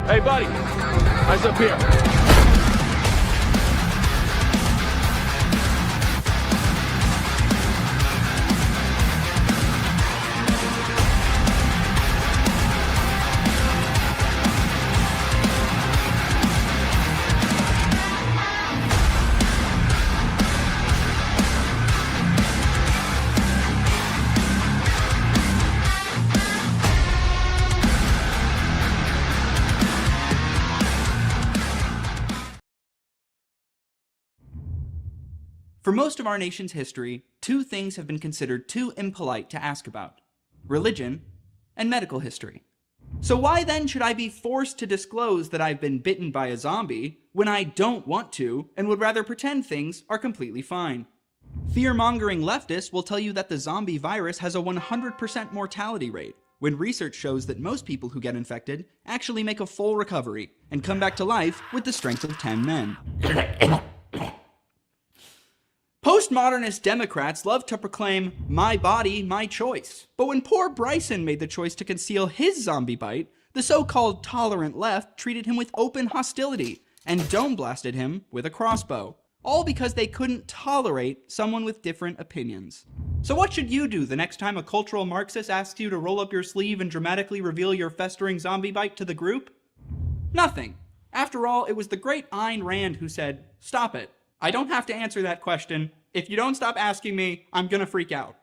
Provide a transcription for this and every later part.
Hey, buddy. Eyes up here. For most of our nation's history, two things have been considered too impolite to ask about: religion and medical history. So why then should I be forced to disclose that I've been bitten by a zombie when I don't want to and would rather pretend things are completely fine? Fear-mongering leftists will tell you that the zombie virus has a 100% mortality rate, when research shows that most people who get infected actually make a full recovery and come back to life with the strength of 10 men. Postmodernist Democrats love to proclaim, "my body, my choice." But when poor Bryson made the choice to conceal his zombie bite, the so-called tolerant left treated him with open hostility and dome blasted him with a crossbow. All because they couldn't tolerate someone with different opinions. So what should you do the next time a cultural Marxist asks you to roll up your sleeve and dramatically reveal your festering zombie bite to the group? Nothing. After all, it was the great Ayn Rand who said, "Stop it. I don't have to answer that question. If you don't stop asking me, I'm gonna freak out."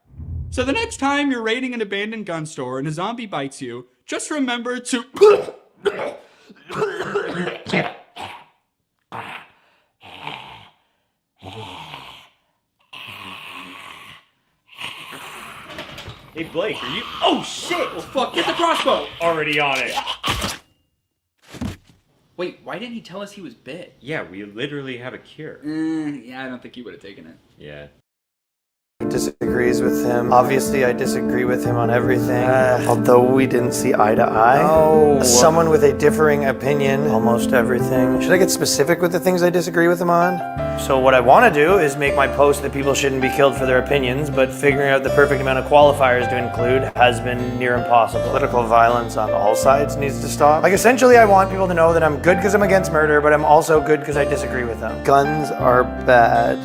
So the next time you're raiding an abandoned gun store and a zombie bites you, just remember to... Hey Blake, are you... Oh shit! Oh fuck, get the crossbow! Already on it. Wait, why didn't he tell us he was bit? Yeah, we literally have a cure. Yeah, I don't think he would have taken it. Yeah. Disagrees with him. Obviously, I disagree with him on everything. Although we didn't see eye to eye. Oh. Someone with a differing opinion, almost everything. Should I get specific with the things I disagree with him on? So what I want to do is make my post that people shouldn't be killed for their opinions, but figuring out the perfect amount of qualifiers to include has been near impossible. Political violence on all sides needs to stop. Like, essentially, I want people to know that I'm good because I'm against murder, but I'm also good because I disagree with them. Guns are bad.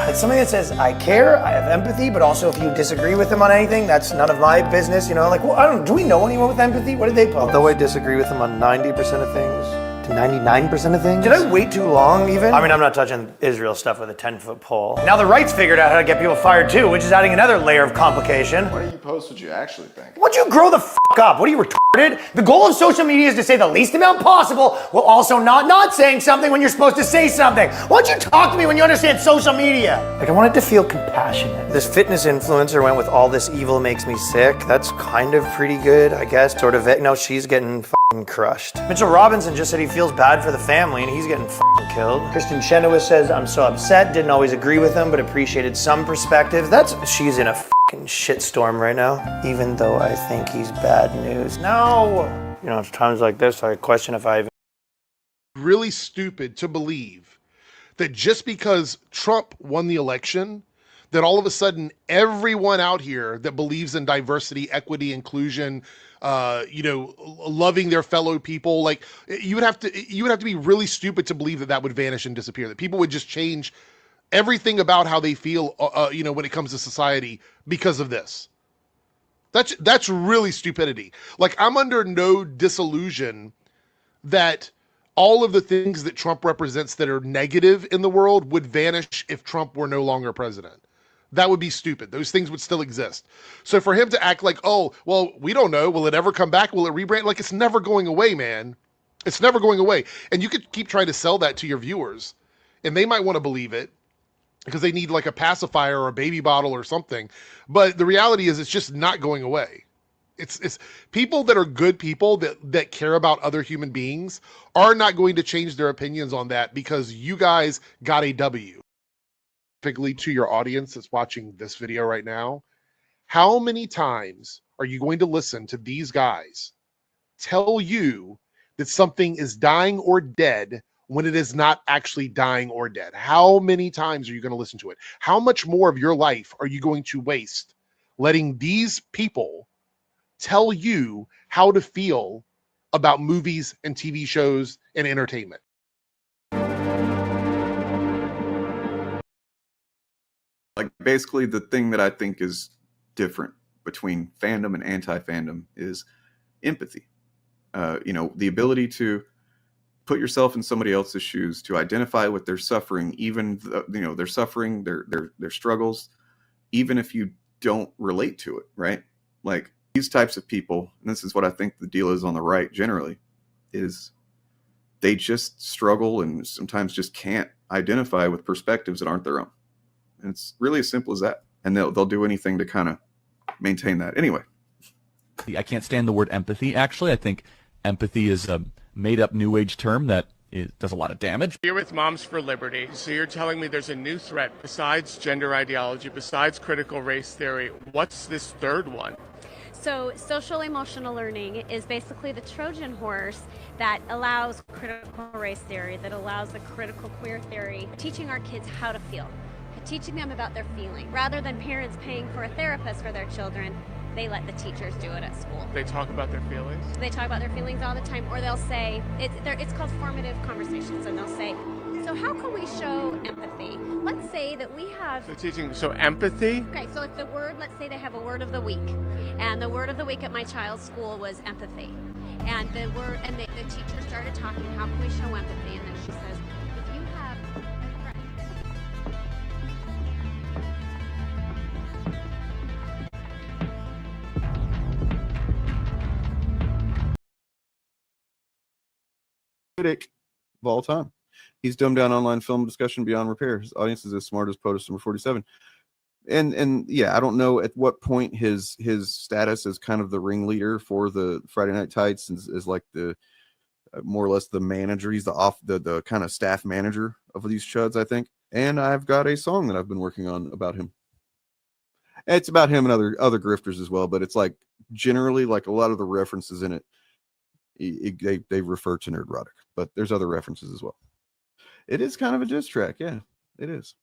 It's something that says, I care, I have empathy, but also if you disagree with them on anything, that's none of my business, you know? Like, well, I don't know, do we know anyone with empathy? What did they post? Although I disagree with them on 90% of things, to 99% of things. Did I wait too long, even? I mean, I'm not touching Israel stuff with a 10-foot pole. Now the right's figured out how to get people fired too, which is adding another layer of complication. Why don't you post what you actually think? Why don't you grow the f*** up? What are you, retarded? The goal of social media is to say the least amount possible while also not saying something when you're supposed to say something. Why don't you talk to me when you understand social media? Like, I wanted to feel compassionate. This fitness influencer went with all this evil makes me sick. That's kind of pretty good, I guess. Sort of. No, she's getting crushed. Mitchell Robinson just said he feels bad for the family and he's getting killed. Kristen Chenoweth says, I'm so upset, didn't always agree with him, but appreciated some perspectives. She's in a shitstorm right now, even though I think he's bad news. No! You know, it's times like this I question if I even... Really stupid to believe that just because Trump won the election, that all of a sudden everyone out here that believes in diversity, equity, inclusion, loving their fellow people, like you would have to be really stupid to believe that that would vanish and disappear, that people would just change everything about how they feel, when it comes to society because of this. That's really stupidity. Like, I'm under no disillusion that all of the things that Trump represents that are negative in the world would vanish if Trump were no longer president. That would be stupid. Those things would still exist. So for him to act like, oh, well, we don't know, will it ever come back? Will it rebrand? Like, it's never going away, man. It's never going away. And you could keep trying to sell that to your viewers, and they might want to believe it because they need like a pacifier or a baby bottle or something. But the reality is it's just not going away. It's people that are good people that care about other human beings are not going to change their opinions on that because you guys got a W. Specifically to your audience that's watching this video right now, how many times are you going to listen to these guys tell you that something is dying or dead when it is not actually dying or dead? How many times are you going to listen to it? How much more of your life are you going to waste letting these people tell you how to feel about movies and TV shows and entertainment. Like, basically, the thing that I think is different between fandom and anti-fandom is empathy. You know, the ability to put yourself in somebody else's shoes, to identify with their suffering, even you know, their suffering, their struggles, even if you don't relate to it, right? Like, these types of people, and this is what I think the deal is on the right generally, is they just struggle and sometimes just can't identify with perspectives that aren't their own. And it's really as simple as that. And they'll do anything to kind of maintain that. Anyway. I can't stand the word empathy, actually. I think empathy is a made-up New Age term that does a lot of damage. You're with Moms for Liberty, so you're telling me there's a new threat besides gender ideology, besides critical race theory. What's this third one? So social emotional learning is basically the Trojan horse that allows critical race theory, that allows the critical queer theory, teaching our kids how to feel, teaching them about their feeling. Rather than parents paying for a therapist for their children, they let the teachers do it at school. They talk about their feelings? They talk about their feelings all the time, or they'll say, it's called formative conversations, and they'll say, so how can we show empathy? Let's say that we have... So teaching, so empathy? Okay, so it's the word, let's say they have a word of the week. And the word of the week at my child's school was empathy. And the word, and the teacher started talking, how can we show empathy? And then she says, if you have a friend... Critic of all time. He's dumbed down online film discussion beyond repair. His audience is as smart as POTUS number 47. And yeah, I don't know at what point his status as kind of the ringleader for the Friday Night Tights is like the more or less the manager. He's the kind of staff manager of these chuds, I think. And I've got a song that I've been working on about him. It's about him and other grifters as well, but it's like generally like a lot of the references in it, they refer to Nerdrotic, but there's other references as well. It is kind of a diss track, yeah, it is.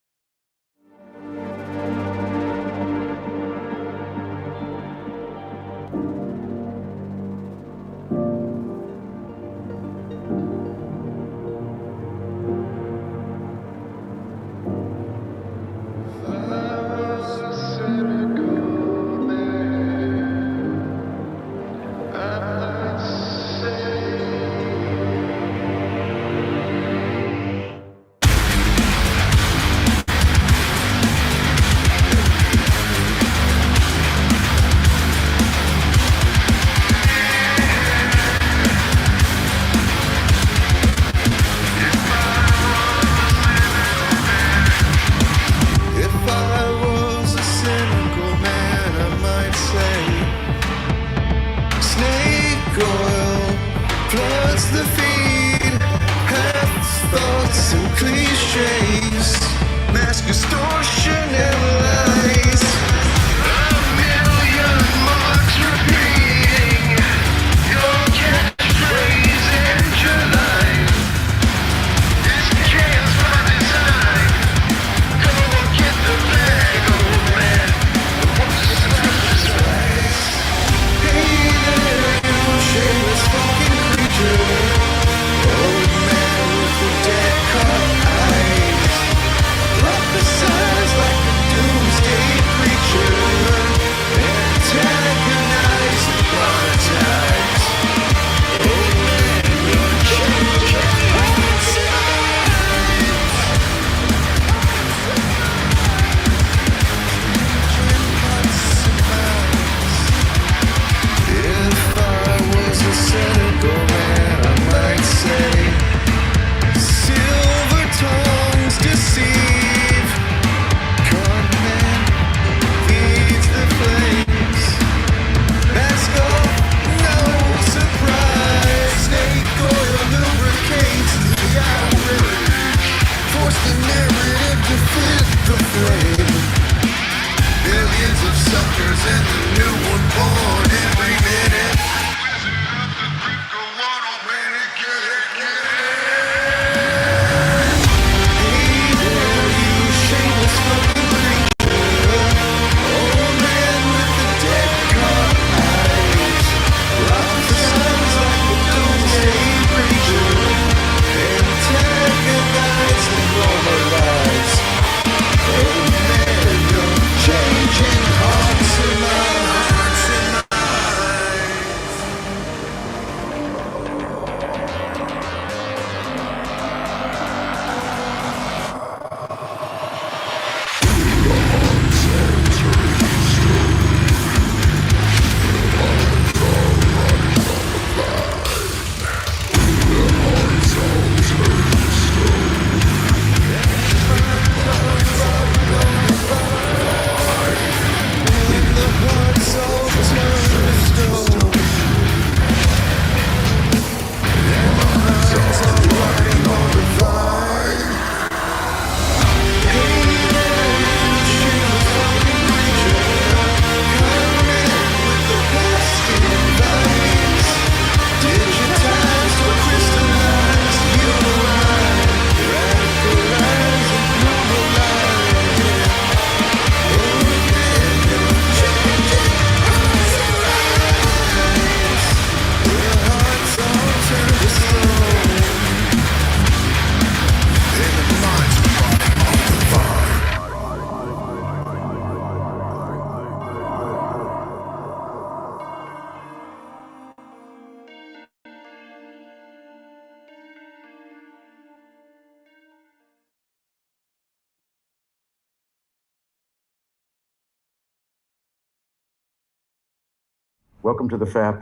Welcome to the FAP.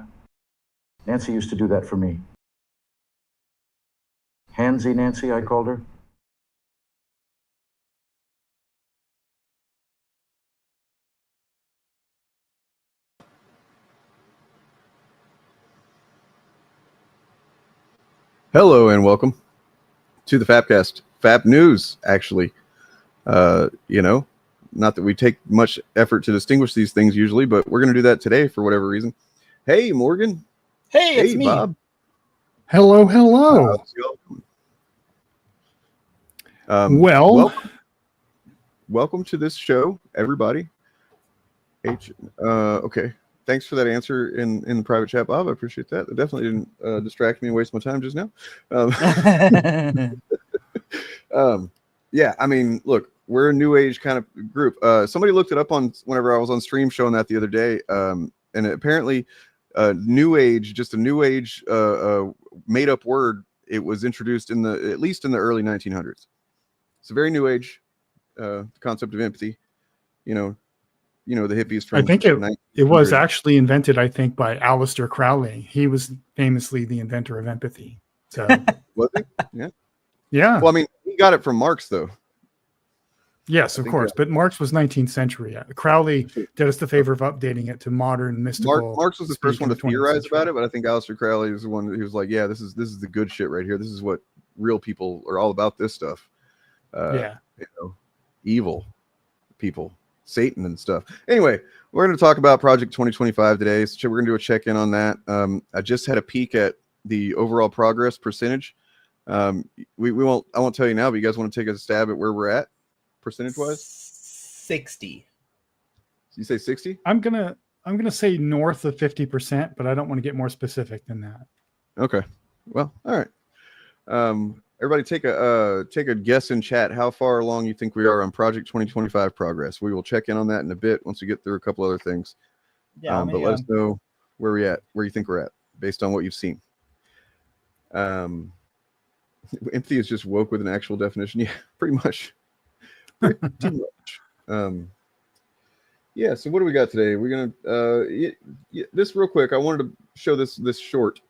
Nancy used to do that for me. Handsy Nancy, I called her. Hello and welcome to the Fapcast. Fap News, actually. Not that we take much effort to distinguish these things usually, but we're going to do that today for whatever reason. Hey, Morgan. Hey, it's me. Bob. Hello, hello. Welcome to this show, everybody. Okay. Thanks for that answer in the private chat, Bob. I appreciate that. It definitely didn't distract me and waste my time just now. Yeah, I mean, look, we're a new age kind of group. Somebody looked it up on whenever I was on stream showing that the other day, and apparently, new age, just a new age made up word. It was introduced at least in the early 1900s. It's a very new age concept of empathy. The hippies from. I think it was actually invented, I think, by Aleister Crowley. He was famously the inventor of empathy. So was he? Yeah. Yeah. Well, I mean, he got it from Marx, though. Yes, of course. But Marx was 19th century. Crowley did us the favor of updating it to modern mystical. Marx was the first one to theorize about it, but I think Aleister Crowley is the one who was like, "Yeah, this is the good shit right here. This is what real people are all about. This stuff." Evil people. Satan and stuff. Anyway, we're going to talk about Project 2025 today. So we're going to do a check-in on that. I just had a peek at the overall progress percentage. I won't tell you now, but you guys want to take a stab at where we're at percentage-wise? 60. You say 60? I'm gonna say north of 50%, but I don't want to get more specific than that. Okay. Well, all right. Everybody take a guess in chat how far along you think we are on Project 2025 progress. We will check in on that in a bit once we get through a couple other things. Yeah, but let us know where you think we're at based on what you've seen. Empathy is just woke with an actual definition. Yeah, pretty much. Pretty much. Yeah, so what do we got today? We're gonna this real quick. I wanted to show this short.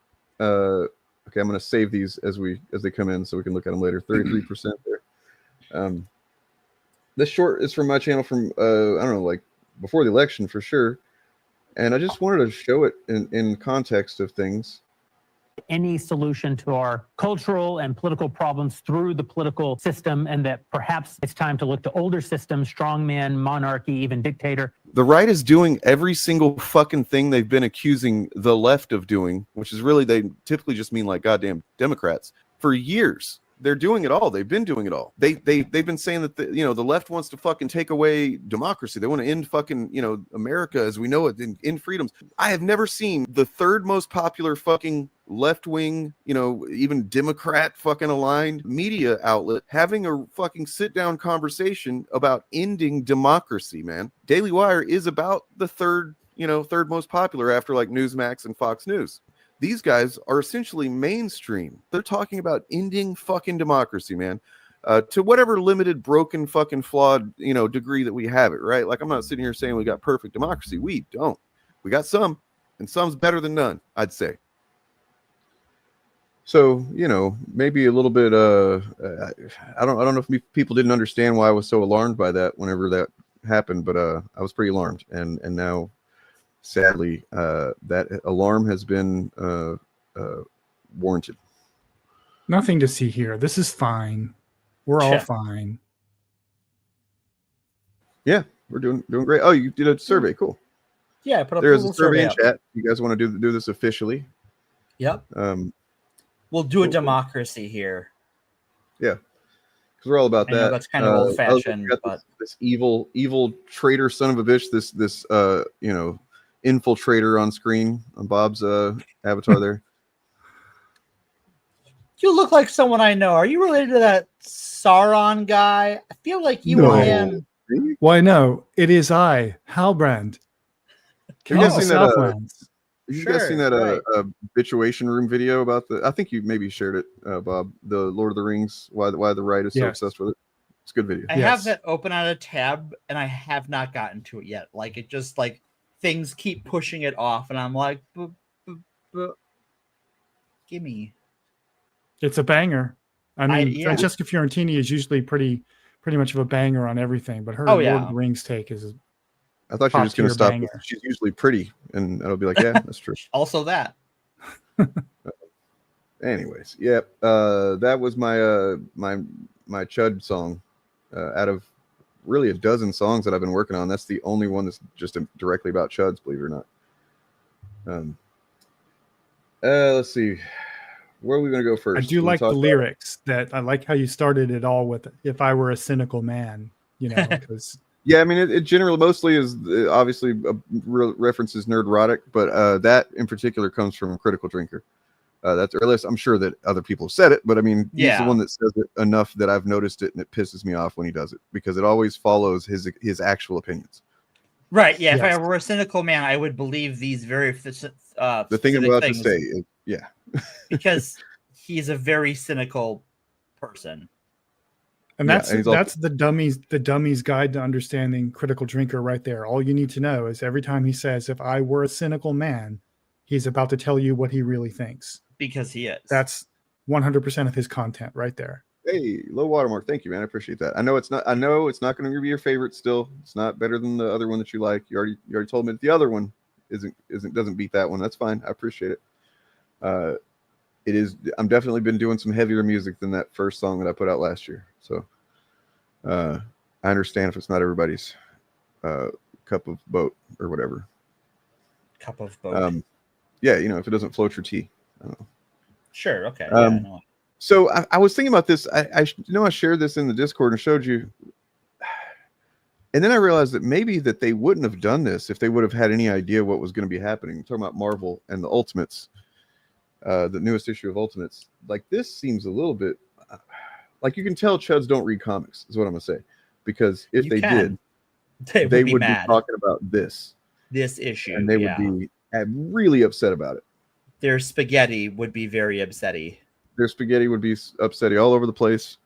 Okay, I'm going to save these as they come in so we can look at them later. 33% there. This short is from my channel from I don't know, like before the election for sure. And I just wanted to show it in context of things. Any solution to our cultural and political problems through the political system, and that perhaps it's time to look to older systems, strongman, monarchy, even dictator. The right is doing every single fucking thing they've been accusing the left of doing, which is really, they typically just mean like goddamn Democrats, for years. They're doing it all. They've been doing it all. They've been saying that the left wants to fucking take away democracy. They want to end fucking America as we know it, end freedoms. I have never seen the third most popular fucking left wing, even Democrat fucking aligned media outlet having a fucking sit down conversation about ending democracy. Man, Daily Wire is about the third most popular after like Newsmax and Fox News. These guys are essentially mainstream. They're talking about ending fucking democracy, man. To whatever limited, broken, fucking flawed, degree that we have it, right? Like, I'm not sitting here saying we got perfect democracy. We don't. We got some, and some's better than none, I'd say. So, maybe a little bit, I don't know if people didn't understand why I was so alarmed by that whenever that happened, but I was pretty alarmed. And now, sadly, that alarm has been warranted. Nothing to see here. This is fine. We're all fine. Yeah, we're doing great. Oh, you did a survey. Cool. Yeah, I put up There's a survey in chat. You guys want to do this officially? Yep. We'll do a democracy here. Yeah, because we're all about that. That's kind of old fashioned, but this evil traitor son of a bitch. This infiltrator on screen on Bob's avatar there. You look like someone I know. Are you related to that Sauron guy? I feel like you No. am. Why no? It is I, Halbrand. Have you guys seen that? Southlands. You guys seen that habituation room video about I think you maybe shared it, Bob. The Lord of the Rings. Why the right is so obsessed with it. It's a good video. I have that open on a tab, and I have not gotten to it yet. Like it just like things keep pushing it off, and I'm like, gimme. It's a banger. I mean, yeah. Francesca Fiorentini is usually pretty much of a banger on everything, but her Lord of the Rings take is. I thought you were just going to stop. Banger. She's usually pretty, and I'll be like, yeah, that's true. Also that. Anyways, yep. That was my my Chud song. Out of really a dozen songs that I've been working on, that's the only one that's just directly about Chuds, believe it or not. Let's see. Where are we going to go first? I do like the lyrics. That I like how you started it all with "If I were a cynical man," you know, because. Yeah, I mean, it generally mostly is obviously references Nerdrotic, but that in particular comes from Critical Drinker. That's, or at least I'm sure that other people have said it, but I mean, he's the one that says it enough that I've noticed it, and it pisses me off when he does it because it always follows his actual opinions. Right. Yeah. Yes. If I were a cynical man, I would believe these very the thing I'm about to say is, yeah, because he's a very cynical person. And that's the dummy's guide to understanding Critical Drinker right there. All you need to know is every time he says, "If I were a cynical man," he's about to tell you what he really thinks. Because he is. That's 100% of his content right there. Hey, low watermark. Thank you, man. I appreciate that. I know it's not going to be your favorite still. It's not better than the other one that you like. You already told me that the other one doesn't beat that one. That's fine. I appreciate it. It is. I'm definitely been doing some heavier music than that first song that I put out last year. So I understand if it's not everybody's cup of boat or whatever. Cup of boat. Yeah, you know, if it doesn't float your tea. I don't know. Sure. Okay. So I was thinking about this. I shared this in the Discord and showed you. And then I realized that maybe that they wouldn't have done this if they would have had any idea what was going to be happening. I'm talking about Marvel and the Ultimates. The newest issue of Ultimates, like this seems a little bit like you can tell Chuds don't read comics, is what I'm gonna say, because if they did, they would be talking about this issue, and they would be really upset about it. Their spaghetti would be very upsetty. Their spaghetti would be upsetty all over the place.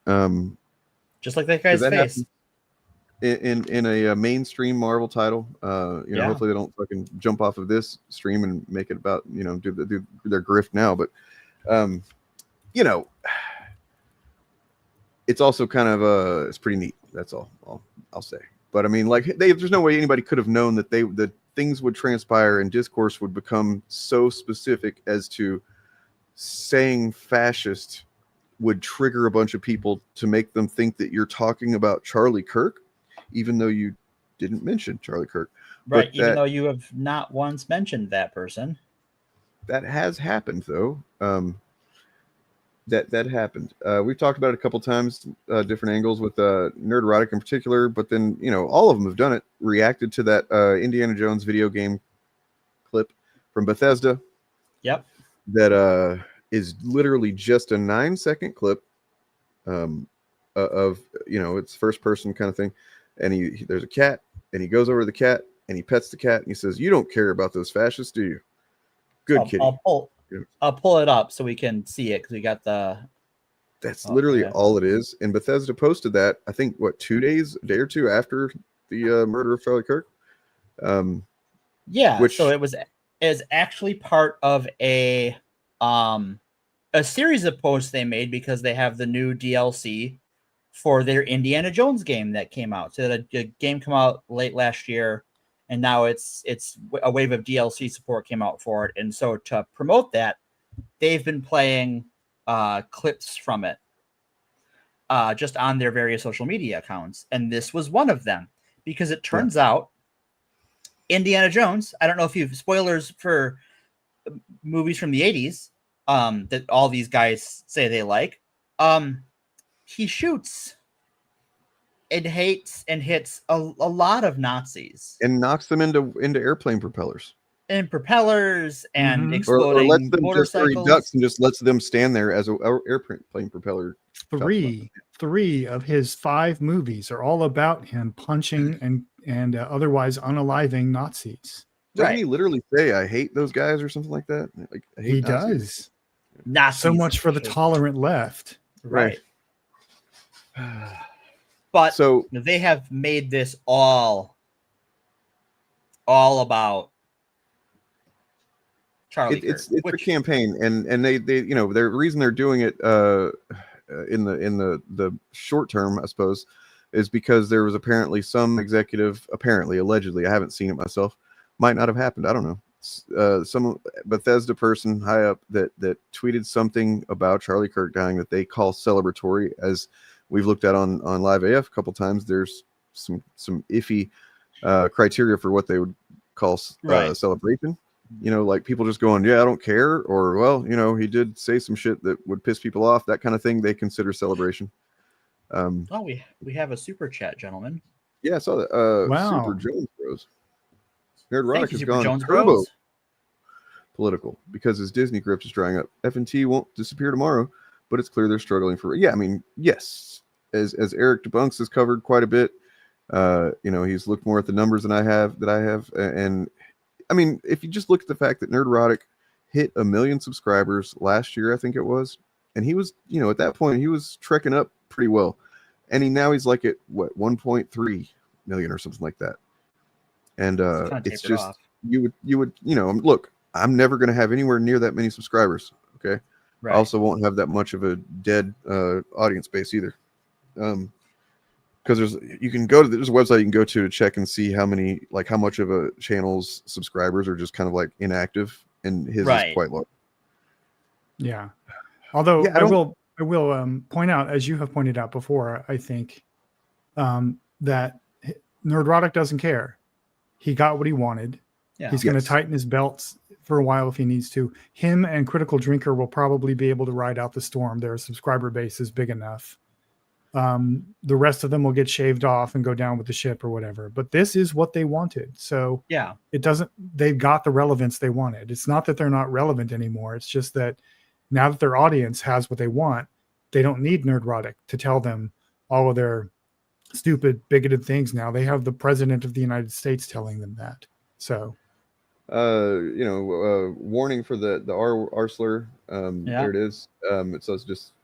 Just like that guy's face. In a mainstream Marvel title, hopefully they don't fucking jump off of this stream and make it about, do their grift now. But, it's also kind of it's pretty neat. That's all I'll say. But I mean, like, there's no way anybody could have known that things would transpire and discourse would become so specific as to saying fascist would trigger a bunch of people to make them think that you're talking about Charlie Kirk, even though you didn't mention Charlie Kirk. Right, even though you have not once mentioned that person. That has happened, though. That happened. We've talked about it a couple times, different angles with Nerdrotic in particular, but then, all of them have done it, reacted to that Indiana Jones video game clip from Bethesda. Yep. That is literally just a 9-second clip of, it's first person kind of thing. And there's a cat, and he goes over to the cat, and he pets the cat, and he says, "You don't care about those fascists, do you?" Good kitty. I'll pull it up so we can see it because we got the. That's literally all it is. And Bethesda posted that, I think, a day or two after the murder of Charlie Kirk. So it was actually part of a series of posts they made because they have the new DLC for their Indiana Jones game that came out. So the game came out late last year, and now it's a wave of DLC support came out for it. And so to promote that, they've been playing clips from it just on their various social media accounts. And this was one of them because it turns out Indiana Jones, I don't know if you've spoilers for movies from the 80s that all these guys say they like. He shoots and hates and hits a lot of Nazis and knocks them into airplane propellers and exploding or lets them motorcycles. Just ducks and just lets them stand there as an airplane propeller. Three of his 5 movies are all about him punching and otherwise unaliving Nazis. Doesn't he literally say, "I hate those guys" or something like that? Like, I hate he Nazis. Does. Nazis. So much for the tolerant left. Right. But so they have made this all all about Charlie It's Kirk, a campaign, and they you know, the reason they're doing it in the short term, I suppose, is because there was apparently some executive, allegedly, I haven't seen it myself, might not have happened, I don't know, some Bethesda person high up that tweeted something about Charlie Kirk dying that they call celebratory. As we've looked at on Live AF a couple times, there's some iffy criteria for what they would call celebration. You know, like people just going, yeah, I don't care, or, well, you know, he did say some shit that would piss people off, that kind of thing, they consider celebration. Oh, we have a super chat, gentlemen. Yeah, I saw that. Wow. Super Jones Bros. Nerdrotic has Super gone Jones turbo Bros. political because his Disney grip is drying up. F&T won't disappear tomorrow, but it's clear they're struggling for. Yeah, I mean, yes, as Eric Debunks has covered quite a bit. You know, he's looked more at the numbers than I have, and I mean, if you just look at the fact that Nerdrotic hit 1 million subscribers last year, I think it was, and he was, you know, at that point he was trekking up pretty well, and he's like at what, 1.3 million or something like that, and it's just you would you know, look, I'm never going to have anywhere near that many subscribers. Okay, I also won't have that much of a dead audience base either. Because there's a website you can go to check and see how many, like, how much of a channel's subscribers are just kind of like inactive, and his is quite low. Yeah. Although I will point out, as you have pointed out before, I think that Nerdrotic doesn't care. He got what he wanted. Yeah. He's going to tighten his belts for a while if he needs to. Him and Critical Drinker will probably be able to ride out the storm. Their subscriber base is big enough. The rest of them will get shaved off and go down with the ship or whatever, but this is what they wanted. So yeah, they've got the relevance they wanted. It's not that they're not relevant anymore. It's just that now that their audience has what they want, they don't need Nerdrotic to tell them all of their stupid, bigoted things. Now they have the president of the United States telling them that. So, you know, warning for the R slur. There it is. It says just.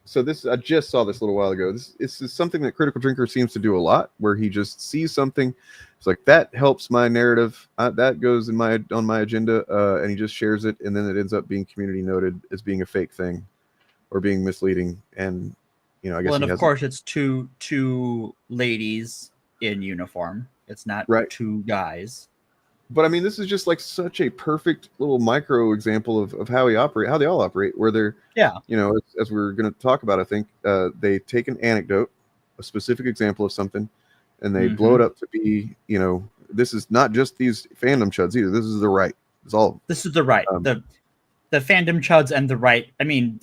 So this, I just saw this a little while ago. This is something that Critical Drinker seems to do a lot, where he just sees something. It's like, that helps my narrative. That goes in on my agenda, and he just shares it, and then it ends up being community noted as being a fake thing or being misleading. And, you know, I guess. Well, and of course, it's two ladies in uniform. It's not two guys. But I mean, this is just like such a perfect little micro example of how they all operate, where they're, you know, as we're going to talk about, I think they take an anecdote, a specific example of something, and they blow it up to be, you know, this is not just these fandom chuds either. This is the right. It's all. This is the right. The fandom chuds and the right. I mean,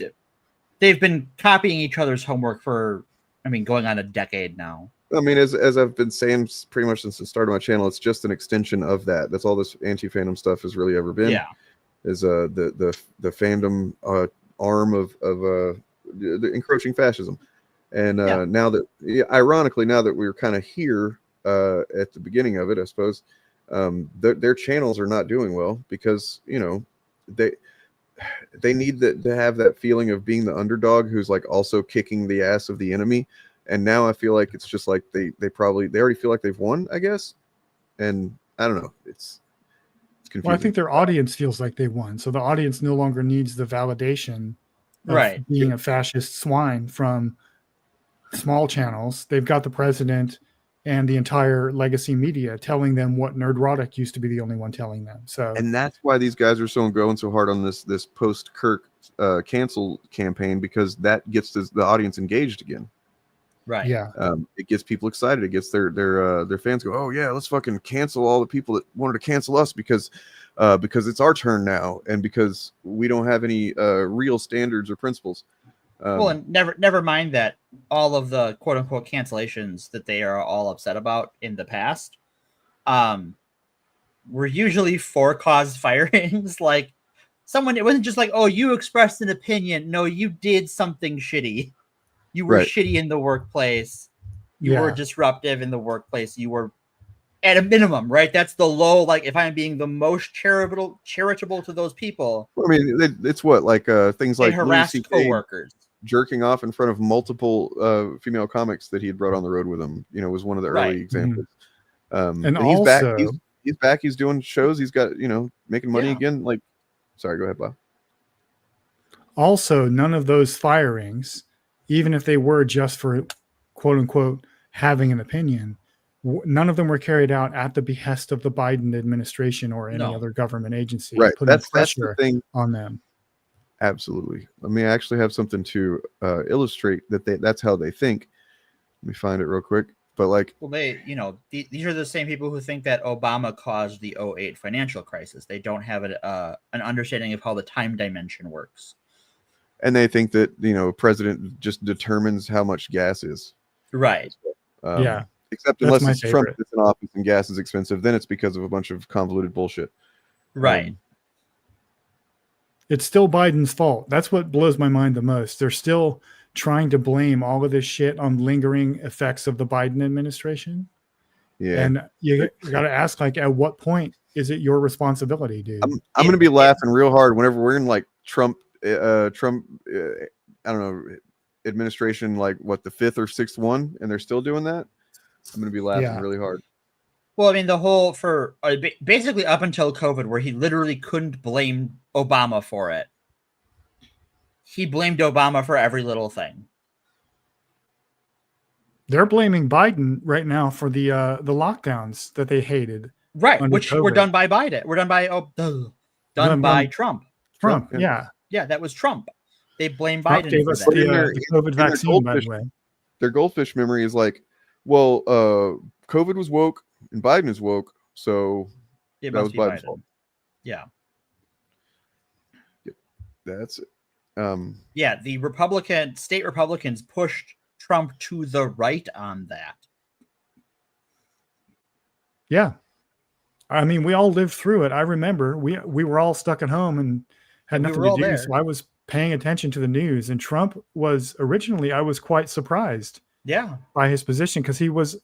they've been copying each other's homework for, I mean, going on a decade now. I mean, as I've been saying pretty much since the start of my channel, it's just an extension of that. That's all this anti-fandom stuff has really ever been. Yeah, is the fandom arm of the encroaching fascism, and now that, ironically, now that we're kind of here at the beginning of it, I suppose their channels are not doing well because, you know, they need to have that feeling of being the underdog who's like also kicking the ass of the enemy. And now I feel like it's just like they already feel like they've won, I guess. And I don't know. It's confusing. Well, I think their audience feels like they won. So the audience no longer needs the validation of being a fascist swine from small channels. They've got the president and the entire legacy media telling them what Nerdrotic used to be the only one telling them. So, and that's why these guys are going so hard on this post Kirk cancel campaign, because that gets the audience engaged again. Right. Yeah. It gets people excited. It gets their fans go, oh yeah, let's fucking cancel all the people that wanted to cancel us because it's our turn now, and because we don't have any real standards or principles. Well, and never mind that all of the quote unquote cancellations that they are all upset about in the past, were usually for cause firings. Like someone, it wasn't just like, oh, you expressed an opinion. No, you did something shitty. You were shitty in the workplace. You were disruptive in the workplace. You were, at a minimum, right? That's the low. Like, if I'm being the most charitable to those people. I mean, it's what, like things like harassed coworkers jerking off in front of multiple female comics that he had brought on the road with him. You know, was one of the early examples. And also, He's back. He's doing shows. He's got, making money again. Like, sorry, go ahead, Bob. Also, none of those firings, even if they were just for quote unquote having an opinion, none of them were carried out at the behest of the Biden administration or any other government agency. Right. Putting That's pressure the thing on them. Absolutely. Let me actually have something to illustrate that's how they think. Let me find it real quick. But well, these are the same people who think that Obama caused the 2008 financial crisis. They don't have an understanding of how the time dimension works. And they think that, president just determines how much gas is. Right. Yeah. Except unless it's Trump that's in office and gas is expensive, then it's because of a bunch of convoluted bullshit. Right. It's still Biden's fault. That's what blows my mind the most. They're still trying to blame all of this shit on lingering effects of the Biden administration. Yeah. And you got to ask, at what point is it your responsibility, dude? I'm going to be laughing real hard whenever we're in Trump, I don't know, administration, the fifth or sixth one, and they're still doing that. I'm going to be laughing really hard. Well, I mean, basically up until COVID, where he literally couldn't blame Obama for it. He blamed Obama for every little thing. They're blaming Biden right now for the lockdowns that they hated. Right, which were done by Biden. Were done by Trump. Trump, yeah. Yeah, that was Trump. They blame Trump Biden gave for us that. the COVID vaccine, by the way. Their goldfish memory is COVID was woke and Biden is woke, so it that was must be Biden's Biden. fault. Yeah. Yep. That's it. Yeah, the state Republicans pushed Trump to the right on that. Yeah. I mean, we all lived through it. I remember we were all stuck at home and had nothing to do. So I was paying attention to the news, and Trump was originally, I was quite surprised. Yeah. By his position, because he was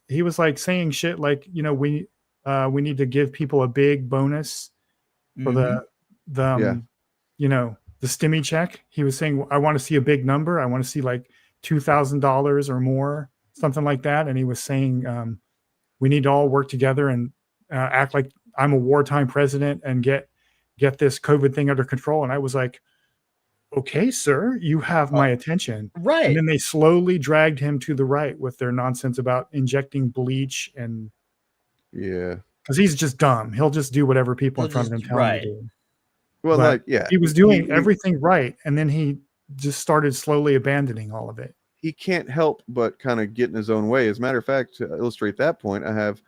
saying shit like, we need to give people a big bonus for the stimmy check. He was saying, I want to see a big number. I want to see $2,000 or more, something like that. And he was saying, we need to all work together and act like I'm a wartime president and get this COVID thing under control. And I was like, okay, sir, you have my attention. Right. And then they slowly dragged him to the right with their nonsense about injecting bleach and because he's just dumb. He'll just do whatever people in front of him tell him to do. Well, he was doing everything right, and then he just started slowly abandoning all of it. He can't help but kind of get in his own way. As a matter of fact, to illustrate that point, I have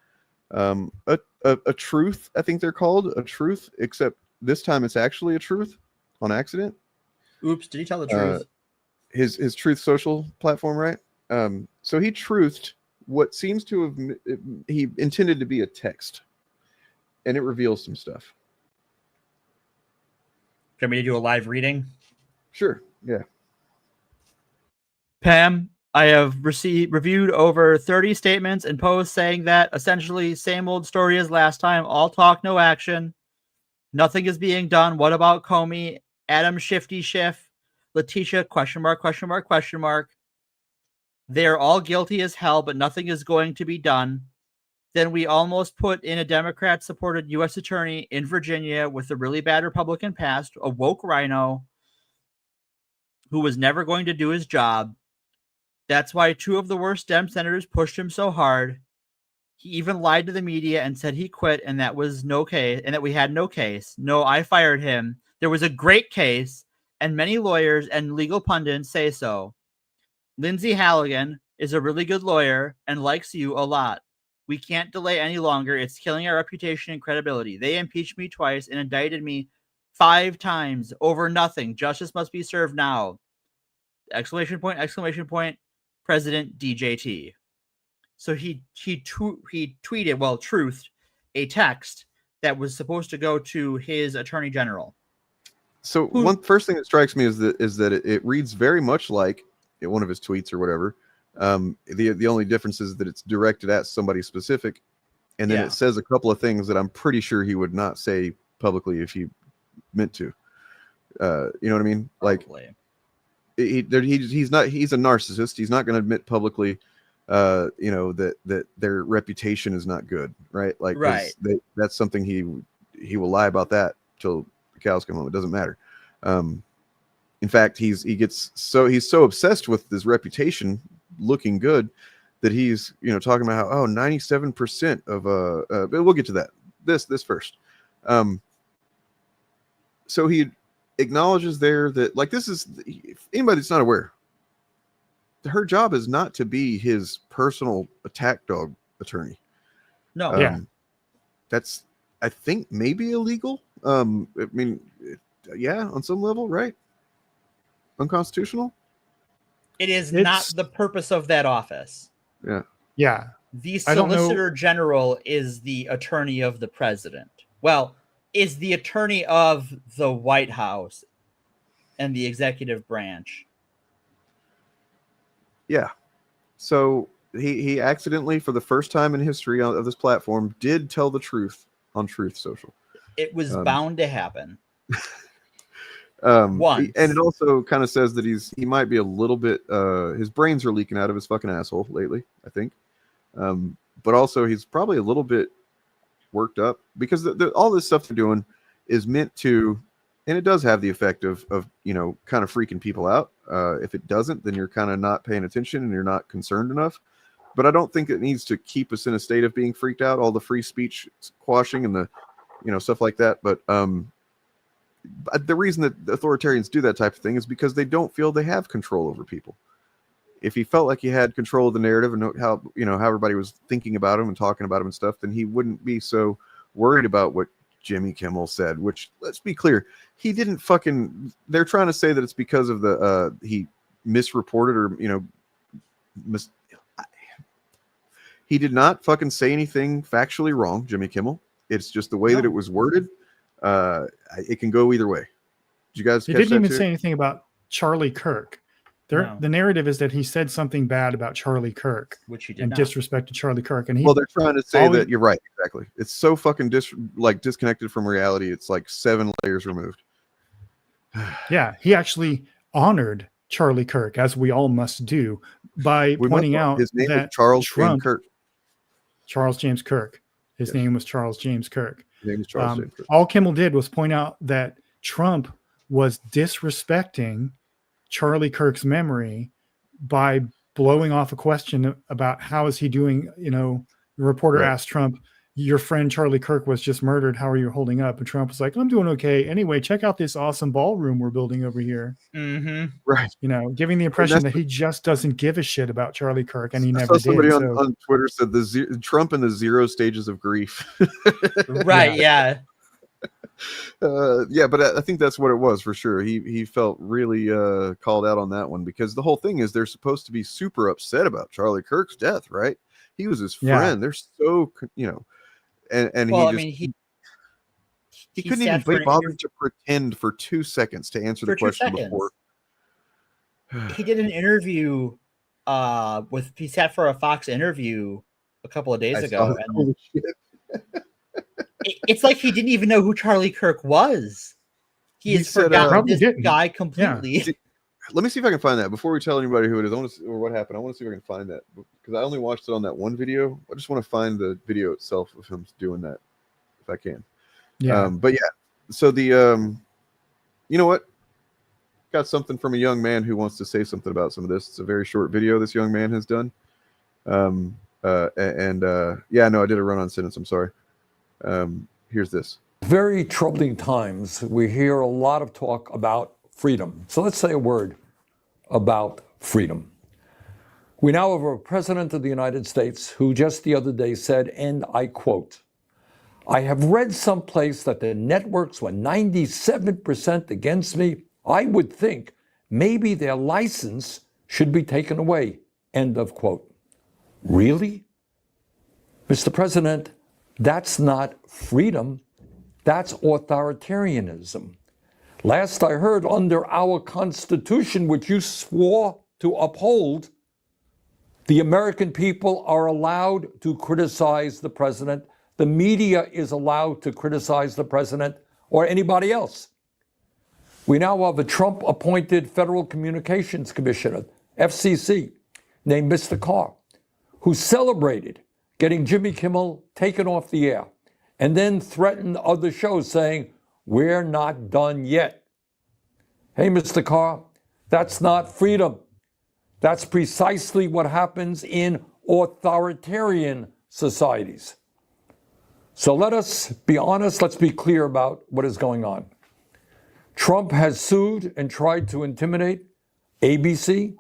a truth. I think they're called a truth, except this time it's actually a truth on accident. Oops, did he tell the truth? His Truth Social platform, right? So he truthed what seems to have he intended to be a text, and it reveals some stuff. Do you want me to do a live reading? Sure. Yeah. Pam, I have reviewed over 30 statements and posts saying that essentially same old story as last time. All talk, no action. Nothing is being done. What about Comey? Adam Shifty Schiff, Letitia, ? They're all guilty as hell, but nothing is going to be done. Then we almost put in a Democrat-supported U.S. attorney in Virginia with a really bad Republican past, a woke rhino who was never going to do his job. That's why two of the worst Dem senators pushed him so hard. He even lied to the media and said he quit and that was no case, and that we had no case. No, I fired him. There was a great case, and many lawyers and legal pundits say so. Lindsay Halligan is a really good lawyer and likes you a lot. We can't delay any longer. It's killing our reputation and credibility. They impeached me twice and indicted me 5 times over nothing. Justice must be served now. ! President DJT. So he tweeted, truthed a text that was supposed to go to his attorney general. So one first thing that strikes me is that it reads very much like one of his tweets or whatever. The only difference is that it's directed at somebody specific, and then it says a couple of things that I'm pretty sure he would not say publicly if he meant to. You know what I mean? Probably. He's a narcissist. He's not going to admit publicly that their reputation is not good, right? Like, 'cause Right. That's something he will lie about that till the cows come home. It doesn't matter. In fact, he's so obsessed with his reputation looking good that he's talking about how 97% of but we'll get to that. This first. So he acknowledges there that, like, this is, anybody that's not aware, her job is not to be his personal attack dog attorney. No. That's, I think, maybe illegal. I mean, yeah, on some level, right? Unconstitutional. It is not the purpose of that office. Yeah. Yeah. The Solicitor General is the attorney of the president. Well, is the attorney of the White House and the executive branch. Yeah. So he accidentally, for the first time in history of this platform, did tell the truth on Truth Social. It was bound to happen. And it also kind of says that he might be a little bit his brains are leaking out of his fucking asshole lately, I think. But also he's probably a little bit worked up because all this stuff they're doing is meant to, and it does have the effect of kind of freaking people out. If it doesn't, then you're kind of not paying attention and you're not concerned enough. But I don't think it needs to keep us in a state of being freaked out, all the free speech quashing and the stuff like that. But the reason that the authoritarians do that type of thing is because they don't feel they have control over people. If he felt like he had control of the narrative and how everybody was thinking about him and talking about him and stuff, then he wouldn't be so worried about what Jimmy Kimmel said, which, let's be clear, he didn't fucking, they're trying to say that it's because of the he misreported or he did not fucking say anything factually wrong, Jimmy Kimmel. It's just the way that it was worded. It can go either way. Did you guys? He didn't even say anything about Charlie Kirk. The narrative is that he said something bad about Charlie Kirk, which he did and not. disrespected Charlie Kirk. And they're trying to say that you're right. Exactly. It's so fucking disconnected from reality. It's like 7 layers removed. Yeah, he actually honored Charlie Kirk, as we all must do, by pointing out his name that is Charles Trump, James Kirk. Charles James Kirk. His name was Charles James Kirk. His name is Charles James Kirk. All Kimmel did was point out that Trump was disrespecting Charlie Kirk's memory by blowing off a question about how is he doing. The reporter asked Trump, your friend Charlie Kirk was just murdered. How are you holding up? And Trump was like, I'm doing okay. Anyway, check out this awesome ballroom we're building over here. Mm-hmm. Right. Giving the impression that he just doesn't give a shit about Charlie Kirk, and he never did. Somebody on Twitter said Trump in the 0 stages of grief. Right. Yeah. But I think that's what it was for sure. He felt really called out on that one because the whole thing is they're supposed to be super upset about Charlie Kirk's death, right? He was his friend. They're so and well, he couldn't even bother to pretend for 2 seconds to answer the question before. He did an interview he sat for a Fox interview a couple of days ago, and holy shit. It's like he didn't even know who Charlie Kirk was. He has forgotten this guy completely. Yeah. Let me see if I can find that before we tell anybody who it is. Or what happened. I want to see if I can find that because I only watched it on that one video. I just want to find the video itself of him doing that, if I can. Yeah. But yeah. So the you know what? Got something from a young man who wants to say something about some of this. It's a very short video this young man has done. I did a run-on sentence. I'm sorry. Here's this. Very troubling times. We hear a lot of talk about freedom. So let's say a word about freedom. We now have a president of the United States who just the other day said, and I quote, I have read someplace that the networks were 97% against me. I would think maybe their license should be taken away. End of quote. Really? Mr. President, that's not freedom. That's authoritarianism. Last I heard, under our Constitution, which you swore to uphold, the American people are allowed to criticize the president. The media is allowed to criticize the president or anybody else. We now have a Trump-appointed Federal Communications Commissioner, FCC, named Mr. Carr, who celebrated getting Jimmy Kimmel taken off the air and then threatened other shows saying, "We're not done yet." Hey, Mr. Carr, that's not freedom. That's precisely what happens in authoritarian societies. So let us be honest, let's be clear about what is going on. Trump has sued and tried to intimidate ABC,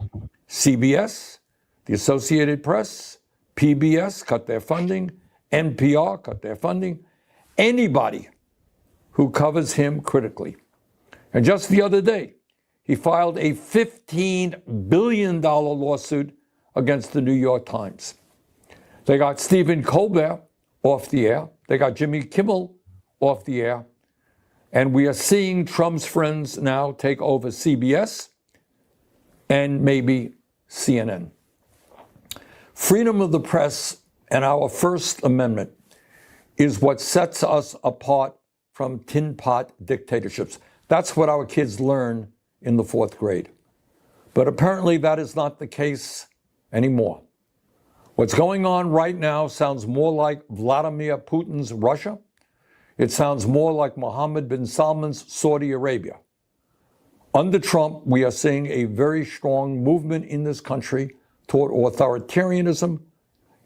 CBS, the Associated Press, PBS, cut their funding, NPR, cut their funding, anybody who covers him critically. And just the other day, he filed a $15 billion lawsuit against the New York Times. They got Stephen Colbert off the air. They got Jimmy Kimmel off the air. And we are seeing Trump's friends now take over CBS and maybe CNN. Freedom of the press and our First Amendment is what sets us apart from tin pot dictatorships. That's what our kids learn in the 4th grade. But apparently that is not the case anymore. What's going on right now sounds more like Vladimir Putin's Russia. It sounds more like Mohammed bin Salman's Saudi Arabia. Under Trump, we are seeing a very strong movement in this country toward authoritarianism,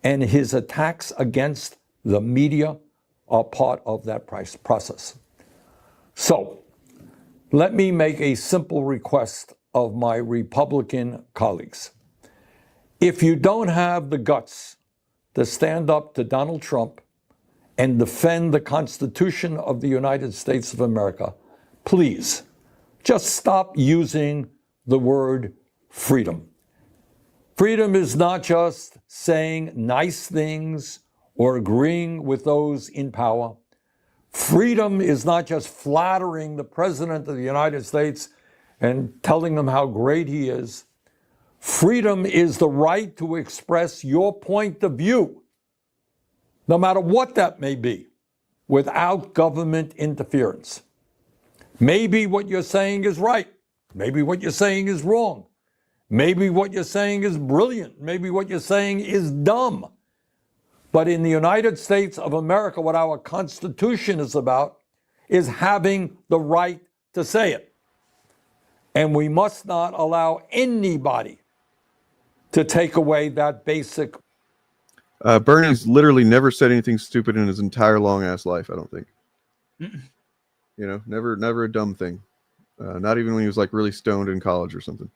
and his attacks against the media are part of that process. So, let me make a simple request of my Republican colleagues. If you don't have the guts to stand up to Donald Trump and defend the Constitution of the United States of America, please just stop using the word freedom. Freedom is not just saying nice things or agreeing with those in power. Freedom is not just flattering the President of the United States and telling them how great he is. Freedom is the right to express your point of view, no matter what that may be, without government interference. Maybe what you're saying is right. Maybe what you're saying is wrong. Maybe what you're saying is brilliant. Maybe what you're saying is dumb. But in the United States of America, what our Constitution is about is having the right to say it. And we must not allow anybody to take away that basic. Bernie's literally never said anything stupid in his entire long-ass life, I don't think. You know, never a dumb thing. Not even when he was like really stoned in college or something.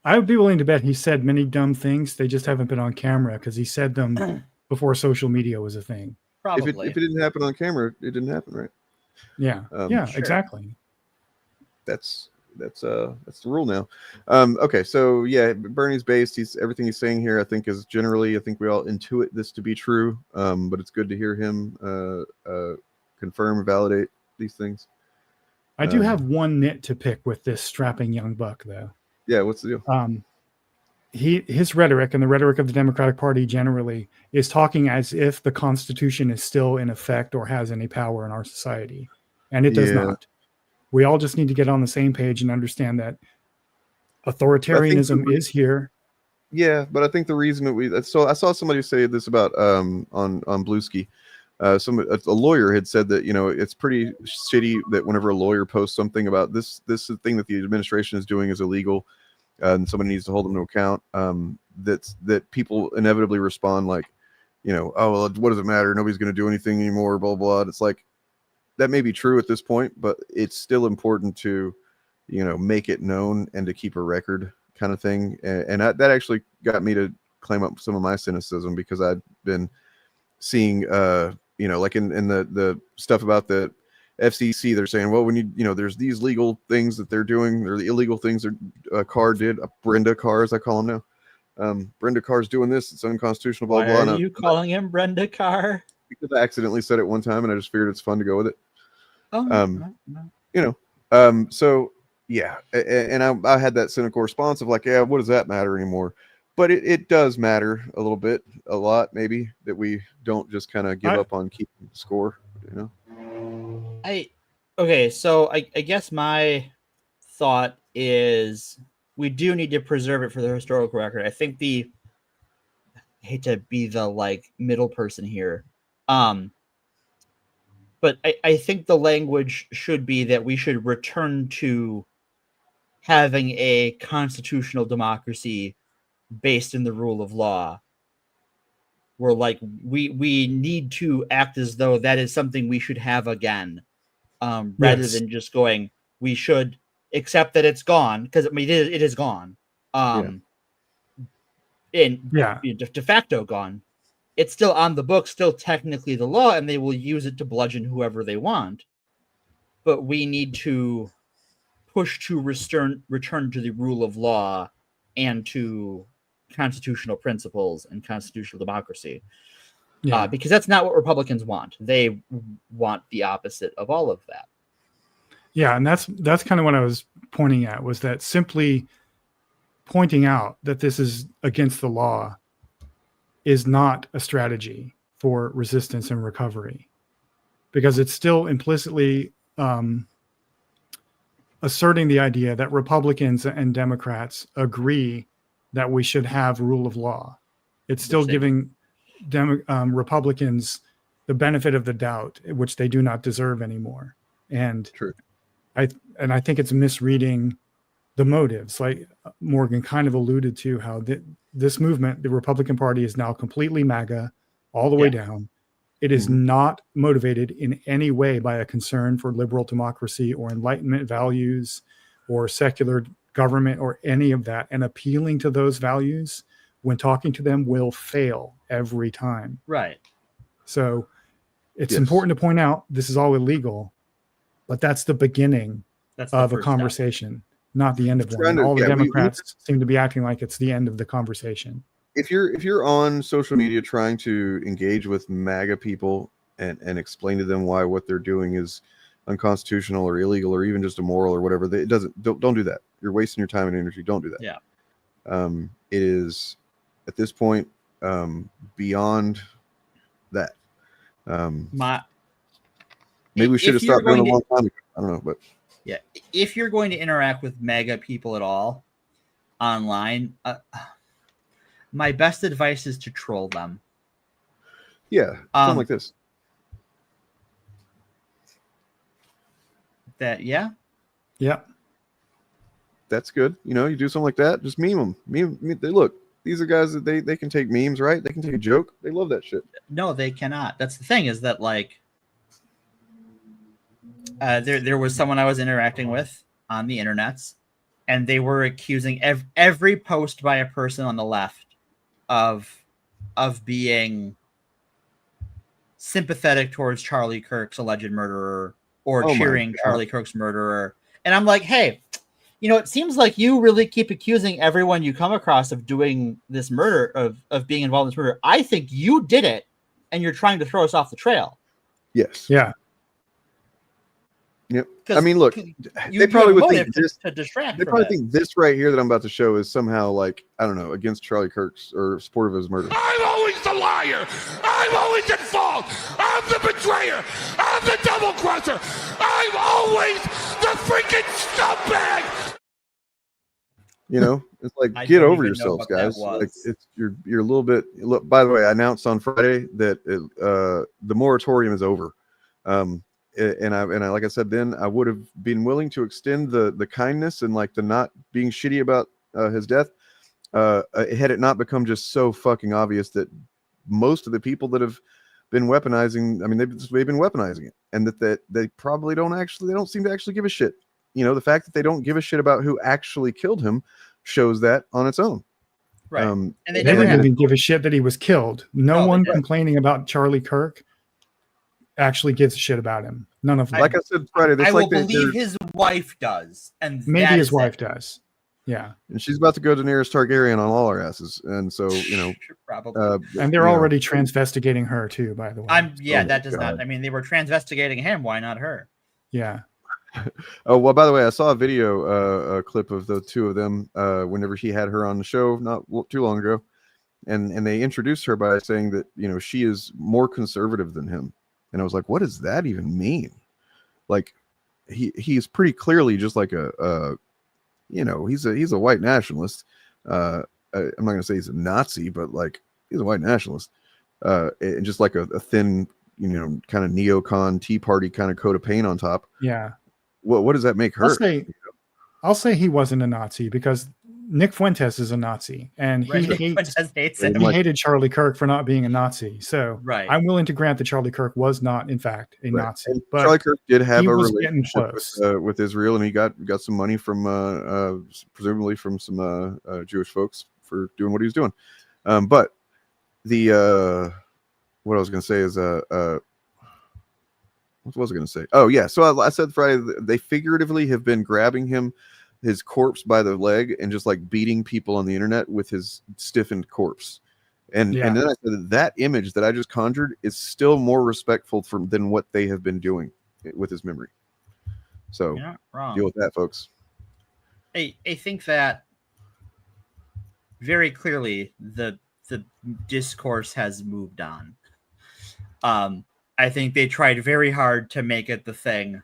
I would be willing to bet he said many dumb things. They just haven't been on camera because he said them before social media was a thing. Probably. If it didn't happen on camera, it didn't happen, right? Yeah. Sure. Exactly. That's the rule now. Okay, so yeah, Bernie's based. Everything he's saying here, I think, is generally, I think we all intuit this to be true. But it's good to hear him confirm and validate these things. I do have one nit to pick with this strapping young buck, though. Yeah, what's the deal? His rhetoric and the rhetoric of the Democratic Party generally is talking as if the Constitution is still in effect or has any power in our society, and it does not. We all just need to get on the same page and understand that authoritarianism is here. Yeah, but I think the reason that I saw somebody say this about on Bluesky. A lawyer had said that, you know, it's pretty shitty that whenever a lawyer posts something about this thing that the administration is doing is illegal, and somebody needs to hold them to account, that people inevitably respond like, you know, oh, well, what does it matter? Nobody's going to do anything anymore, blah, blah. It's like, that may be true at this point, but it's still important to, you know, make it known and to keep a record kind of thing. And that actually got me to claim up some of my cynicism, because I'd been seeing, you know, like in the stuff about the FCC, they're saying, well, when you know, there's these legal things that they're doing, there are the illegal things that Carr did, Brenda Carr, as I call him now. Brenda Carr's doing this, it's unconstitutional, blah, blah. Why are you calling him Brenda Carr? Because I accidentally said it one time and I just figured it's fun to go with it. No. You know, so yeah, and I had that cynical response of like, yeah, what does that matter anymore? But it does matter a little bit, a lot, maybe, that we don't just kind of give up on keeping the score, you know? Okay, so I guess my thought is we do need to preserve it for the historical record. I think the hate to be the like middle person here. But I think the language should be that we should return to having a constitutional democracy based in the rule of law, where like we need to act as though that is something we should have again, rather than just going, we should accept that it's gone, because I mean it is gone, and de facto gone. It's still on the books, still technically the law, and they will use it to bludgeon whoever they want. But we need to push to return to the rule of law and to constitutional principles and constitutional democracy. Because that's not what Republicans want. They want the opposite of all of that. Yeah, and that's kind of what I was pointing at, was that simply pointing out that this is against the law is not a strategy for resistance and recovery, because it's still implicitly asserting the idea that Republicans and Democrats agree that we should have rule of law. It's still giving Republicans the benefit of the doubt, which they do not deserve anymore. And I think it's misreading the motives. Like Morgan kind of alluded to, how this movement, the Republican Party, is now completely MAGA all the way down. It is not motivated in any way by a concern for liberal democracy or Enlightenment values or secular government or any of that. And appealing to those values when talking to them will fail every time. Right. So it's important to point out this is all illegal, but that's the beginning of a conversation, not the end of one. All the Democrats seem to be acting like it's the end of the conversation. If you're on social media trying to engage with MAGA people and explain to them why what they're doing is unconstitutional or illegal or even just immoral or whatever, don't do that. You're wasting your time and energy. Don't do that. Yeah. It is at this point beyond that. Maybe we should have stopped doing it a long time ago. I don't know, but yeah, if you're going to interact with MAGA people at all online, my best advice is to troll them. Yeah, something like this. Yeah. That's good. You do something like that. Just meme them. Look, these are guys that they can take memes, right? They can take a joke. They love that shit. No, they cannot. That's the thing, is that like there was someone I was interacting with on the internets, and they were accusing every post by a person on the left of being sympathetic towards Charlie Kirk's alleged murderer or cheering Charlie Kirk's murderer. And I'm like, hey, it seems like you really keep accusing everyone you come across of doing this murder, of being involved in this murder. I think you did it, and you're trying to throw us off the trail. Yes. Yeah. Yep. I mean, look, they probably would think this to distract. They probably think this right here that I'm about to show is somehow like, I don't know, against Charlie Kirk's or supportive of his murder. I'm always the liar. I'm always at fault. I'm the betrayer. I'm the double crosser. I'm always the freaking scumbag. It's like, get over yourselves, guys. Like, you're a little bit. Look, by the way, I announced on Friday that the moratorium is over. And I like I said then, I would have been willing to extend the kindness and like the not being shitty about his death, had it not become just so fucking obvious that most of the people that have been weaponizing, I mean, they've been weaponizing it, and that they probably don't seem to actually give a shit. The fact that they don't give a shit about who actually killed him shows that on its own. Right. And they didn't even give a shit that he was killed. No one complaining about Charlie Kirk actually gives a shit about him. None of them. Like I said Friday, I will believe his wife does, and maybe his wife does. Yeah, and she's about to go Daenerys Targaryen on all our asses, and so probably. And they're already transvestigating her too, by the way. That does not. I mean, they were transvestigating him. Why not her? Yeah. Oh well, by the way, I saw a video, a clip of the two of them whenever he had her on the show not too long ago, and they introduced her by saying that she is more conservative than him. And I was like, what does that even mean? Like, he's pretty clearly just like he's a white nationalist. I'm not going to say he's a Nazi, but like, he's a white nationalist, and just like a thin, kind of neocon Tea Party kind of coat of paint on top. Yeah. What does that make her? I'll say he wasn't a Nazi because Nick Fuentes is a Nazi, and he hated Charlie Kirk for not being a Nazi. So I'm willing to grant that Charlie Kirk was not, in fact, a Nazi. And but Charlie Kirk did have he a was getting relationship with Israel, and he got some money from presumably from some Jewish folks for doing what he was doing. But the what I was going to say is what was I going to say? Oh yeah, so I said Friday they figuratively have been grabbing his corpse by the leg and just like beating people on the internet with his stiffened corpse. And then I said that image that I just conjured is still more respectful than what they have been doing with his memory. So you're not wrong. Deal with that, folks. I think that very clearly the discourse has moved on. I think they tried very hard to make it the thing.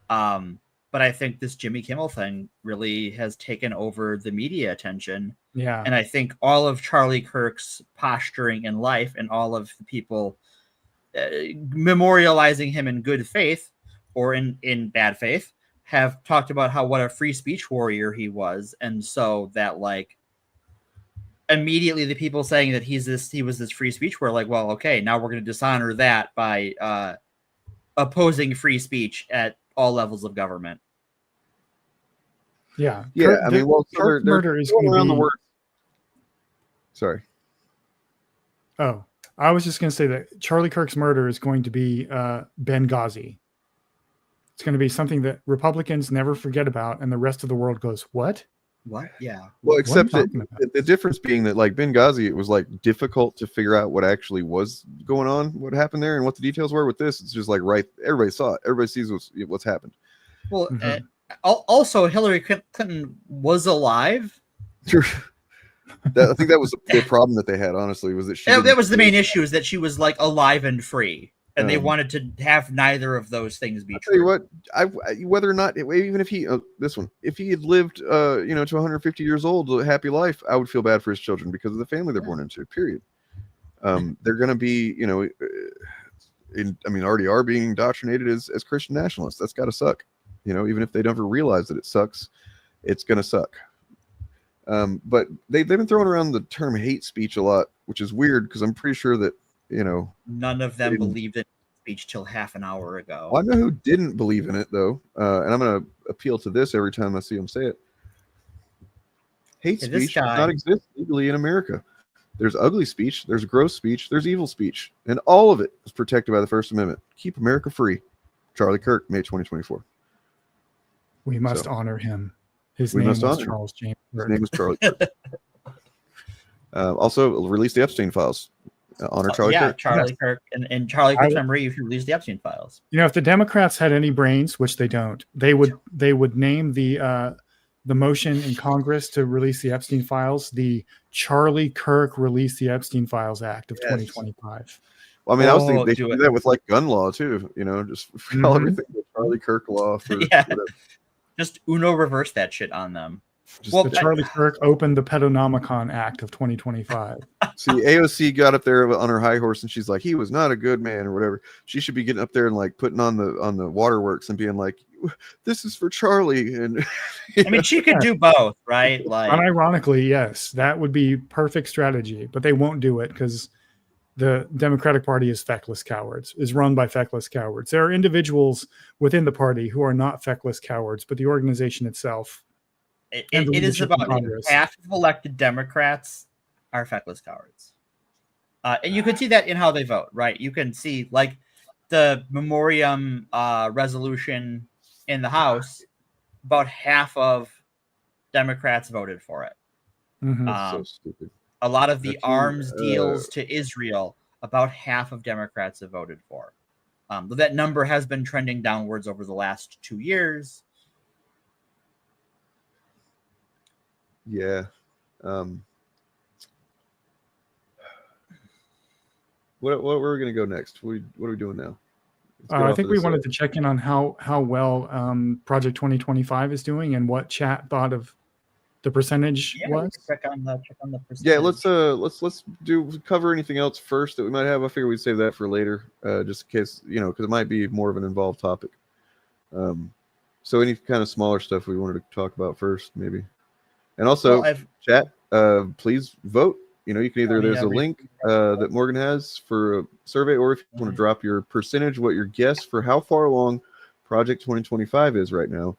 But I think this Jimmy Kimmel thing really has taken over the media attention. Yeah. And I think all of Charlie Kirk's posturing in life and all of the people memorializing him in good faith or in bad faith have talked about what a free speech warrior he was. And so that like immediately the people saying that he was this free speech were like, well, okay, now we're going to dishonor that by opposing free speech at all levels of government. Yeah. I mean, well, so they're murder is going going around to the be... word. Sorry. Oh, I was just going to say that Charlie Kirk's murder is going to be Benghazi. It's going to be something that Republicans never forget about, and the rest of the world goes, "What? What? Yeah." Well, except that the difference being that like Benghazi, it was like difficult to figure out what actually was going on, what happened there, and what the details were. With this, it's just like everybody saw it. Everybody sees what's happened. Well, also Hillary Clinton was alive. Sure. I think that was the problem that they had. Honestly, was that that was the main issue, is that she was like alive and free, and they wanted to have neither of those things be true. Tell you what, whether or not, even if he if he had lived, to 150 years old, a happy life, I would feel bad for his children because of the family they're born into. Period. They're going to be, already are being indoctrinated as Christian nationalists. That's got to suck. Even if they never realize that it sucks, it's going to suck. But they've been throwing around the term hate speech a lot, which is weird because I'm pretty sure that, none of them believed in speech till half an hour ago. Well, I know who didn't believe in it, though. And I'm going to appeal to this every time I see them say it. Hate speech does not exist legally in America. There's ugly speech, there's gross speech, there's evil speech, and all of it is protected by the First Amendment. Keep America free. Charlie Kirk, May 2024. We must honor him. His name was Charles James. His name was Charlie Kirk. Also, release the Epstein files. Honor Charlie Kirk. Charlie Kirk. And Charlie Kirk's memory, you should release the Epstein files. If the Democrats had any brains, which they don't, they would name the motion in Congress to release the Epstein files the Charlie Kirk Release the Epstein Files Act of 2025. Well, I mean, I was thinking they should do that with like gun law too. Just call everything the Charlie Kirk law. For whatever. Just Uno reverse that shit on them. The Charlie Kirk opened the Pedonomicon Act of 2025. See, AOC got up there on her high horse and she's like, he was not a good man or whatever. She should be getting up there and like putting on the waterworks and being like, this is for Charlie. And I mean, she could do both, right? Like, unironically, yes, that would be perfect strategy, but they won't do it because the Democratic Party is feckless cowards, is run by feckless cowards. There are individuals within the party who are not feckless cowards, but the organization itself. It is about half of elected Democrats are feckless cowards. And you can see that in how they vote, right? You can see like the memoriam resolution in the House, about half of Democrats voted for it. So stupid. A lot of the arms deals to Israel, about half of Democrats have voted for. But that number has been trending downwards over the last 2 years. Yeah. What we're going to go next? What are we doing now? I think we wanted to check in on how well Project 2025 is doing and what chat thought of the percentage was? Check on the percentage. Yeah, let's cover anything else first that we might have. I figure we'd save that for later, just in case, because it might be more of an involved topic. So any kind of smaller stuff we wanted to talk about first, maybe. And also, chat, please vote. You can either, there's a link that Morgan has for a survey, or if you want to drop your percentage, what your guess for how far along Project 2025 is right now,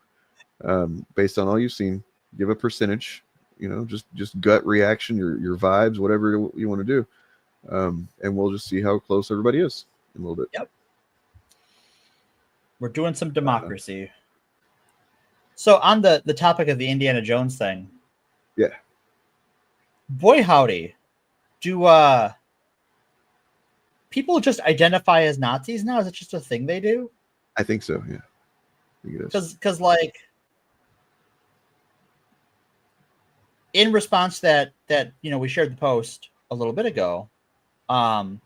based on all you've seen. Give a percentage, just gut reaction, your vibes, whatever you want to do. And we'll just see how close everybody is in a little bit. Yep. We're doing some democracy. So on the topic of the Indiana Jones thing. Yeah. Boy, howdy. Do people just identify as Nazis now? Is it just a thing they do? I think so, yeah. I think it is. Because like, in response to that we shared the post a little bit ago. Now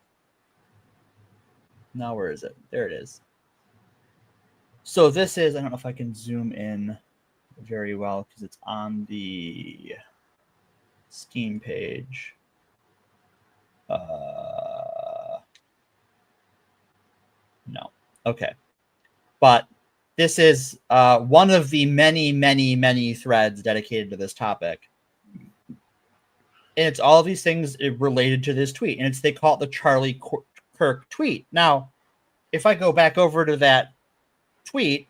where is it? There it is. So this is, I don't know if I can zoom in very well because it's on the Steam page. No. Okay. But this is one of the many, many, many threads dedicated to this topic. And it's all of these things related to this tweet. And they call it the Charlie Kirk tweet. Now, if I go back over to that tweet,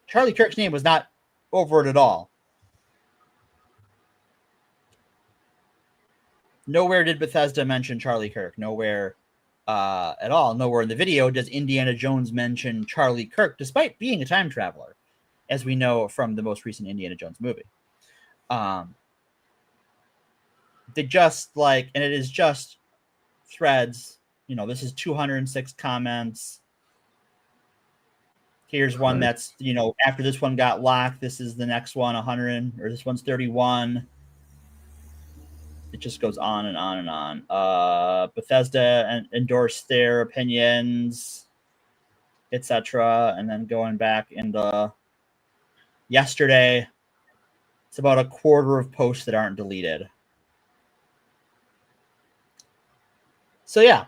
Charlie Kirk's name was not over it at all. Nowhere did Bethesda mention Charlie Kirk. Nowhere at all. Nowhere in the video does Indiana Jones mention Charlie Kirk, despite being a time traveler, as we know from the most recent Indiana Jones movie. They just and it is just threads. This is 206 comments. Here's one that's, after this one got locked, this is the next one, 100, or this one's 31. It just goes on and on and on. Bethesda endorsed their opinions, etc. And then going back into yesterday, it's about a quarter of posts that aren't deleted. So yeah.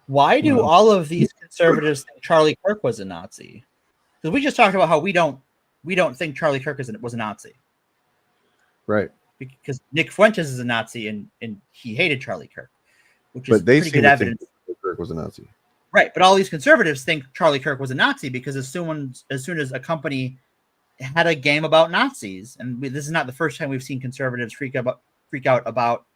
Why do all of these conservatives think Charlie Kirk was a Nazi? Because we just talked about how we don't think Charlie Kirk was a Nazi. Right. Because Nick Fuentes is a Nazi and he hated Charlie Kirk, which is they pretty good evidence. Kirk was a Nazi. Right, but all these conservatives think Charlie Kirk was a Nazi because as soon as a company had a game about Nazis, and this is not the first time we've seen conservatives freak out about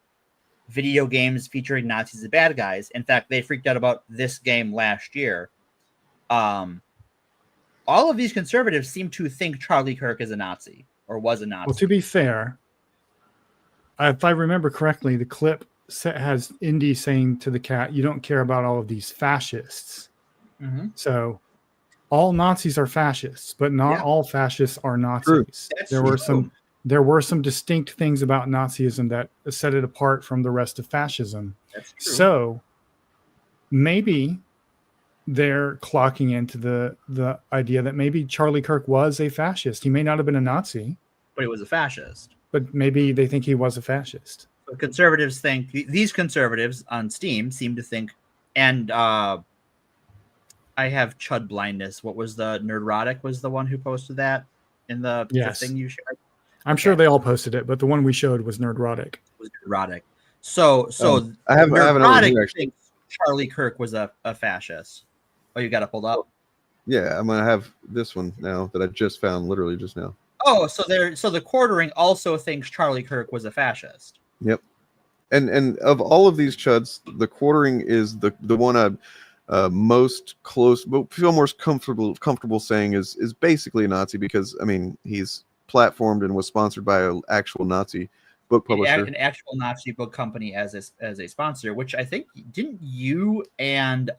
video games featuring Nazis as bad guys. In fact, they freaked out about this game last year. All of these conservatives seem to think Charlie Kirk is a Nazi or was a Nazi. Well, to be fair, if I remember correctly, the clip has Indy saying to the cat, "You don't care about all of these fascists." Mm-hmm. So all Nazis are fascists, but not all fascists are Nazis. There were some distinct things about Nazism that set it apart from the rest of fascism. That's true. So maybe they're clocking into the idea that maybe Charlie Kirk was a fascist. He may not have been a Nazi, but he was a fascist. But maybe they think he was a fascist. So conservatives think, these conservatives on Steam seem to think, and I have chud blindness. What was the Nerdrotic was the one who posted that in the thing you shared? I'm sure they all posted it, but the one we showed was Nerdrotic. Was Nerdrotic. So I have another thinks Charlie Kirk was a fascist. Oh, you got it pulled up? Yeah, I'm gonna have this one now that I just found literally just now. Oh, so the quartering also thinks Charlie Kirk was a fascist. Yep. And of all of these chuds, the quartering is the one I most close, but feel more comfortable saying is basically a Nazi because I mean he's platformed and was sponsored by an actual Nazi book publisher, an actual Nazi book company as a sponsor, which I think didn't you and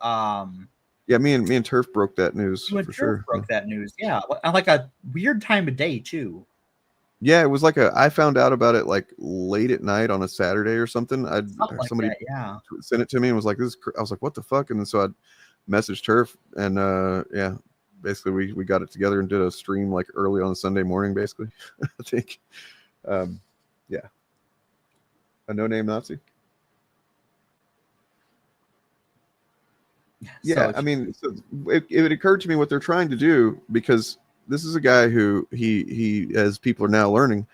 yeah, me and Turf broke that news for sure. Broke that news, yeah, on like a weird time of day too. Yeah, it was like I found out about it like late at night on a Saturday or something. Somebody sent it to me and was like, "This is." I was like, "What the fuck?" And then so I messaged Turf and basically we got it together and did a stream like early on Sunday morning, basically. I think, yeah, a no-name Nazi. Yeah, I mean, so it occurred to me what they're trying to do, because this is a guy who he as people are now learning,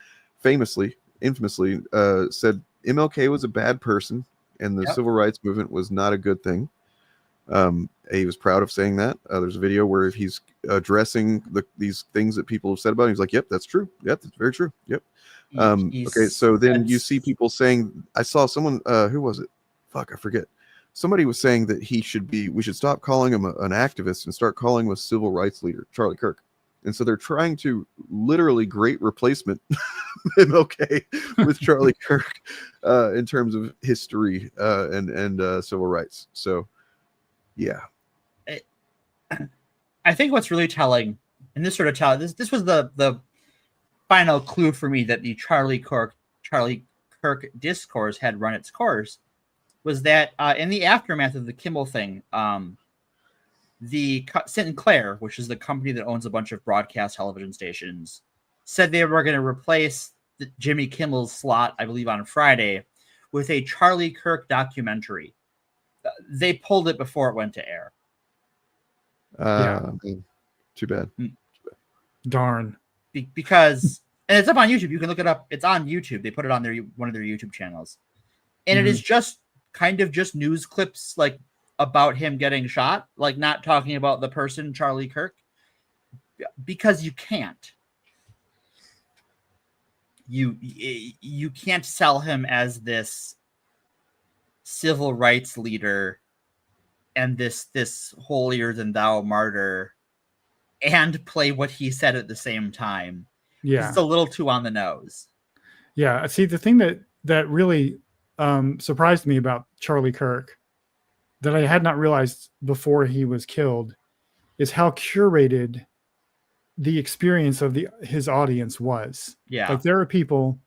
infamously said MLK was a bad person and the civil rights movement was not a good thing. He was proud of saying that. There's a video where he's addressing these things that people have said about him. He's like, "Yep, that's true. Yep, that's very true. Yep." Okay, so then you see people saying, I saw someone, who was it? Fuck, I forget. Somebody was saying that we should stop calling him an activist and start calling him a civil rights leader, Charlie Kirk. And so they're trying to literally great replacement MLK with Charlie Kirk in terms of history and civil rights. So, yeah. I think what's really telling, and this was the final clue for me that the Charlie Kirk discourse had run its course, was that in the aftermath of the Kimmel thing, the Sinclair, which is the company that owns a bunch of broadcast television stations, said they were going to replace Jimmy Kimmel's slot, I believe on Friday, with a Charlie Kirk documentary. They pulled it before it went to air. Too bad. Darn. Because, and it's up on YouTube. You can look it up. It's on YouTube. They put it on one of their YouTube channels. And it is just kind of just news clips like about him getting shot, like not talking about the person, Charlie Kirk, because you can't. You can't sell him as this civil rights leader and this holier than thou martyr and play what he said at the same time. Yeah. It's a little too on the nose. Yeah. See, the thing that really surprised me about Charlie Kirk that I had not realized before he was killed is how curated the experience of his audience was. Yeah. Like there are people,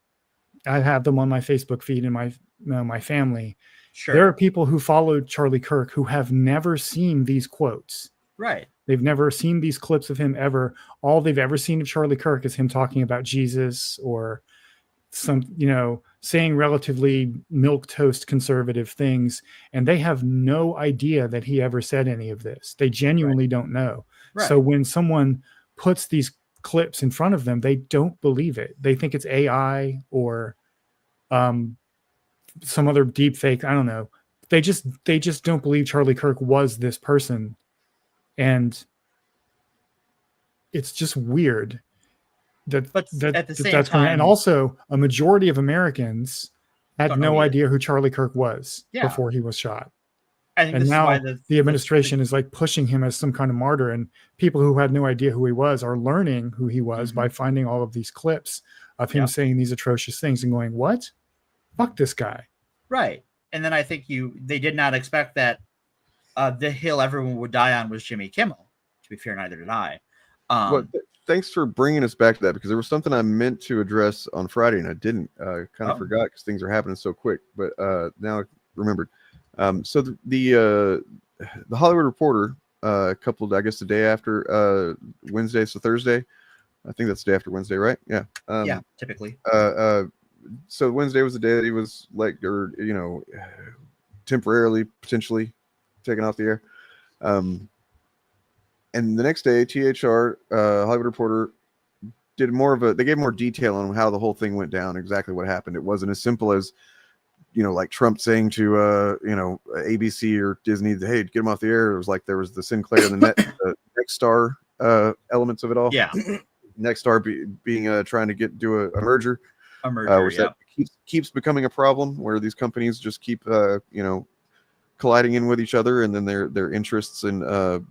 I have them on my Facebook feed and my family. Sure. There are people who followed Charlie Kirk who have never seen these quotes. Right. They've never seen these clips of him ever. All they've ever seen of Charlie Kirk is him talking about Jesus or some, saying relatively milquetoast conservative things. And they have no idea that he ever said any of this. They genuinely don't know. Right. So when someone puts these clips in front of them, they don't believe it. They think it's AI or some other deep fake. I don't know. They just don't believe Charlie Kirk was this person. And it's just weird but at the same that's time, and also a majority of Americans had no idea who Charlie Kirk was before he was shot. I think and this now is why the administration is like pushing him as some kind of martyr, and people who had no idea who he was are learning who he was by finding all of these clips of him saying these atrocious things and going, "What? Fuck this guy." Right. And then I think they did not expect that the hill everyone would die on was Jimmy Kimmel. To be fair, neither did I. Thanks for bringing us back to that, because there was something I meant to address on Friday and I didn't. Kind of forgot because things are happening so quick. But now I remembered. So the Hollywood Reporter, the day after Wednesday, so Thursday. I think that's the day after Wednesday, right? Yeah. Yeah, typically. So Wednesday was the day that he was temporarily, potentially taken off the air. And the next day, THR, Hollywood Reporter, did they gave more detail on how the whole thing went down, exactly what happened. It wasn't as simple as, like Trump saying to, ABC or Disney, "Hey, get him off the air." It was like there was the Sinclair and the Nexstar elements of it all. Yeah. Nexstar being trying to do a merger. Which that keeps becoming a problem, where these companies just keep colliding in with each other, and then their interests in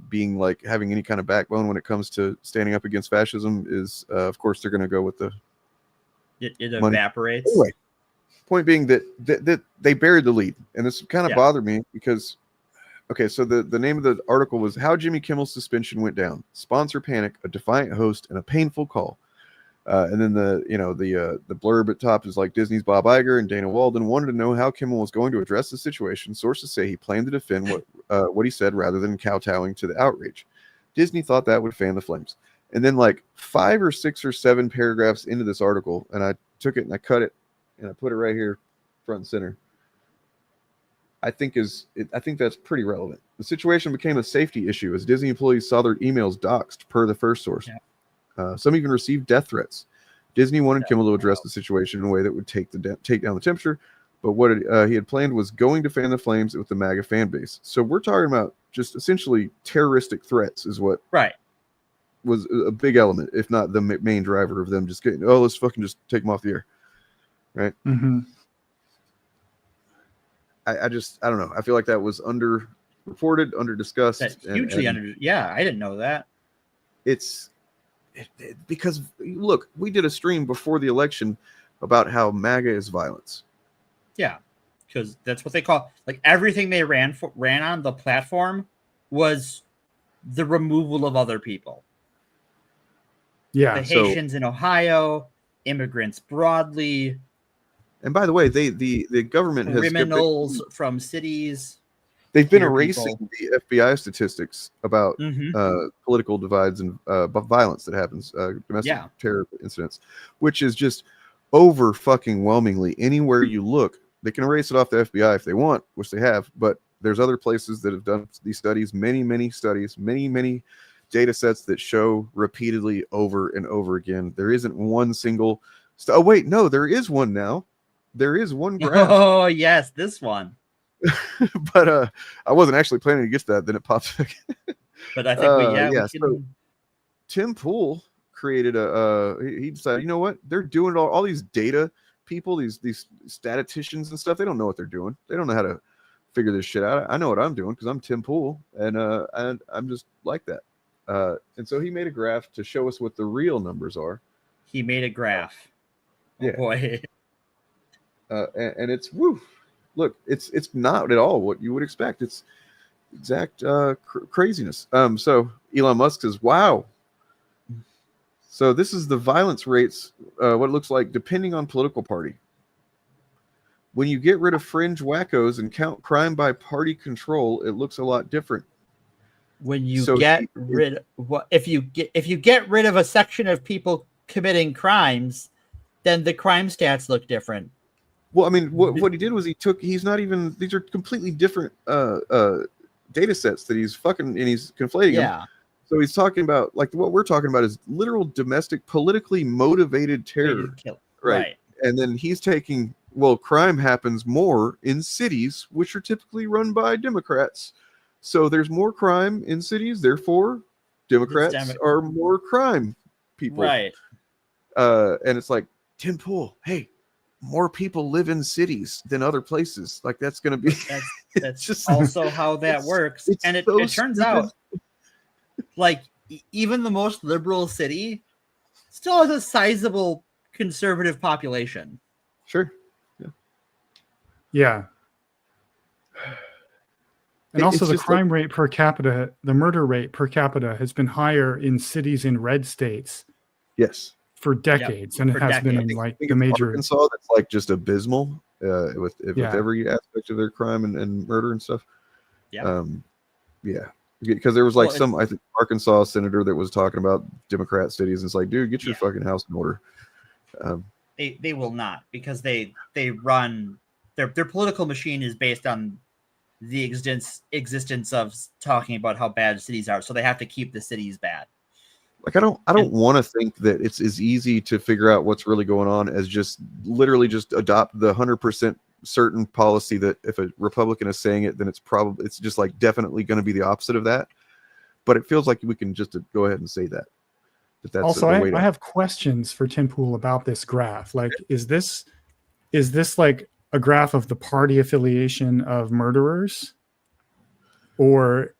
being like having any kind of backbone when it comes to standing up against fascism is of course they're going to go with the it money. Evaporates. Anyway, point being that they buried the lead, and this kind of bothered me because so the name of the article was "How Jimmy Kimmel's Suspension Went Down: Sponsor Panic, a Defiant Host, and a Painful Call." And then the blurb at top is like, Disney's Bob Iger and Dana Walden wanted to know how Kimmel was going to address the situation. Sources say he planned to defend what he said rather than kowtowing to the outrage. Disney thought that would fan the flames. And then like 5 or 6 or 7 paragraphs into this article, and I took it and I cut it and I put it right here front and center. I think that's pretty relevant. The situation became a safety issue as Disney employees saw their emails doxxed, per the first source. Some even received death threats. Disney wanted Kimmel to address the situation in a way that would take down the temperature, but what he had planned was going to fan the flames with the MAGA fan base. So we're talking about just essentially terroristic threats is what was a big element, if not the main driver of them just getting, let's fucking just take them off the air. Right? Mm-hmm. I don't know. I feel like that was under-reported, under-discussed. Hugely under. Yeah, I didn't know that. Because, look, we did a stream before the election about how MAGA is violence. Yeah, because that's what they call, like, everything they ran on the platform was the removal of other people. Yeah, the Haitians in Ohio, immigrants broadly. And by the way, the government has criminals from cities. They've been erasing the FBI statistics about political divides and violence that happens, domestic terror incidents, which is just over fucking whelmingly. Anywhere you look, they can erase it off the FBI if they want, which they have. But there's other places that have done these studies, many studies, many data sets that show repeatedly over and over again. There isn't one single. Oh wait, no, there is one now. There is one graph. Oh yes, this one. But I wasn't actually planning to get to that. Then it pops back. But I think we can... So Tim Pool created he decided, you know what? They're doing it all these data people, these statisticians and stuff. They don't know what they're doing. They don't know how to figure this shit out. I know what I'm doing because I'm Tim Pool, and I'm just like that. And so he made a graph to show us what the real numbers are. He made a graph. Oh boy. And it's look, it's not at all what you would expect. It's exact craziness. So Elon Musk says, wow. So this is the violence rates, what it looks like depending on political party. When you get rid of fringe wackos and count crime by party control, it looks a lot different. When you if you get rid of a section of people committing crimes, then the crime stats look different. Well, I mean, what he did was these are completely different data sets that he's conflating them. So he's talking about, like, what we're talking about is literal domestic, politically motivated terror. Right. And then he's taking, crime happens more in cities, which are typically run by Democrats. So there's more crime in cities, therefore Democrats are more crime people. Right. And it's like, Tim Pool, hey, more people live in cities than other places. Like, that's going to be... That's just also how that works. And it turns out, like, even the most liberal city still has a sizable conservative population. Sure. Yeah. And also the crime rate per capita, the murder rate per capita has been higher in cities in red states. Yes. For decades, and it has been in like the major. Arkansas, that's like just abysmal with every aspect of their crime and murder and stuff. Yeah. Because there was like I think Arkansas senator that was talking about Democrat cities, and it's like, dude, get your fucking house in order. They will not, because they run their political machine is based on the existence of talking about how bad cities are, so they have to keep the cities bad. Like, I don't want to think that it's as easy to figure out what's really going on as just literally just adopt the 100% certain policy that if a Republican is saying it, then it's just like definitely going to be the opposite of that. But it feels like we can just go ahead and say that. That's also, I have questions for Tim Pool about this graph. Like, is this like a graph of the party affiliation of murderers, or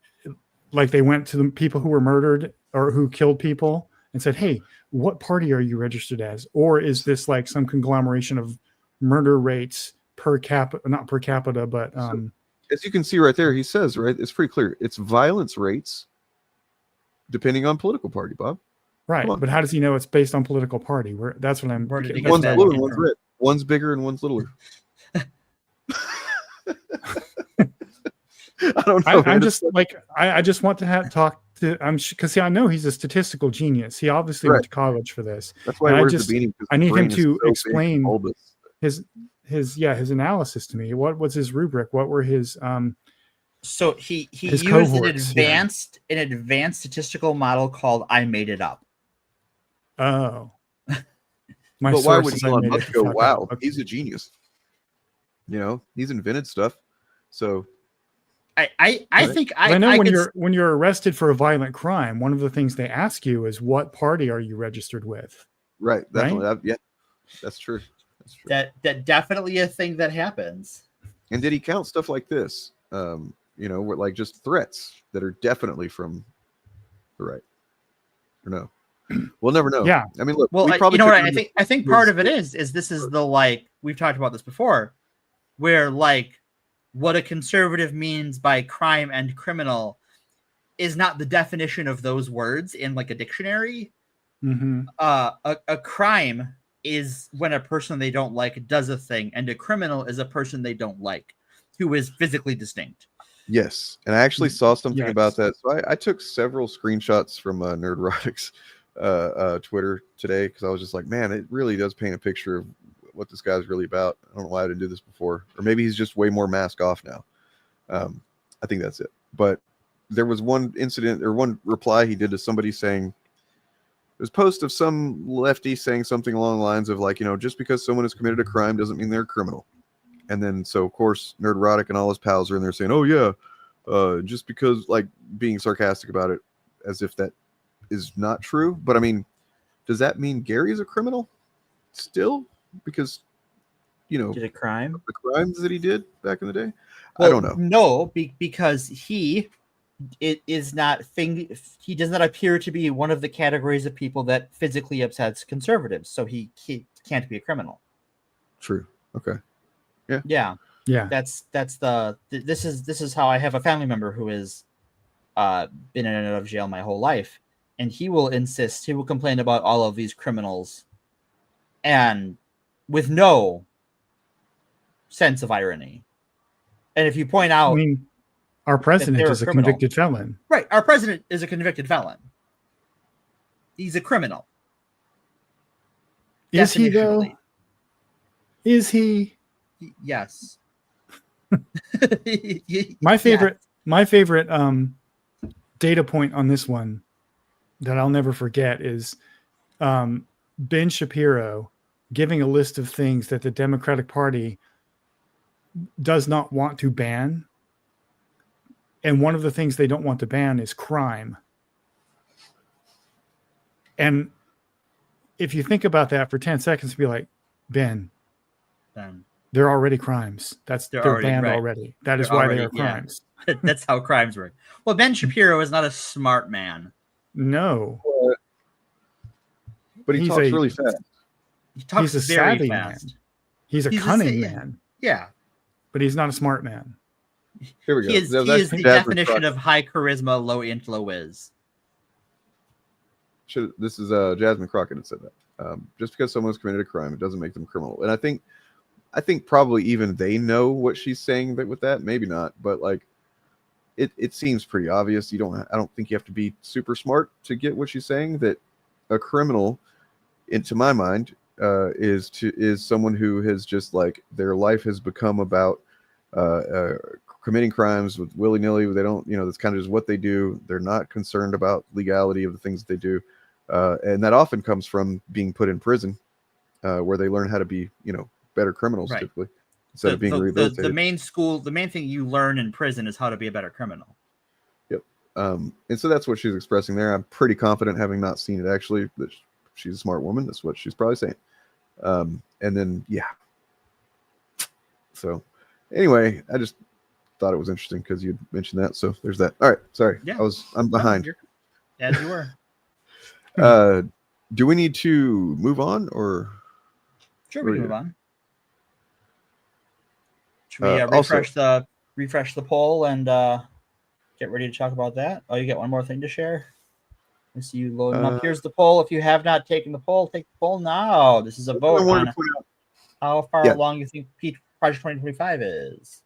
like they went to the people who were murdered or who killed people and said, hey, what party are you registered as? Or is this like some conglomeration of murder rates per capita, not per capita, but as you can see right there, he says, right, it's pretty clear. It's violence rates depending on political party, Bob. Right. But how does he know it's based on political party? That's what I'm... One's blue and one's red. One's bigger and one's littler. I don't know. I'm just like, I just want to because I know he's a statistical genius. He obviously went to college for this. That's why And he wears the beanie. I need him to explain bulbous. his analysis to me. What was his rubric? What were his So he his used cohorts, an advanced statistical model called I Made It Up. Oh. But why would Elon Musk go, wow, he's a genius? You know, he's invented stuff. So I think I know when you're arrested for a violent crime, one of the things they ask you is what party are you registered with? Right. Definitely. Yeah, that's true. That's true. That definitely a thing that happens. And did he count stuff like this? You know, like just threats that are definitely from the right, or no? We'll never know. Yeah. I mean, look. Well, you know what? I think part of it is this is the, like, we've talked about this before, where like what a conservative means by crime and criminal is not the definition of those words in like a dictionary. Mm-hmm. A crime is when a person they don't like does a thing, and a criminal is a person they don't like who is physically distinct. Yes, and I actually saw something about that. So I took several screenshots from Nerdrotic's Twitter today because I was just like, man, it really does paint a picture of what this guy's really about. I don't know why I didn't do this before, or maybe he's just way more mask off now. I think that's it. But there was one incident or one reply he did to somebody saying, it was a post of some lefty saying something along the lines of like, you know, just because someone has committed a crime doesn't mean they're a criminal. And then, so of course, Nerdrotic and all his pals are in there saying, oh yeah, just because, like, being sarcastic about it as if that is not true. But I mean, does that mean Gary's a criminal still? Because, you know, did a crime? The crimes that he did back in the day? Well, I don't know. No, because he does not appear to be one of the categories of people that physically upsets conservatives. So he can't be a criminal. True. Okay. Yeah. This is how I have a family member who has been in and out of jail my whole life, and he will complain about all of these criminals, and with no sense of irony. And if you point out, I mean, our president is a convicted felon. Right, our president is a convicted felon. He's a criminal. Is he though? Is he? Yes. My favorite data point on this one that I'll never forget is Ben Shapiro giving a list of things that the Democratic Party does not want to ban. And one of the things they don't want to ban is crime. And if you think about that for 10 seconds, be like, Ben. They're already crimes. They're banned already. That is why they are crimes. Yeah. That's how crimes work. Well, Ben Shapiro is not a smart man. No. But he talks really fast. He talks he's a very savvy fast. Man. He's a cunning man. Yeah. But he's not a smart man. Here we go. He is the definition of high charisma, low int, low whiz. This is Jasmine Crockett that said that. Just because someone's committed a crime, it doesn't make them criminal. And I think probably even they know what she's saying with that. Maybe not, but like it seems pretty obvious. I don't think you have to be super smart to get what she's saying, that a criminal, into my mind, is someone who has just like their life has become about committing crimes with willy-nilly. They don't, that's kind of just what they do. They're not concerned about legality of the things that they do. And that often comes from being put in prison, where they learn how to be, better criminals, right, typically, instead of being rehabilitated. The main thing you learn in prison is how to be a better criminal. Yep. And so that's what she's expressing there. I'm pretty confident, having not seen it actually, that she's a smart woman. That's what she's probably saying. And then, yeah. So anyway, I just thought it was interesting because you mentioned that. So there's that. All right. Sorry. Yeah. I'm behind. As you were. Do we need to move on, or? Sure, we can move on. Should we refresh the poll and get ready to talk about that? Oh, you got one more thing to share? I see you loading up. Here's the poll. If you have not taken the poll, take the poll now. This is a vote on how far along you think Project 2025 is.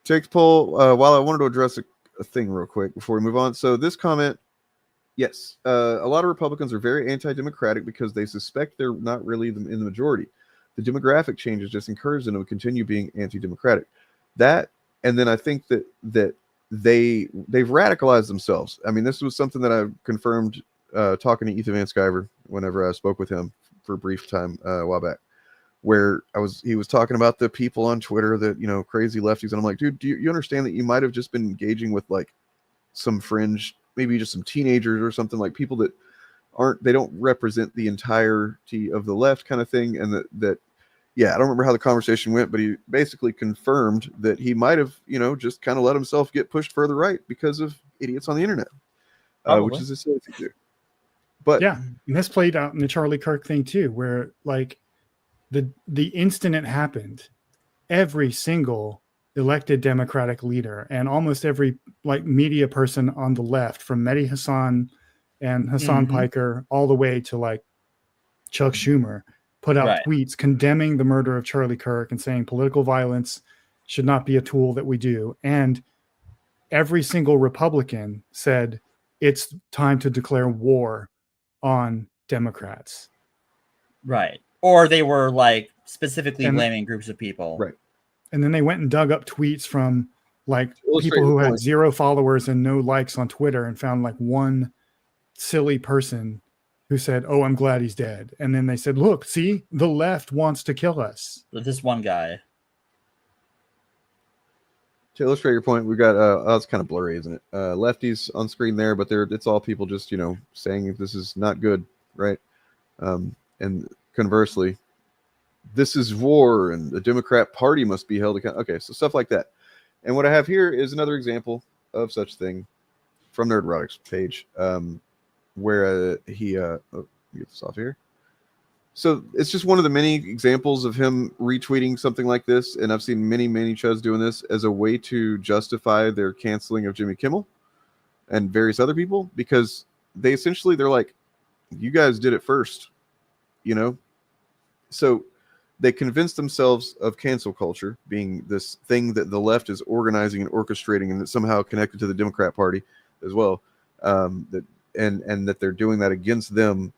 Take the poll. While I wanted to address a thing real quick before we move on. So this comment Yes, a lot of Republicans are very anti-democratic because they suspect they're not really in the majority. The demographic changes just encourage them to continue being anti-democratic. That, and then I think that they've radicalized themselves. I mean, this was something that I confirmed talking to Ethan Van Sciver whenever I spoke with him for a brief time a while back, where he was talking about the people on Twitter that, you know, crazy lefties, and I'm like, dude, do you understand that you might have just been engaging with like some fringe, maybe just some teenagers or something, like people that they don't represent the entirety of the left kind of thing. And that yeah, I don't remember how the conversation went, but he basically confirmed that he might have, you know, just kind of let himself get pushed further right because of idiots on the internet, which is a silly thing to do. But yeah, and this played out in the Charlie Kirk thing too, where like the instant it happened, every single elected Democratic leader and almost every like media person on the left, from Mehdi Hassan and Hassan Piker all the way to like Chuck Schumer, put out tweets condemning the murder of Charlie Kirk and saying political violence should not be a tool that we do. And every single Republican said it's time to declare war on Democrats. Right. Or they were like specifically blaming groups of people. Right. And then they went and dug up tweets from like people who had 0 followers and no likes on Twitter and found like one silly person who said, "Oh, I'm glad he's dead." And then they said, "Look, see, the left wants to kill us." This one guy. To illustrate your point, we got it's kind of blurry, isn't it? Lefties on screen there, but it's all people just, you know, saying this is not good, right? And conversely, this is war and the Democrat Party must be held accountable. Okay, so stuff like that. And what I have here is another example of such thing from Nerdrotic's page, where he get this off here. So it's just one of the many examples of him retweeting something like this, and I've seen many chuds doing this as a way to justify their canceling of Jimmy Kimmel and various other people, because they're like, you guys did it first, you know? So they convinced themselves of cancel culture being this thing that the left is organizing and orchestrating, and that's somehow connected to the Democrat Party as well. And that they're doing that against them,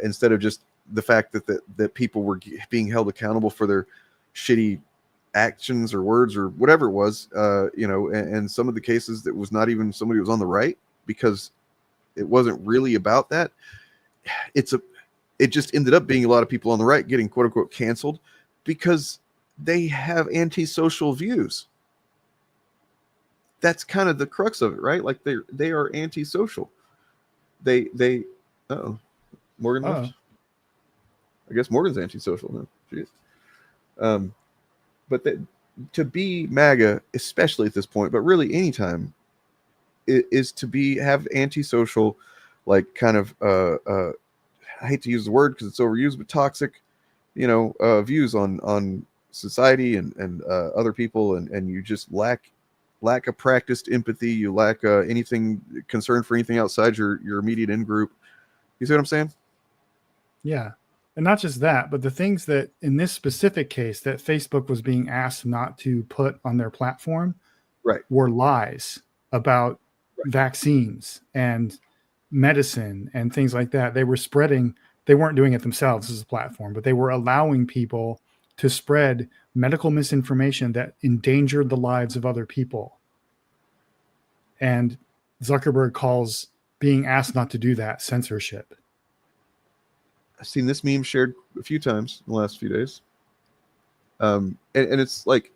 instead of just the fact that people were being held accountable for their shitty actions or words or whatever it was, you know, and some of the cases that was not even somebody who was on the right, because it wasn't really about that. It just ended up being a lot of people on the right getting quote unquote canceled because they have antisocial views. That's kind of the crux of it, right? Like they are antisocial. They Morgan left. I guess Morgan's antisocial now. Jeez. But to be MAGA, especially at this point, but really anytime, is to have antisocial, like kind of I hate to use the word because it's overused, but toxic, you know, views on society and other people, and you just lack a practiced empathy. You lack anything concern for anything outside your immediate in group. You see what I'm saying? Yeah. And not just that, but the things that in this specific case that Facebook was being asked not to put on their platform were lies about vaccines and medicine and things like that. They were spreading, they weren't doing it themselves as a platform, but they were allowing people to spread medical misinformation that endangered the lives of other people. And Zuckerberg calls being asked not to do that censorship. I've seen this meme shared a few times in the last few days. And it's like,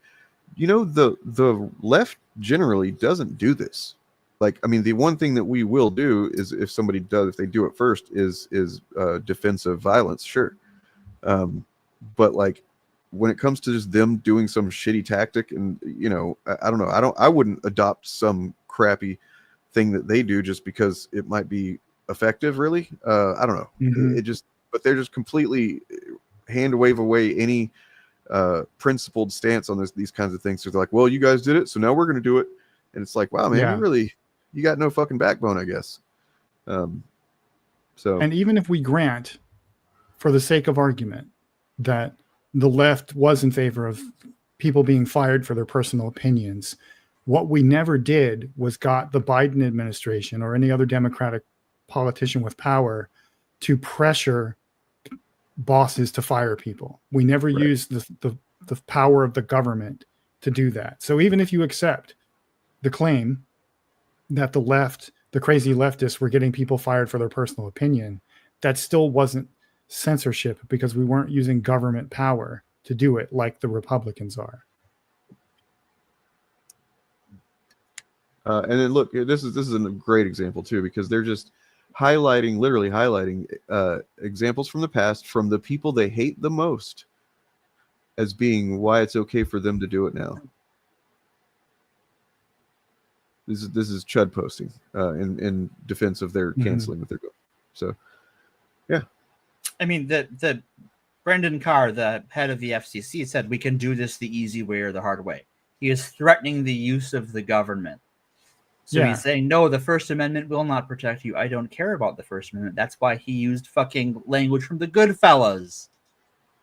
you know, the left generally doesn't do this. Like, I mean, the one thing that we will do is if they do it first is defensive violence. Sure. But like when it comes to just them doing some shitty tactic and, you know, I don't know. I wouldn't adopt some crappy thing that they do just because it might be effective, really. I don't know. Mm-hmm. But they're just completely hand wave away any principled stance on these kinds of things. So they're like, well, you guys did it, so now we're going to do it. And it's like, wow, man, you got no fucking backbone, I guess. And even if we grant, for the sake of argument, that the left was in favor of people being fired for their personal opinions, what we never did was got the Biden administration or any other Democratic politician with power to pressure bosses to fire people. We never use the power of the government to do that. So even if you accept the claim that the left, the crazy leftists, were getting people fired for their personal opinion, that still wasn't censorship because we weren't using government power to do it like the Republicans are. And then look, this is a great example too, because they're just literally highlighting examples from the past from the people they hate the most as being why it's okay for them to do it now. This is Chud posting in defense of their canceling what they're doing. So, yeah. I mean, the Brendan Carr, the head of the FCC, said we can do this the easy way or the hard way. He is threatening the use of the government. So he's saying, no, the First Amendment will not protect you. I don't care about the First Amendment. That's why he used fucking language from the Goodfellas.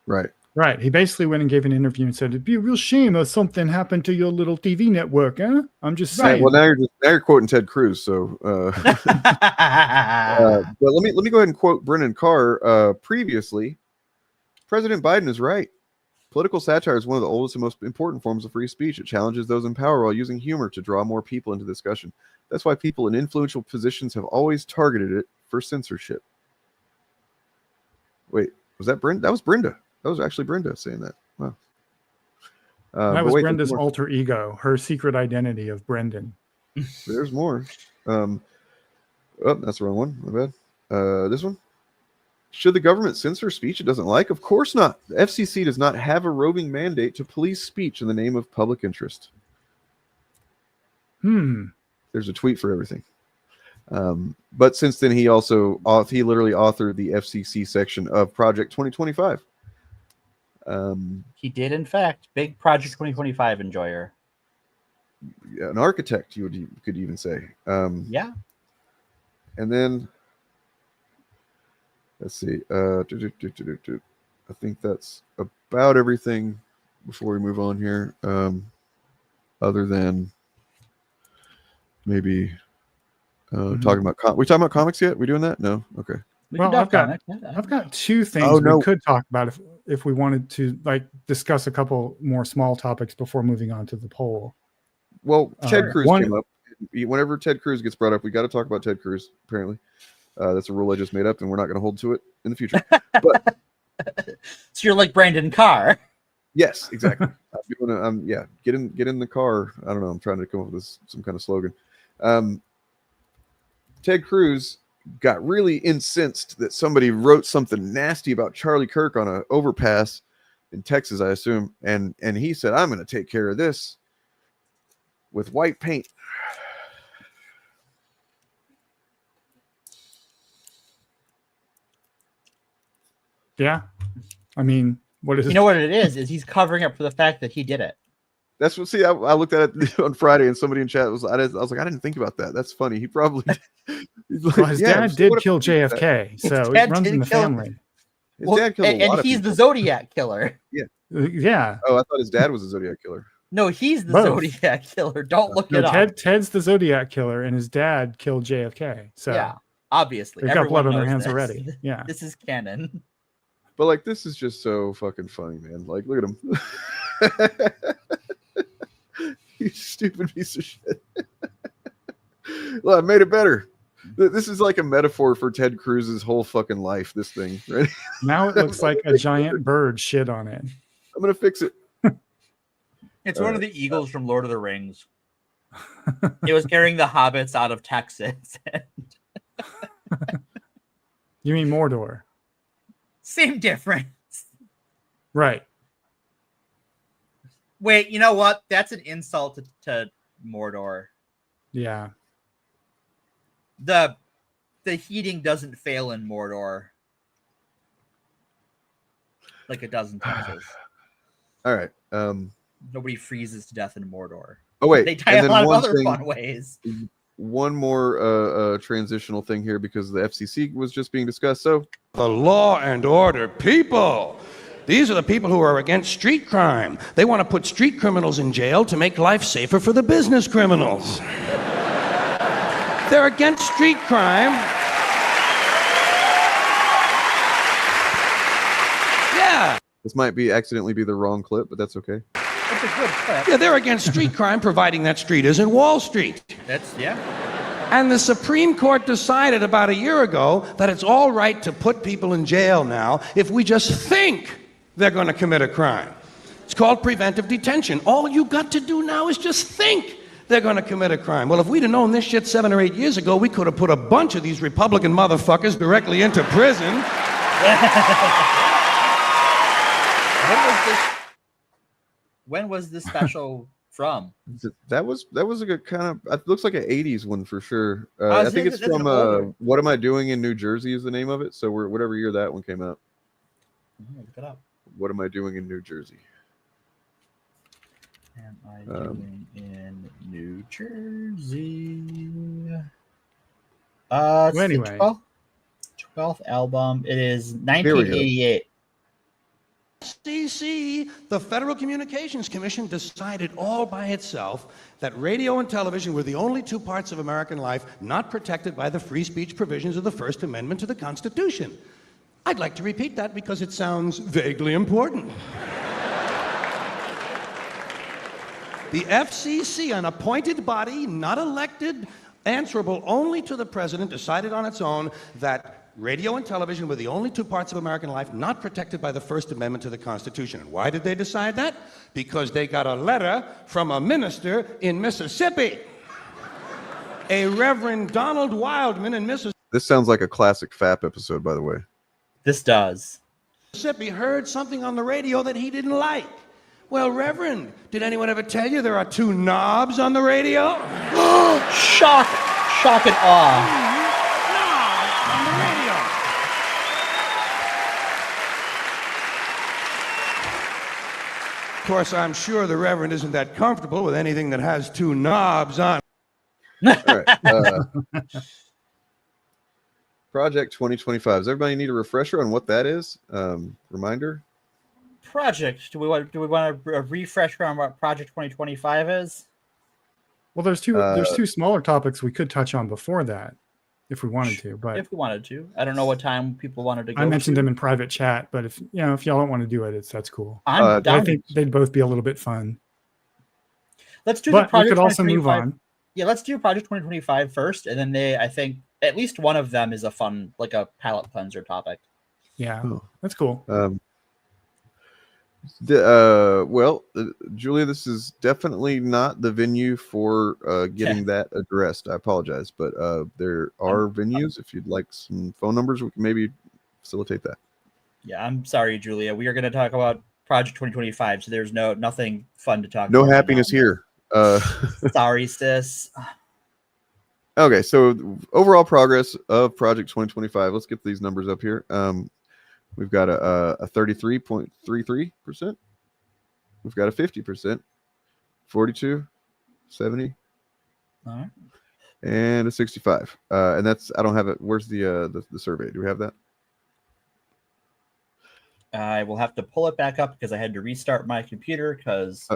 Right. Right. He basically went and gave an interview and said, it'd be a real shame if something happened to your little TV network, huh? I'm just saying. Well, now you're quoting Ted Cruz, so but let me go ahead and quote Brendan Carr. Previously, President Biden is right. Political satire is one of the oldest and most important forms of free speech. It challenges those in power while using humor to draw more people into discussion. That's why people in influential positions have always targeted it for censorship. Wait, was that Brenda? That was Brenda. That was actually Brenda saying that. Wow. That was Brenda's alter ego, her secret identity of Brendan. There's more. Oh, that's the wrong one. My bad. This one. Should the government censor speech it doesn't like? Of course not. The FCC does not have a roving mandate to police speech in the name of public interest. There's a tweet for everything. But since then, he literally authored the FCC section of Project 2025. He did, in fact. Big Project 2025 enjoyer. An architect, you could even say. Yeah. And then, let's see. I think that's about everything before we move on here. Other than maybe talking about we talking about comics yet? We doing that? No. Okay. Well, I've got two things we could talk about if we wanted to discuss a couple more small topics before moving on to the poll. Well, Ted Cruz came up. Whenever Ted Cruz gets brought up, we got to talk about Ted Cruz. Apparently, that's a rule I just made up, and we're not going to hold to it in the future. But so you're like Brandon Carr. Yes, exactly. Get in the car. I don't know. I'm trying to come up with some kind of slogan. Ted Cruz got really incensed that somebody wrote something nasty about Charlie Kirk on an overpass in Texas, I assume, and he said, "I'm going to take care of this with white paint." Yeah, I mean, what is you know what it is he's covering up for the fact that he did it. That's what. See, I looked at it on Friday, and somebody in chat was like, I didn't think about that. That's funny. He probably. Well, his dad did kill JFK, so it runs in the family. His dad killed a lot of he's people. the Zodiac killer. Yeah. Yeah. Oh, I thought his dad was a Zodiac killer. No, he's the Zodiac killer. Don't look it up. Ted's the Zodiac killer, and his dad killed JFK. So yeah, obviously, they've got blood on their hands already. Yeah, this is canon. But this is just so fucking funny, man. Look at him. You stupid piece of shit. Well, I made it better. This is like a metaphor for Ted Cruz's whole fucking life, this thing, right? Now it looks like a giant bird shit on it. I'm going to fix it. It's one of the eagles from Lord of the Rings. It was carrying the hobbits out of Texas. You mean Mordor? Same difference. Right. Wait, you know what? That's an insult to Mordor. Yeah. The heating doesn't fail in Mordor like it does in Texas. All right. Nobody freezes to death in Mordor. Oh wait, they die a lot of other fun ways. One more transitional thing here because the FCC was just being discussed. So the law and order people. These are the people who are against street crime. They want to put street criminals in jail to make life safer for the business criminals. They're against street crime Yeah. This might be accidentally be the wrong clip, but that's okay. It's a good clip. Yeah, they're against street crime, providing that street isn't Wall Street. Yeah. And the Supreme Court decided about a year ago that it's all right to put people in jail now if we just think they're going to commit a crime. It's called preventive detention. All you got to do now is just think they're going to commit a crime. Well, if we'd have known this shit 7 or 8 years ago, we could have put a bunch of these Republican motherfuckers directly into prison. When was this special from? That was a good kind of. It looks like an '80s one for sure. I I think think it's that's from older. "What Am I Doing in New Jersey" is the name of it. So we're whatever year that one came out. Look it up. What am I doing in New Jersey? Am I doing in New Jersey? It's Well, anyway. the 12th album. It is 1988. FCC, the Federal Communications Commission, decided all by itself that radio and television were the only two parts of American life not protected by the free speech provisions of the First Amendment to the Constitution. I'd like to repeat that because it sounds vaguely important. The FCC, an appointed body, not elected, answerable only to the president, decided on its own that radio and television were the only two parts of American life not protected by the First Amendment to the Constitution. And why did they decide that? Because they got a letter from a minister in Mississippi. A Reverend Donald Wildman in Mississippi. This sounds like a classic FAP episode, by the way. This does. Mississippi heard something on the radio that he didn't like. Well, Reverend, did anyone ever tell you there are two knobs on the radio? Shock and awe. Of course, I'm sure the Reverend isn't that comfortable with anything that has two knobs on. All right. Project 2025. Does everybody need a refresher on what that is? Reminder? Project. Do we want a refresher on what Project 2025 is? Well, there's two smaller topics we could touch on before that, if we wanted to. But if we wanted to, I don't know what time people wanted to go. I mentioned to. them in private chat, but if y'all don't want to do it, that's cool. I'm down. I think they'd both be a little bit fun. Let's do but the Project we could also move on. Yeah, let's do Project 2025 first, and then I think at least one of them is a fun, like a palate cleanser topic. Yeah, that's cool. Julia, this is definitely not the venue for getting that addressed. I apologize, but there are venues. If you'd like some phone numbers, we can maybe facilitate that. Yeah, I'm sorry, Julia. We are going to talk about Project 2025, so there's nothing fun to talk about. No happiness here. Sorry, sis. Okay, so overall progress of Project 2025. Let's get these numbers up here. We've got a 33.33%. We've got a 50%, 42, 70, and a 65. And that's, I don't have it. Where's the survey? Do we have that? I will have to pull it back up because I had to restart my computer because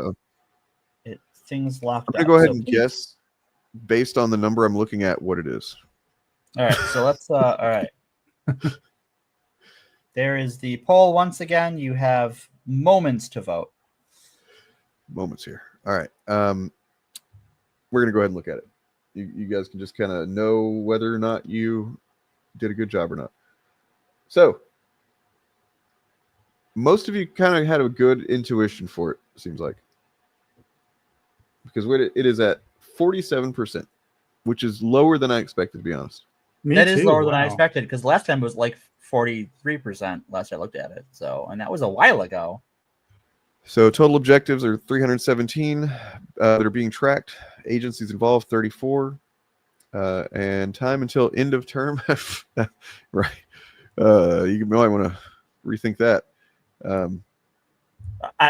things locked up. I'm going to go ahead and guess based on the number I'm looking at what it is. All right, so let's, all right. There is the poll once again. You have moments to vote. Moments here. All right. We're going to go ahead and look at it. You guys can just kind of know whether or not you did a good job or not. So, most of you kind of had a good intuition for it, seems like. Because it is at 47%, which is lower than I expected, to be honest. That is lower than I expected because last time it was like 43% last I looked at it. So, and that was a while ago. So total objectives are 317 that are being tracked. Agencies involved 34, and time until end of term. Right. You might want to rethink that.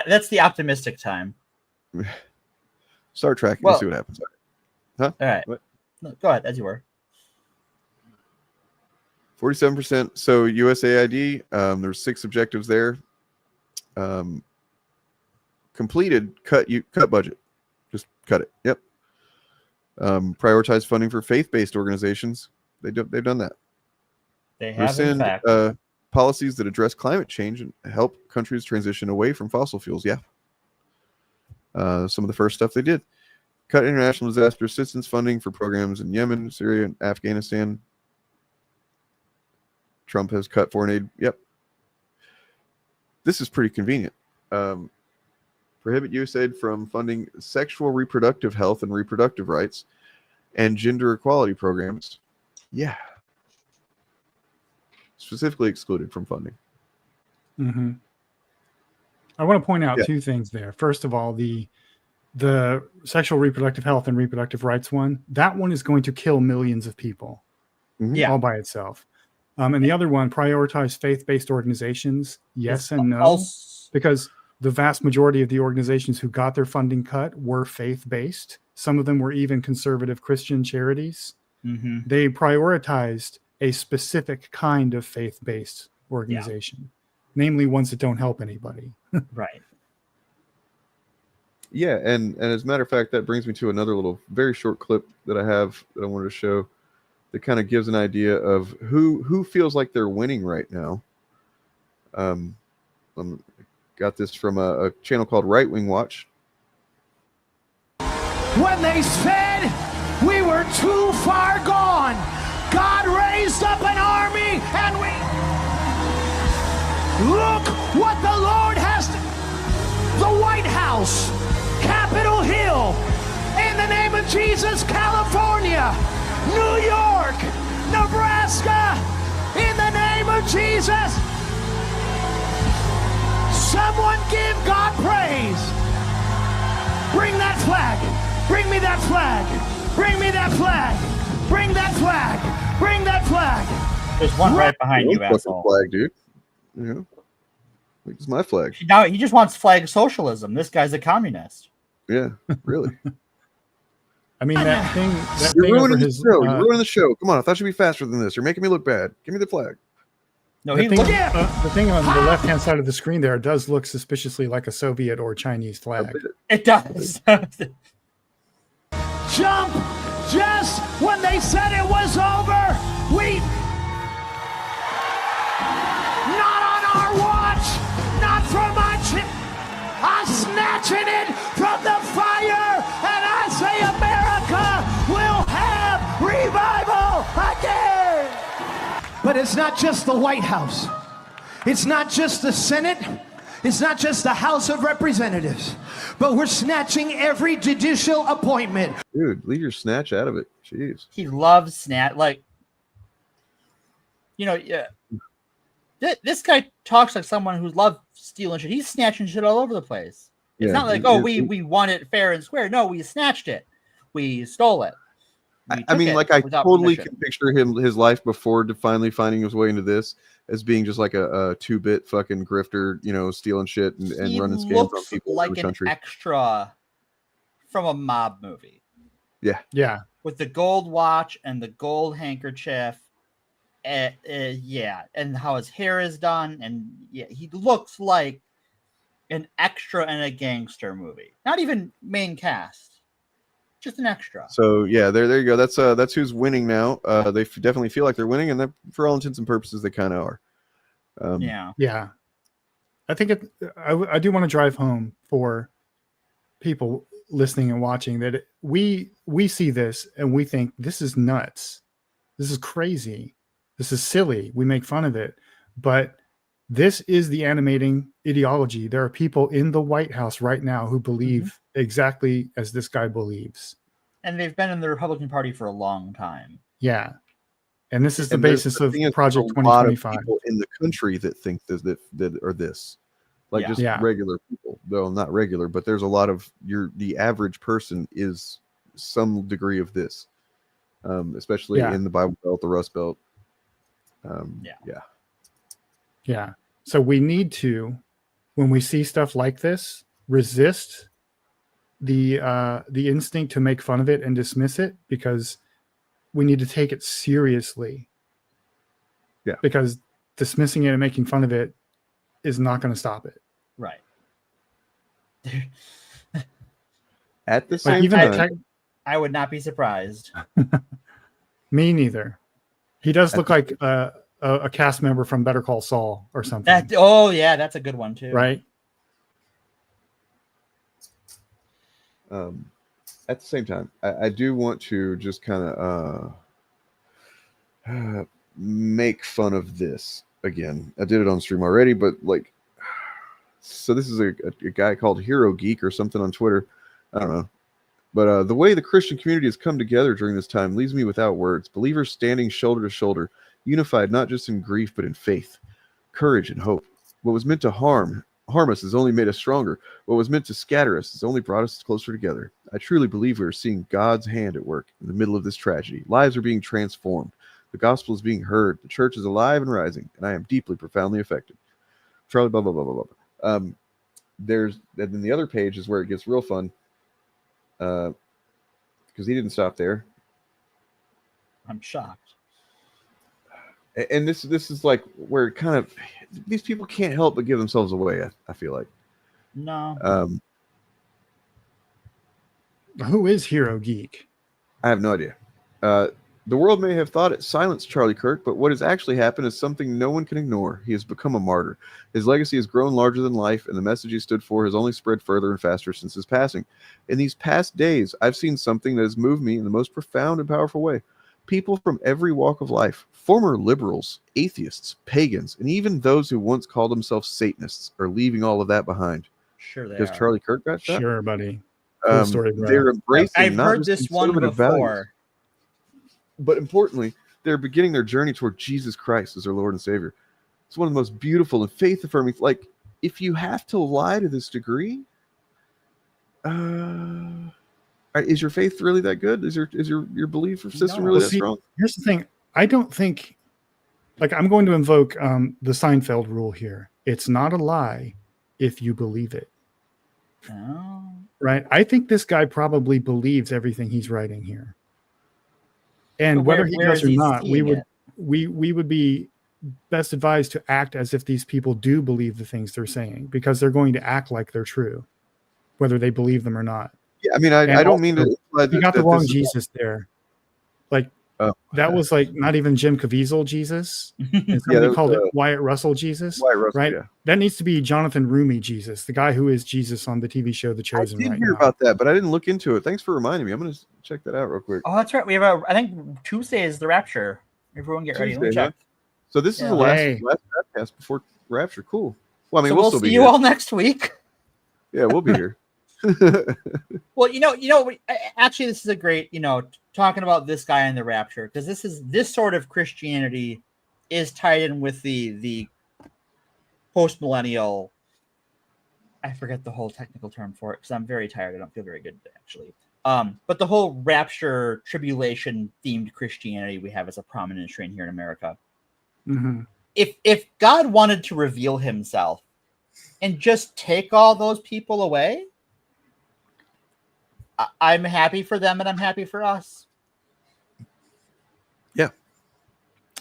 That's the optimistic time. Start tracking and see what happens. Huh? All right. No, go ahead, as you were. 47%. So USAID, there's 6 objectives there. Completed, cut budget. Just cut it. Yep. Prioritize funding for faith-based organizations. They've done that. They have, in fact. policies that address climate change and help countries transition away from fossil fuels. Yeah. Some of the first stuff they did. Cut international disaster assistance funding for programs in Yemen, Syria, and Afghanistan. Trump has cut foreign aid. Yep. This is pretty convenient. Prohibit USAID from funding sexual reproductive health and reproductive rights and gender equality programs. Yeah. Specifically excluded from funding. Mm-hmm. I want to point out Yeah. two things there. First of all, the sexual reproductive health and reproductive rights one, that one is going to kill millions of people all by itself. And the other one, prioritize faith-based organizations. Yes and no, because the vast majority of the organizations who got their funding cut were faith-based. Some of them were even conservative Christian charities. Mm-hmm. They prioritized a specific kind of faith-based organization, namely ones that don't help anybody. Right. Yeah, and as a matter of fact, that brings me to another little very short clip that I have that I wanted to show that kind of gives an idea of who feels like they're winning right now. Got this from a channel called Right Wing Watch. When they said we were too far gone, God raised up an army and we... Look what the Lord has done. The White House, Capitol Hill, in the name of Jesus, California, New York, Nebraska, in the name of Jesus. Someone give God praise. Bring that flag. Bring me that flag. Bring me that flag. Bring that flag. Bring that flag. There's one right behind you, asshole. Flag, dude. Yeah. It's my flag. Now he just wants flag socialism. This guy's a communist. Yeah, really. I mean, that thing. That You're thing ruining over the his, show. You're ruining the show. Come on, I thought you'd be faster than this. You're making me look bad. Give me the flag. No, the thing on the left-hand side of the screen there does look suspiciously like a Soviet or Chinese flag. It does. Jump just when they said it was over. We... Not on our watch. Not from our chip. I'm snatching it from the fire. And I say America will have revival again. But it's not just the White House. It's not just the Senate. It's not just the House of Representatives. But we're snatching every judicial appointment. Dude, leave your snatch out of it. Jeez. He loves snatch. Like, you know, yeah. This guy talks like someone who loves stealing shit. He's snatching shit all over the place. It's Yeah, not like, we won it fair and square. No, we snatched it. We stole it. I mean, like, I totally can picture his life before finally finding his way into this as being just like a 2-bit fucking grifter, you know, stealing shit and running scams on people like in the an country. extra from a mob movie. Yeah. Yeah. With the gold watch and the gold handkerchief. Yeah. And how his hair is done. And yeah, he looks like an extra in a gangster movie. Not even main cast. Just an extra. So yeah, there you go. That's who's winning now. They definitely feel like they're winning, and for all intents and purposes, they kind of are. Yeah. I think I do want to drive home for people listening and watching that we see this and we think this is nuts. This is crazy. This is silly. We make fun of it, but this is the animating ideology. There are people in the White House right now who believe exactly as this guy believes. And they've been in the Republican Party for a long time. Yeah. And this is the basis of Project There's a lot of 2025. people in the country that think that are this. Like just Yeah. regular people. Though not regular, but there's a lot of the average person is some degree of this. Especially in the Bible Belt, the Rust Belt. Yeah. So we need to, when we see stuff like this, resist the instinct to make fun of it and dismiss it, because we need to take it seriously. Yeah. Because dismissing it and making fun of it is not going to stop it. Right. At the same time, I would not be surprised. Me neither. He does look like a a cast member from Better Call Saul or something. Yeah, that's a good one too. Right. At the same time, I do want to just kind of make fun of this again. I did it on stream already, but like, so this is a guy called Hero Geek or something on Twitter. I don't know. But the way the Christian community has come together during this time leaves me without words. Believers standing shoulder to shoulder, unified not just in grief, but in faith, courage, and hope. What was meant to harm us has only made us stronger. What was meant to scatter us has only brought us closer together. I truly believe we are seeing God's hand at work in the middle of this tragedy. Lives are being transformed. The gospel is being heard. The church is alive and rising, and I am deeply, profoundly affected. Charlie, blah, blah, blah, blah, blah. And then the other page is where it gets real fun. Because he didn't stop there. I'm shocked. And this is like where it kind of, these people can't help but give themselves away. I feel like. No. Who is Hero Geek? I have no idea. The world may have thought it silenced Charlie Kirk, but what has actually happened is something no one can ignore. He has become a martyr. His legacy has grown larger than life, and the message he stood for has only spread further and faster since his passing. In these past days, I've seen something that has moved me in the most profound and powerful way. People from every walk of life, former liberals, atheists, pagans, and even those who once called themselves Satanists are leaving all of that behind. Sure they Because are. Charlie Kirk got shot? Sure, buddy. Cool story, bro. They're embracing I've not heard just this one conservative before. values, but importantly, they're beginning their journey toward Jesus Christ as their Lord and Savior. It's one of the most beautiful and faith-affirming. Like, if you have to lie to this degree, is your faith really that good? Is your belief system really that strong? Here's the thing. I don't think, like, I'm going to invoke the Seinfeld rule here. It's not a lie if you believe it. Oh. Right? I think this guy probably believes everything he's writing here. And But whether he where does is or he not, seeing it? we would be best advised to act as if these people do believe the things they're saying, because they're going to act like they're true, whether they believe them or not. Yeah, I mean, I don't mean to imply You got the that wrong this is- Jesus there. Like, that was like not even Jim Caviezel Jesus. And somebody that called was, it Wyatt Russell Jesus. Wyatt Russell, right? yeah. That needs to be Jonathan Rumi Jesus, the guy who is Jesus on the TV show The I Chosen did right hear now. about that, but I didn't look into it. Thanks for reminding me. I'm going to check that out real quick. Oh, that's right. We have I think Tuesday is the Rapture. Everyone get ready. Let me Tuesday, huh? check. So this is the last podcast before Rapture. Cool. Well, I mean, So we'll we'll still see be you here. all next week. Yeah, we'll be here. Well, actually, this is a great, talking about this guy in the Rapture, because this sort of Christianity is tied in with the post-millennial. I forget the whole technical term for it because I'm very tired. I don't feel very good actually. But the whole rapture tribulation themed Christianity we have as a prominent strain here in America. Mm-hmm. If God wanted to reveal himself and just take all those people away, I'm happy for them and I'm happy for us. Yeah.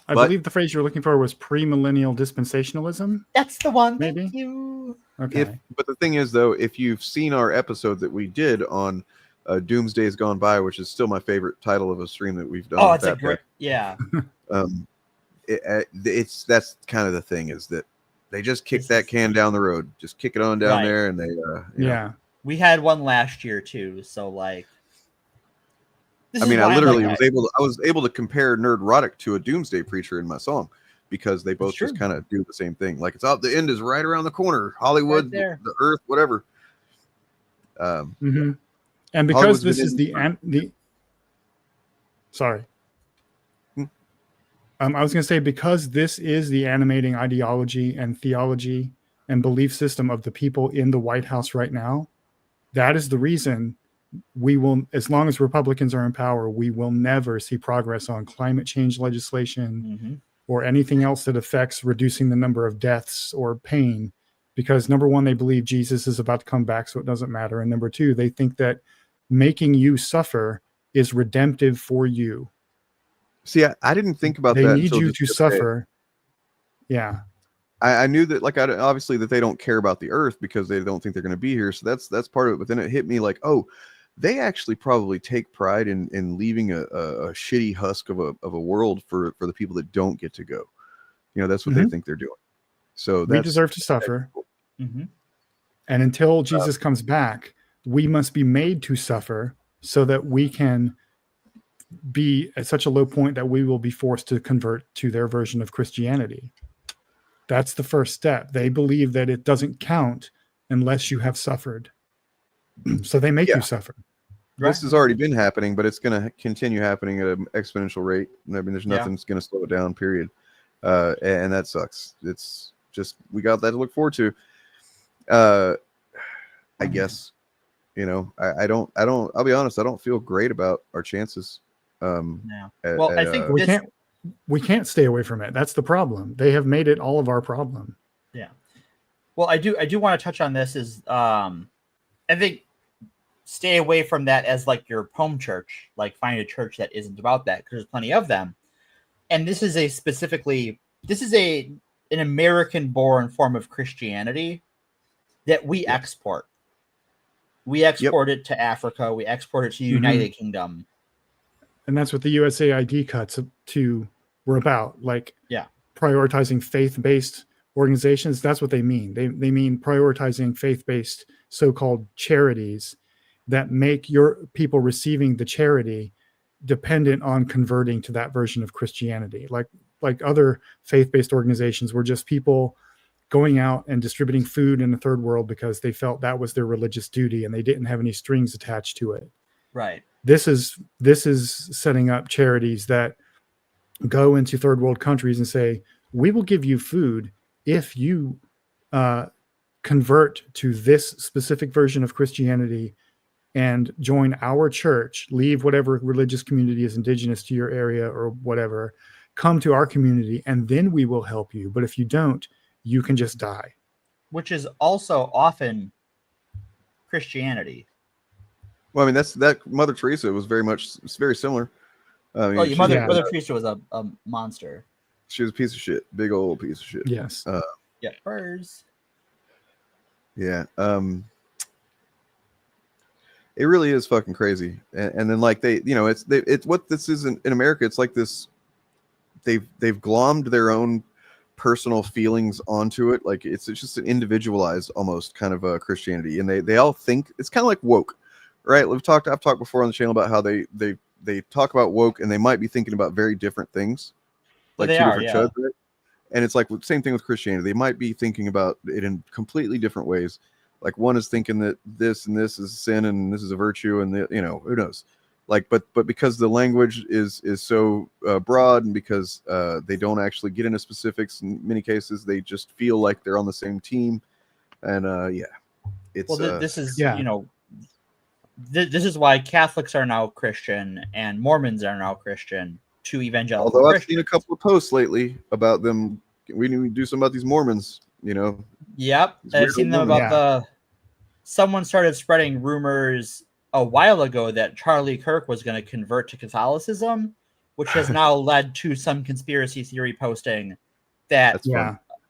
I believe the phrase you're looking for was premillennial dispensationalism. That's the one. Maybe. Thank you. Okay. But the thing is, though, if you've seen our episode that we did on Doomsday's Gone By, which is still my favorite title of a stream that we've done. Oh, with it's a great, yeah. That's kind of the thing, is that they just kick that can down the road, just kick it on down Right. there, and they yeah. We had one last year too, so like. I mean, I literally was able to compare Nerdrotic to a Doomsday Preacher in my song, because they both just kind of do the same thing. Like, it's out, the end is right around the corner, Hollywood, Right there. the Earth, whatever. Mm-hmm. And because Hollywood's this been is sorry. I was going to say, because this is the animating ideology and theology and belief system of the people in the White House right now, that is the reason we will, as long as Republicans are in power, we will never see progress on climate change legislation or anything else that affects reducing the number of deaths or pain. Because number one, they believe Jesus is about to come back, so it doesn't matter. And number two, they think that making you suffer is redemptive for you. See, I didn't think about they that. They need until you just to yesterday. suffer. Yeah. I knew that, like, obviously that they don't care about the Earth because they don't think they're going to be here. So that's part of it. But then it hit me like, oh, they actually probably take pride in leaving a shitty husk of a world for the people that don't get to go. That's what they think they're doing. So we deserve to suffer. Mm-hmm. And until Jesus comes back, we must be made to suffer so that we can be at such a low point that we will be forced to convert to their version of Christianity. That's the first step. They believe that it doesn't count unless you have suffered. So they make you suffer. This has already been happening, but it's going to continue happening at an exponential rate. I mean, there's nothing that's going to slow it down, period. And that sucks. It's just, we got that to look forward to. I guess, I'll be honest, I don't feel great about our chances. I think we can't stay away from it. That's the problem. They have made it all of our problem. Yeah. Well, I do want to touch on this is, I think stay away from that as like your home church, like find a church that isn't about that, because there's plenty of them. And this is an American born form of Christianity that we export. We export it to Africa. We export it to the United Kingdom. And that's what the USAID cuts were about. Like prioritizing faith-based organizations. That's what they mean. They mean prioritizing faith-based so-called charities that make your people receiving the charity dependent on converting to that version of Christianity. Like other faith-based organizations were just people going out and distributing food in the third world because they felt that was their religious duty and they didn't have any strings attached to it. Right. This is setting up charities that go into third world countries and say, we will give you food if you convert to this specific version of Christianity and join our church, leave whatever religious community is indigenous to your area or whatever, come to our community, and then we will help you. But if you don't, you can just die. Which is also often Christianity. Well, I mean, that Mother Teresa was it's very similar. I mean, Mother Teresa was a monster. She was a piece of shit, big old piece of shit. Yes. Hers. Yeah. It really is fucking crazy. And then like it's what this is in America. It's like this. They've glommed their own personal feelings onto it. Like it's just an individualized almost kind of Christianity, and they all think it's kind of like woke, right? I've talked before on the channel about how they talk about woke and they might be thinking about very different things, like two different shows. And it's like same thing with Christianity. They might be thinking about it in completely different ways. Like one is thinking that this and this is sin and this is a virtue, and who knows. Like, but because the language is so broad, and because they don't actually get into specifics in many cases, they just feel like they're on the same team. And it's this is this is why Catholics are now Christian and Mormons are now Christian. To evangelical. Although I've seen a couple of posts lately about them. We need to do something about these Mormons. Yep, I've seen them about someone started spreading rumors a while ago that Charlie Kirk was going to convert to Catholicism, which has now led to some conspiracy theory posting that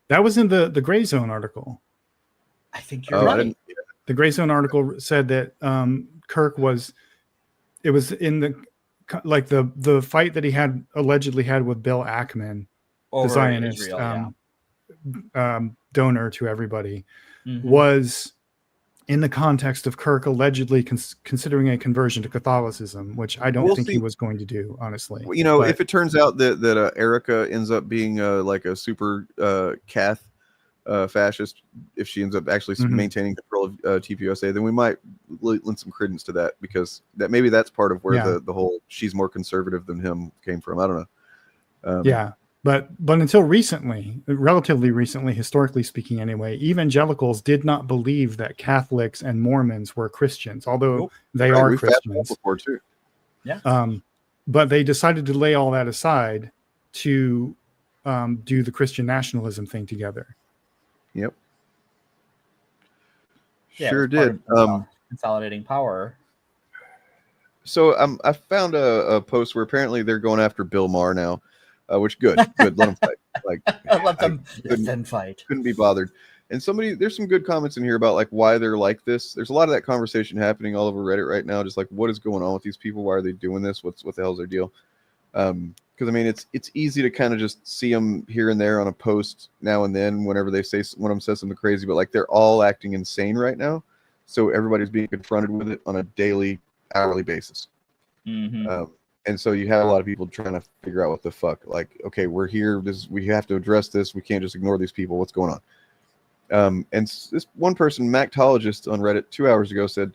that was in the Gray Zone article. I think you're right. The Gray Zone article said that Kirk was in the fight that he had allegedly had with Bill Ackman, over the Zionist Israel, donor to everybody, was in the context of Kirk allegedly considering a conversion to Catholicism, which I don't think he was going to do, honestly. If it turns out that Erica ends up being like a super Cath fascist, if she ends up actually maintaining control of TPUSA, then we might lend some credence to that, because maybe that's part of where the whole she's more conservative than him came from. I don't know. But until recently, relatively recently, historically speaking anyway, evangelicals did not believe that Catholics and Mormons were Christians, although they are Christians. Before too. But they decided to lay all that aside to do the Christian nationalism thing together. Yep. Sure did. Consolidating power. So I found a post where apparently they're going after Bill Maher now. Which good. Let them fight. Let them fight. Couldn't be bothered. And there's some good comments in here about like why they're like this. There's a lot of that conversation happening all over Reddit right now. Just like, what is going on with these people? Why are they doing this? What the hell's their deal? Kind because I mean it's easy to kind of just see them here and there on a post now and then whenever they say one of them says something crazy, but like they're all acting insane right now, so everybody's being confronted with it on a daily, hourly basis. And so you have a lot of people trying to figure out what the fuck, like, okay, we're here, we have to address this, we can't just ignore these people, what's going on? And this one person, Mactologist on Reddit 2 hours ago, said,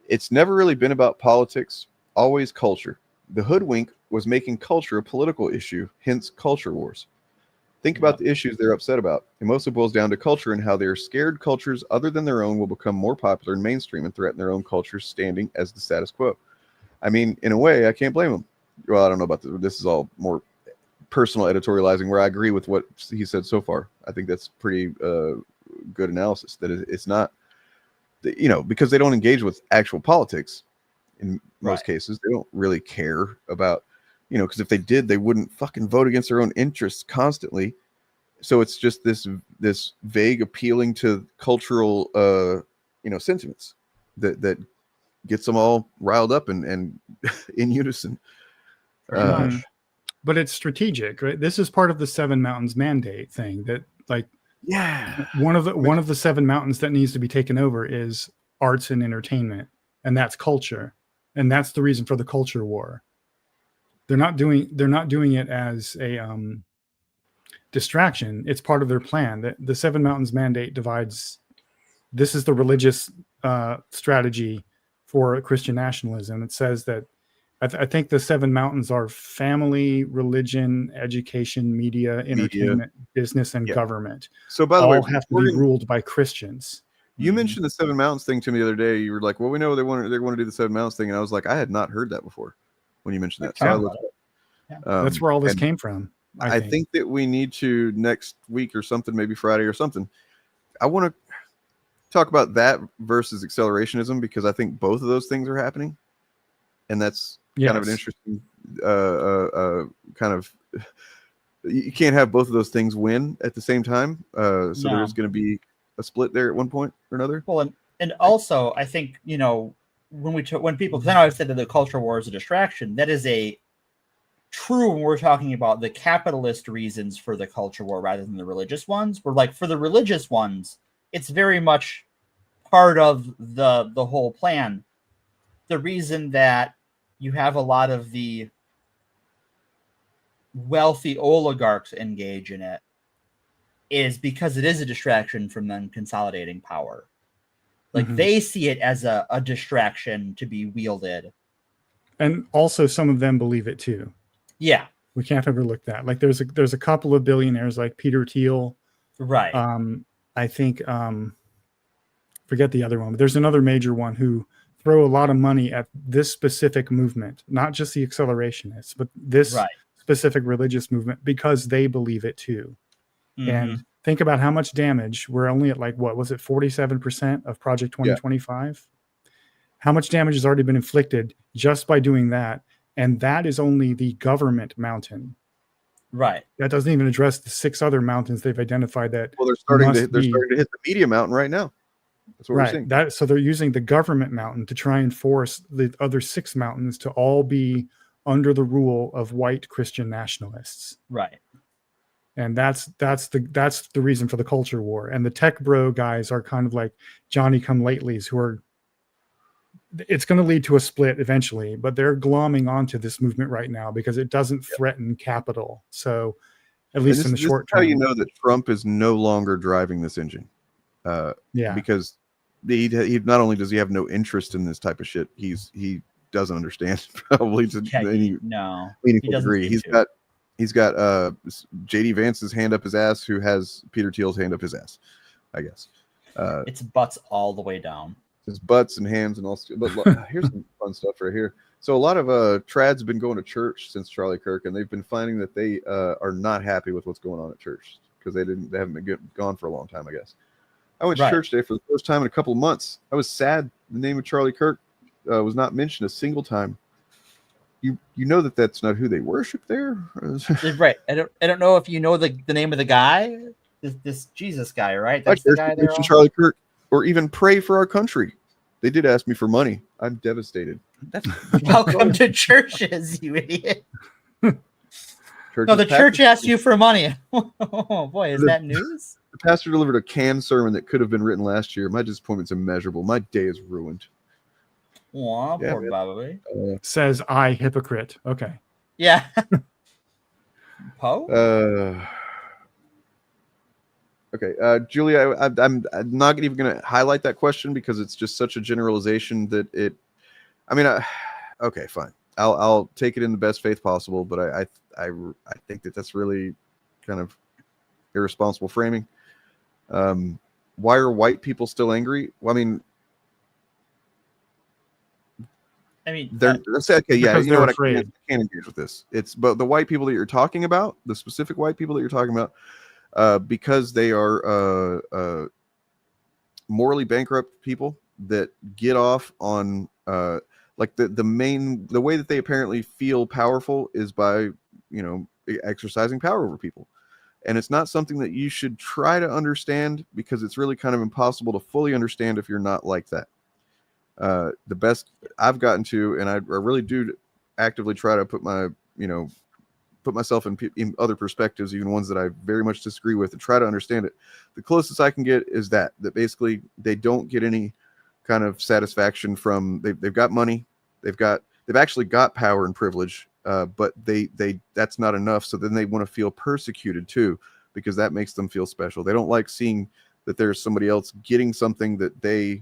it's never really been about politics, always culture. The hoodwink was making culture a political issue, hence culture wars. Think about the issues they're upset about. It mostly boils down to culture and how they are scared cultures other than their own will become more popular and mainstream and threaten their own culture's standing as the status quo. I mean, in a way, I can't blame them. Well, I don't know about this is all more personal editorializing where I agree with what he said so far. I think that's pretty good analysis, that it's not, because they don't engage with actual politics in most cases. They don't really care about, because if they did, they wouldn't fucking vote against their own interests constantly. So it's just this vague appealing to cultural, sentiments that gets them all riled up and in unison. But it's strategic, right? This is part of the Seven Mountains mandate thing that, like, one of the seven mountains that needs to be taken over is arts and entertainment, and that's culture, and that's the reason for the culture war. They're not doing it as a distraction. It's part of their plan. The Seven Mountains mandate divides. This is the religious strategy for Christian nationalism. It says that I think the Seven Mountains are family, religion, education, media, entertainment, business, and government. So by the way, have to be ruled by Christians. You mentioned the Seven Mountains thing to me the other day. You were like, well, we know they want to do the Seven Mountains thing. And I was like, I had not heard that before when you mentioned that. So I looked that's where all this came from. I think that we need to next week or something, maybe Friday or something. I want to talk about that versus accelerationism, because I think both of those things are happening. And that's kind of an interesting kind of, you can't have both of those things win at the same time. So there's going to be a split there at one point or another. Well, and also I think, when people, because I know I've said that the culture war is a distraction, that is a true when we're talking about the capitalist reasons for the culture war rather than the religious ones. We're like, for the religious ones, it's very much part of the whole plan. The reason that you have a lot of the wealthy oligarchs engage in it is because it is a distraction from them consolidating power. Like they see it as a distraction to be wielded. And also some of them believe it too. Yeah. We can't overlook that. Like there's a couple of billionaires like Peter Thiel. Right. I think forget the other one, but there's another major one who throw a lot of money at this specific movement, not just the accelerationists, but this specific religious movement, because they believe it too. And think about how much damage. We're only at, like, what was it, 47% of Project 2025? How much damage has already been inflicted just by doing that? And that is only the government mountain. Right. That doesn't even address the 6 other mountains they've identified that. Well, they're starting to hit the media mountain right now. That's what we're seeing. So they're using the government mountain to try and force the other 6 mountains to all be under the rule of white Christian nationalists. Right. And that's the reason for the culture war. And the tech bro guys are kind of like Johnny come latelys who are, it's going to lead to a split eventually, but they're glomming onto this movement right now because it doesn't threaten capital. So at least in the short term. How you know that Trump is no longer driving this engine. Because he not only does he have no interest in this type of shit, he doesn't understand probably to any meaningful degree. He's got JD Vance's hand up his ass, who has Peter Thiel's hand up his ass, I guess. It's butts all the way down. His butts and hands and all. But here's some fun stuff right here. So a lot of trads have been going to church since Charlie Kirk, and they've been finding that they are not happy with what's going on at church because they haven't been gone for a long time, I guess. I went to church today for the first time in a couple of months. I was sad the name of Charlie Kirk was not mentioned a single time. You know that's not who they worship there, right? I don't know if you know the name of the guy, this Jesus guy, right? That's the guy there. Charlie Kirk, or even pray for our country. They did ask me for money. I'm devastated. Welcome to churches, you idiot. church. No, the church asked you for money. Oh boy, is that news? The pastor delivered a canned sermon that could have been written last year. My disappointment's immeasurable. My day is ruined. Aw, Yeah, poor man. Bobby. Says I, hypocrite. Okay. Yeah. Poe? Okay, Julia, I'm not even going to highlight that question because it's just such a generalization that it. I mean, okay, fine. I'll take it in the best faith possible, but I think that's really kind of irresponsible framing. Why are white people still angry? Well, I mean, let's say, okay, yeah, you know what? I can't engage with this. But the white people that you're talking about, the specific white people that you're talking about, because they are morally bankrupt people that get off on like the way that they apparently feel powerful is by exercising power over people. And it's not something that you should try to understand because it's really kind of impossible to fully understand if you're not like that. The best I've gotten to, and I really do actively try to put myself in other perspectives, even ones that I very much disagree with, and try to understand it. The closest I can get is that basically they don't get any kind of satisfaction from they've got money, they've actually got power and privilege. But they that's not enough. So then they want to feel persecuted too, because that makes them feel special. They don't like seeing that there's somebody else getting something that they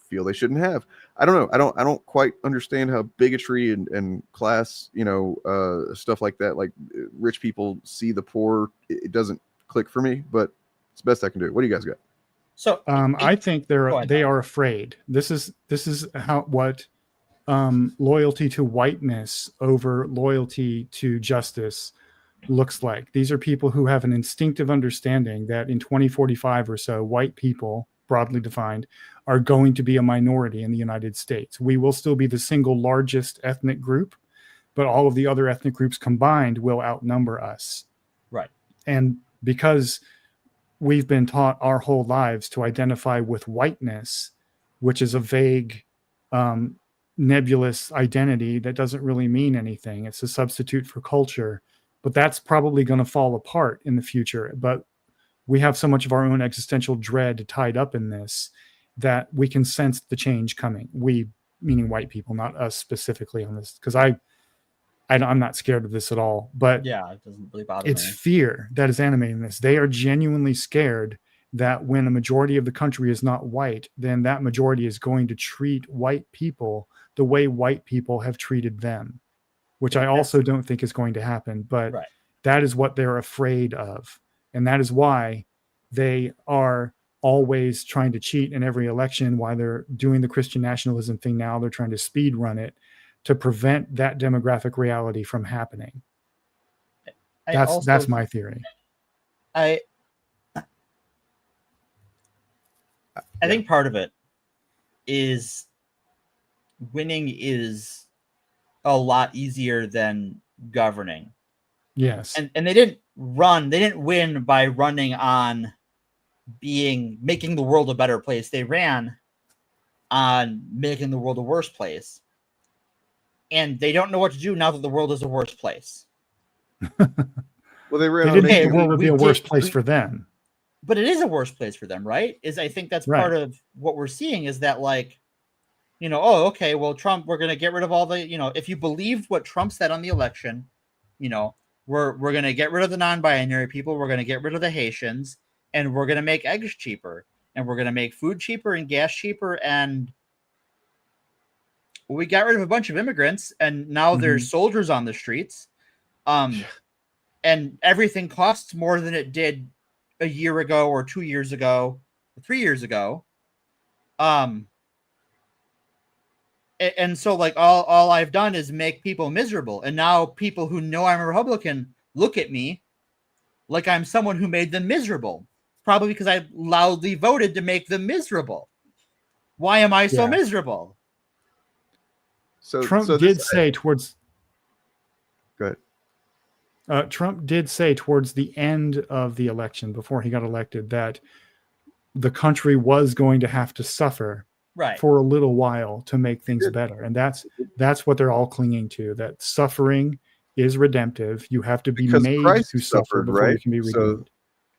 feel they shouldn't have. I don't know. I don't quite understand how bigotry and class, stuff like that, like rich people see the poor. It doesn't click for me, but it's the best I can do. What do you guys got? So I think they are afraid. This is what loyalty to whiteness over loyalty to justice looks like. These are people who have an instinctive understanding that in 2045 or so, white people, broadly defined, are going to be a minority in the United States. We will still be the single largest ethnic group, but all of the other ethnic groups combined will outnumber us. Right. And because we've been taught our whole lives to identify with whiteness, which is a vague, nebulous identity that doesn't really mean anything. It's a substitute for culture, but that's probably going to fall apart in the future. But we have so much of our own existential dread tied up in this that we can sense the change coming. We, meaning white people, not us specifically on this, because I'm not scared of this at all. But yeah, it doesn't really bother me. It's fear that is animating this. They are genuinely scared that when a majority of the country is not white, then that majority is going to treat white people the way white people have treated them, which I also don't think is going to happen. But that is what they're afraid of. And that is why they are always trying to cheat in every election, why they're doing the Christian nationalism thing now. They're trying to speed run it to prevent that demographic reality from happening. That's my theory. I think part of it is winning is a lot easier than governing. Yes. And they didn't win by running on making the world a better place. They ran on making the world a worse place. And they don't know what to do now that the world is a worse place. Well, they didn't think the world would be a worse place for them. But it is a worse place for them, right? I think that's part of what we're seeing is that, like, oh, okay, well, Trump, we're going to get rid of all the, if you believed what Trump said on the election, we're going to get rid of the non-binary people, we're going to get rid of the Haitians, and we're going to make eggs cheaper, and we're going to make food cheaper and gas cheaper, and we got rid of a bunch of immigrants, and now there's soldiers on the streets, and everything costs more than it did a year ago or 2 years ago, or 3 years ago. And so, like, all I've done is make people miserable. And now people who know I'm a Republican look at me like I'm someone who made them miserable. Probably because I loudly voted to make them miserable. Why am I so miserable? Trump did say towards... Go ahead. Trump did say towards the end of the election, before he got elected, that the country was going to have to suffer for a little while to make things better. And that's what they're all clinging to, that suffering is redemptive. You have to be Because made Christ to suffer suffered, before you right? can be So redeemed.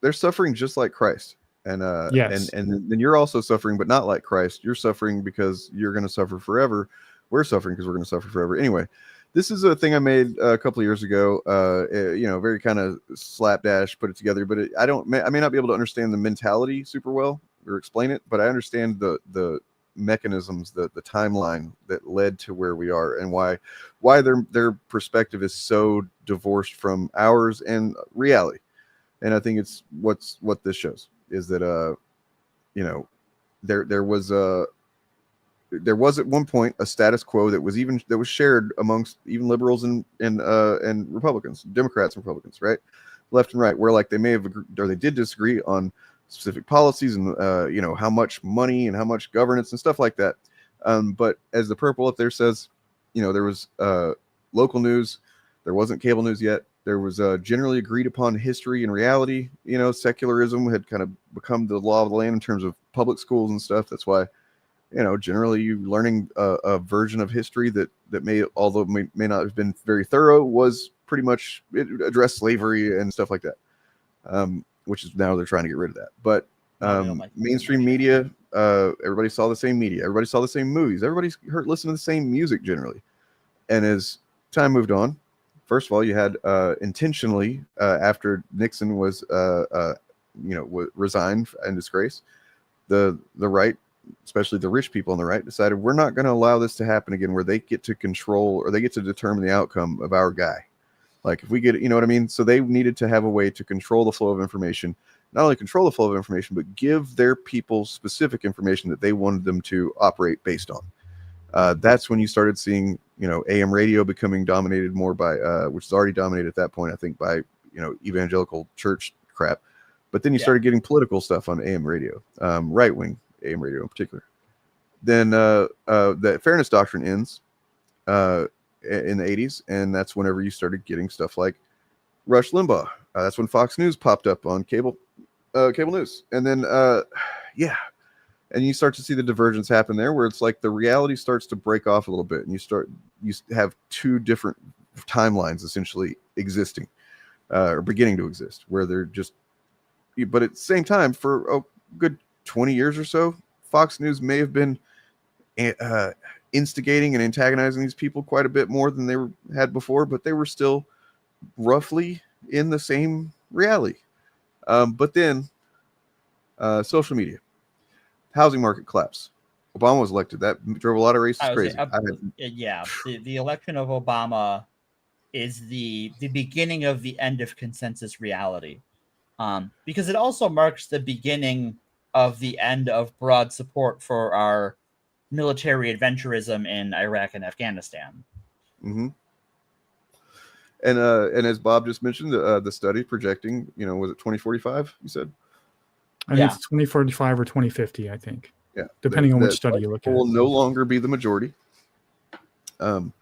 they're suffering just like Christ. And Yes. and then you're also suffering, but not like Christ. You're suffering because you're going to suffer forever. We're suffering because we're going to suffer forever. Anyway, this is a thing I made a couple of years ago. Very kind of slapdash, put it together. But I may not be able to understand the mentality super well or explain it, but I understand the mechanisms, the timeline that led to where we are, and why their perspective is so divorced from ours and reality. And I think it's what this shows is that there was at one point a status quo that was shared amongst even liberals and Republicans, Democrats and Republicans, right, left and right, where like they may have agreed, or they did disagree on specific policies and how much money and how much governance and stuff like that. But as the purple up there says, there was local news, there wasn't cable news yet. There was generally agreed upon history and reality. Secularism had kind of become the law of the land in terms of public schools and stuff. That's why, generally you learning a version of history that may, although may not have been very thorough, was pretty much, it addressed slavery and stuff like that, which is now they're trying to get rid of that. But mainstream media, everybody saw the same media. Everybody saw the same movies. Everybody listened to the same music generally. And as time moved on, first of all, you had intentionally after Nixon was resigned in disgrace, the right, especially the rich people on the right, decided we're not going to allow this to happen again, where they get to control or they get to determine the outcome of our guy. Like if we get, what I mean? So they needed to have a way to control the flow of information, not only control the flow of information, but give their people specific information that they wanted them to operate based on. That's when you started seeing, AM radio becoming dominated more by, which is already dominated at that point, I think, by, evangelical church crap. But then you started getting political stuff on AM radio, right-wing AM radio in particular. Then the fairness doctrine ends in the 80s, and that's whenever you started getting stuff like Rush Limbaugh. That's when Fox News popped up on cable news. And then, and you start to see the divergence happen there, where it's like the reality starts to break off a little bit, and you have two different timelines essentially existing or beginning to exist, where they're just, but at the same time, for a good 20 years or so, Fox News may have been instigating and antagonizing these people quite a bit more than they had before, but they were still roughly in the same reality. But then social media, housing market collapse. Obama was elected. That drove a lot of racists crazy. The election of Obama is the beginning of the end of consensus reality, because it also marks the beginning of the end of broad support for our military adventurism in Iraq and Afghanistan. Mm-hmm. And as Bob just mentioned, the study projecting, was it 2045? You said. I think it's 2045 or 2050, I think. Yeah. Depending on which study you look at. Will no longer be the majority. And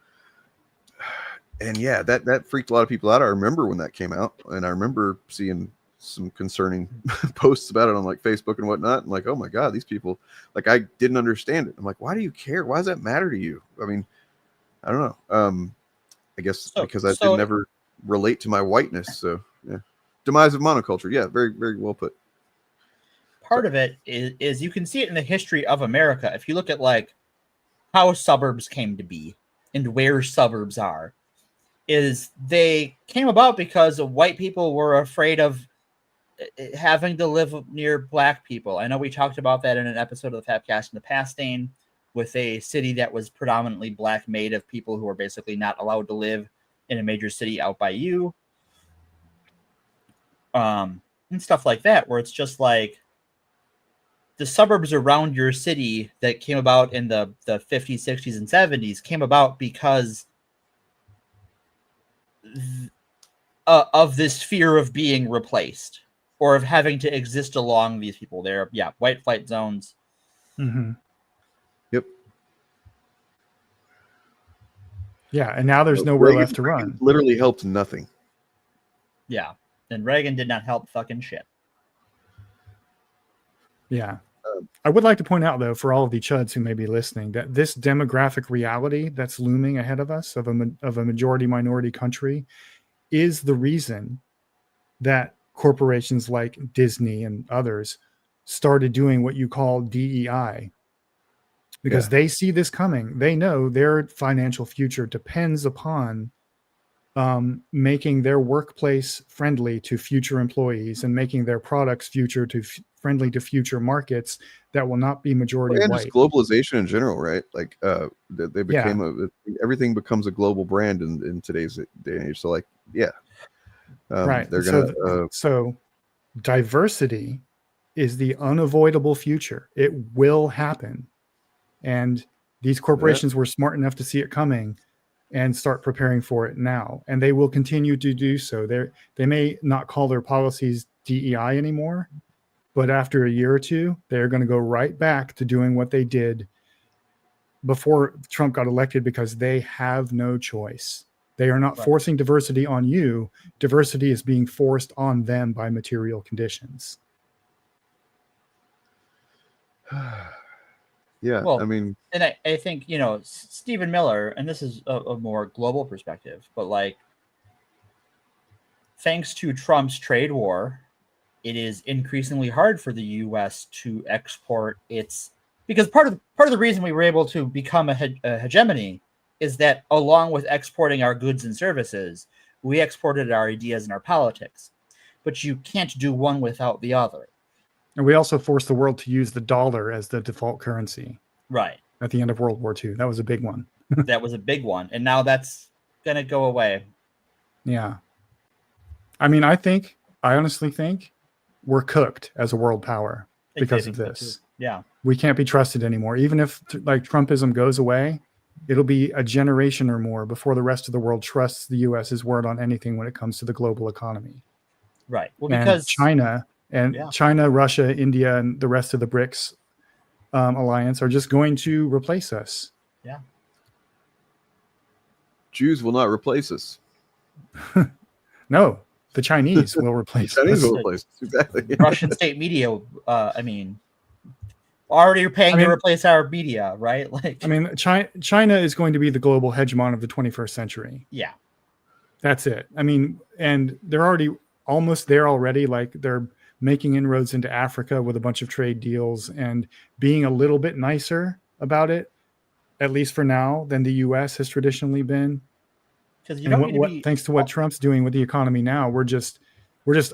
yeah, that freaked a lot of people out. I remember when that came out, and I remember seeing some concerning posts about it on like Facebook and whatnot. And like, oh my God, these people, like, I didn't understand it. I'm like, why do you care? Why does that matter to you? I mean, I don't know. I guess because I did never relate to my whiteness. So yeah. Demise of monoculture. Yeah. Very, very well put. Part of it is you can see it in the history of America. If you look at like how suburbs came to be and where suburbs are, is they came about because white people were afraid of having to live near black people. I know we talked about that in an episode of the Fabcast in the past, Dane, with a city that was predominantly black made of people who were basically not allowed to live in a major city out by you. And stuff like that, where it's just like the suburbs around your city that came about in the 50s, 60s, and 70s came about because of this fear of being replaced or of having to exist along these people. They're, white flight zones. Mm-hmm. Yep. Yeah, and now there's nowhere left to run. Literally helped nothing. Yeah, and Reagan did not help fucking shit. Yeah, I would like to point out, though, for all of the chuds who may be listening, that this demographic reality that's looming ahead of us of a majority minority country is the reason that corporations like Disney and others started doing what you call DEI, because they see this coming. They know their financial future depends upon making their workplace friendly to future employees and making their products friendly to future markets that will not be majority and white. just globalization in general, right? Like they became everything becomes a global brand in today's day and age. So like, Right. They're gonna so diversity is the unavoidable future. It will happen, and these corporations were smart enough to see it coming and start preparing for it now, and they will continue to do so. They may not call their policies DEI anymore, but after a year or two, they're going to go right back to doing what they did before Trump got elected, because they have no choice. They are not forcing diversity on you. Diversity is being forced on them by material conditions. Yeah, well, I mean, and I think, Stephen Miller, and this is a more global perspective, but like, thanks to Trump's trade war, it is increasingly hard for the U.S. to export its, because part of the reason we were able to become a hegemony is that along with exporting our goods and services, we exported our ideas and our politics. But you can't do one without the other. And we also forced the world to use the dollar as the default currency. Right. At the end of World War II. That was a big one. That was a big one. And now that's going to go away. Yeah. I mean, I honestly think we're cooked as a world power because of this. Yeah. We can't be trusted anymore. Even if like Trumpism goes away, it'll be a generation or more before the rest of the world trusts the US's word on anything when it comes to the global economy. Right. Well, and because China, Russia, India, and the rest of the BRICS alliance are just going to replace us. Yeah. Jews will not replace us. No, the Chinese will replace us. Chinese will replace us, exactly. Russian state media, already paying to replace our media, right? Like, I mean, China is going to be the global hegemon of the 21st century. Yeah. That's it. I mean, and they're already almost there already. Like, they're making inroads into Africa with a bunch of trade deals and being a little bit nicer about it, at least for now, than the U.S. has traditionally been. Thanks to what Trump's doing with the economy now, we're just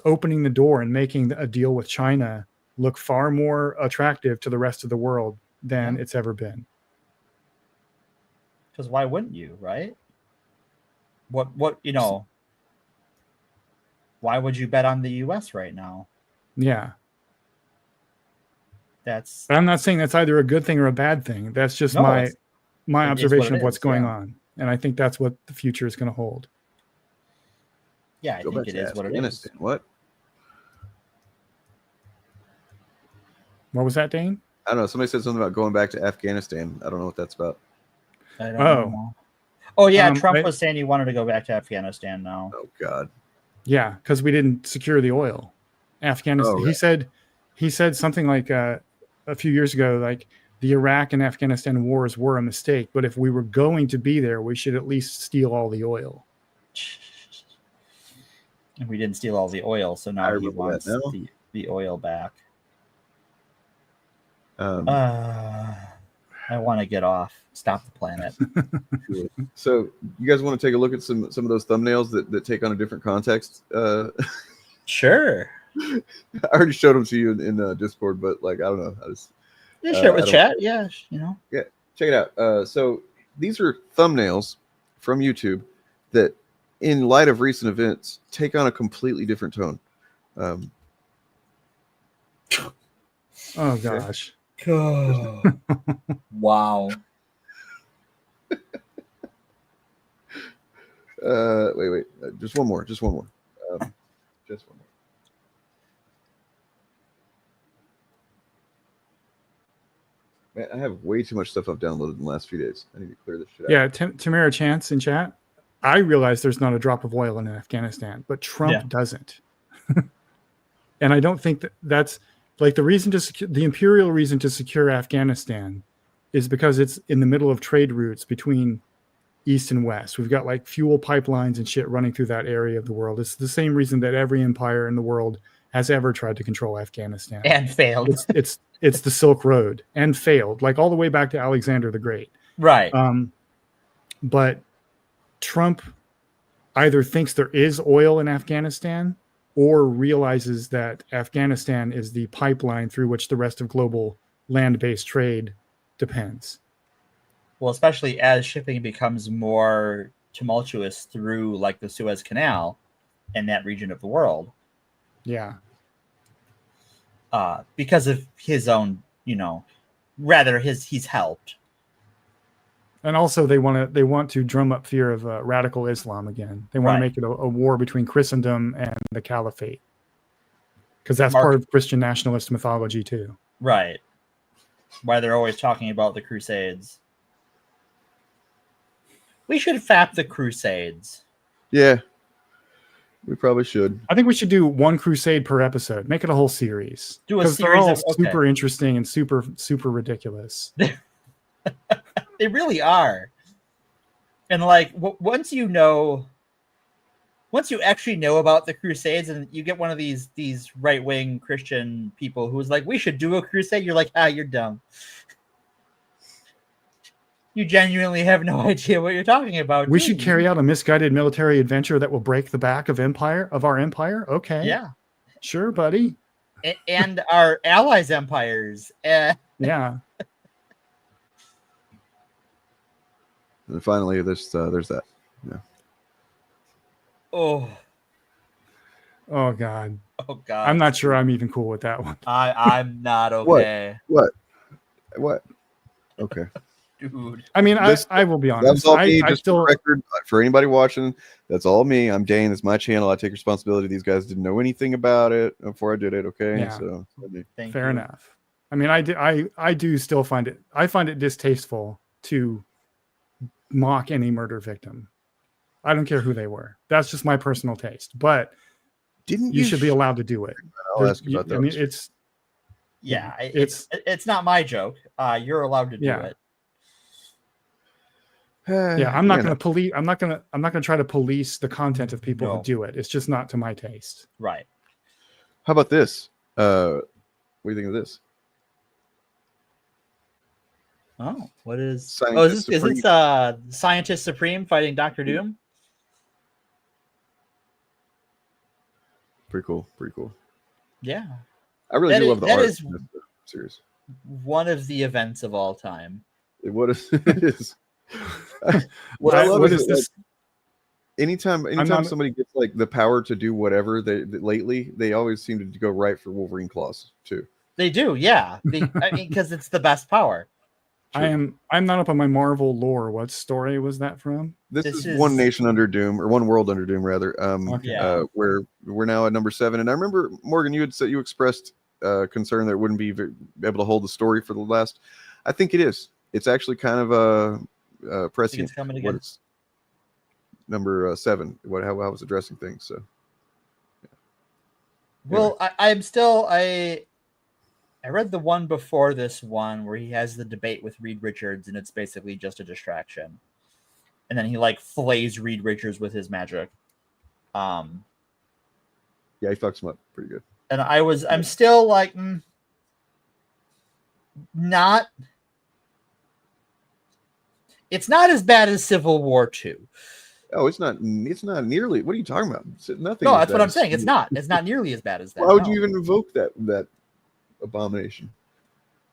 opening the door and making a deal with China look far more attractive to the rest of the world than it's ever been. Because why wouldn't you, right? What why would you bet on the US right now? Yeah. That's I'm not saying that's either a good thing or a bad thing. That's just my observation of what's going on. And I think that's what the future is going to hold. Yeah, I think it is what it is. What? What was that, Dane? I don't know. Somebody said something about going back to Afghanistan. I don't know what that's about. I don't know. Oh, yeah. Trump was saying he wanted to go back to Afghanistan now. Oh, God. Yeah, because we didn't secure the oil. Afghanistan. He said something like a few years ago, like the Iraq and Afghanistan wars were a mistake, but if we were going to be there, we should at least steal all the oil. And we didn't steal all the oil, so now he wants the oil back. I want to get off. Stop the planet. So you guys want to take a look at some of those thumbnails that take on a different context? Sure. I already showed them to you in Discord, but like, I don't know. Share it with chat. Yeah. Yeah. Check it out. So these are thumbnails from YouTube that, in light of recent events, take on a completely different tone. Oh gosh. Wow. Wait. Just one more. Just one more. Man, I have way too much stuff I've downloaded in the last few days. I need to clear this shit out. Yeah, Tamara Chance in chat. I realize there's not a drop of oil in Afghanistan, but Trump doesn't. And I don't think that's Like the imperial reason to secure Afghanistan is because it's in the middle of trade routes between East and West. We've got like fuel pipelines and shit running through that area of the world. It's the same reason that every empire in the world has ever tried to control Afghanistan and failed. It's the Silk Road and failed, like all the way back to Alexander the Great. Right. But Trump either thinks there is oil in Afghanistan or realizes that Afghanistan is the pipeline through which the rest of global land-based trade depends. Well, especially as shipping becomes more tumultuous through like the Suez Canal in that region of the world. Yeah. Because of his own, he's helped. And also they want to drum up fear of radical Islam again. They want to make it a war between Christendom and the Caliphate. Because that's part of Christian nationalist mythology too. Right. Why they're always talking about the Crusades. We should FAP the Crusades. Yeah. We probably should. I think we should do one crusade per episode. Make it a whole series. Do a because series they're all of super interesting and super ridiculous. They really are. And like once you actually know about the Crusades, and you get one of these right-wing Christian people who's like, we should do a crusade, you're like, you're dumb. You genuinely have no idea what you're talking about. We should carry out a misguided military adventure that will break the back of our empire. Okay. Yeah. Sure, buddy. And our allies' empires. Yeah. And finally, there's that. Yeah. Oh God. Oh God. I'm not sure I'm even cool with that one. I'm not okay. What? Okay. Dude. I mean, I will be honest. That's all me. I Just still for record, for anybody watching, that's all me. I'm Dane. It's my channel. I take responsibility. These guys didn't know anything about it before I did it. Okay. Yeah. So fair enough. I mean, I do still find it distasteful to mock any murder victim. I don't care who they were. That's just my personal taste. But you should be allowed to do it. I'll ask you about that. I mean, it's not my joke. You're allowed to do it. Yeah, I'm not going to police. I'm not going to try to police the content of people who do it. It's just not to my taste. Right. How about this? What do you think of this? Oh, what is? Scientist is this Scientist Supreme fighting Dr. Doom? Pretty cool. Yeah. I really do love the art is in this series. One of the events of all time. It is. What I love is this. Anytime somebody gets like the power to do whatever, they always seem to go right for Wolverine claws too. They do, yeah. I mean, because it's the best power. I'm not up on my Marvel lore. What story was that from? This is One Nation Under Doom, or One World Under Doom, rather. Where we're now at number 7, and I remember Morgan, you expressed concern that it wouldn't be able to hold the story for the last. I think it is. It's actually kind of prescient. It's coming again. It's number 7. How it's addressing things. So. Yeah. Well, I read the one before this one where he has the debate with Reed Richards, and it's basically just a distraction. And then he like flays Reed Richards with his magic. Yeah, he fucks him up pretty good. And I'm still like, not. It's not as bad as Civil War II. Oh, it's not nearly. What are you talking about? Nothing. No, that's what I'm saying. It's not nearly as bad as that. Why would you even invoke that abomination?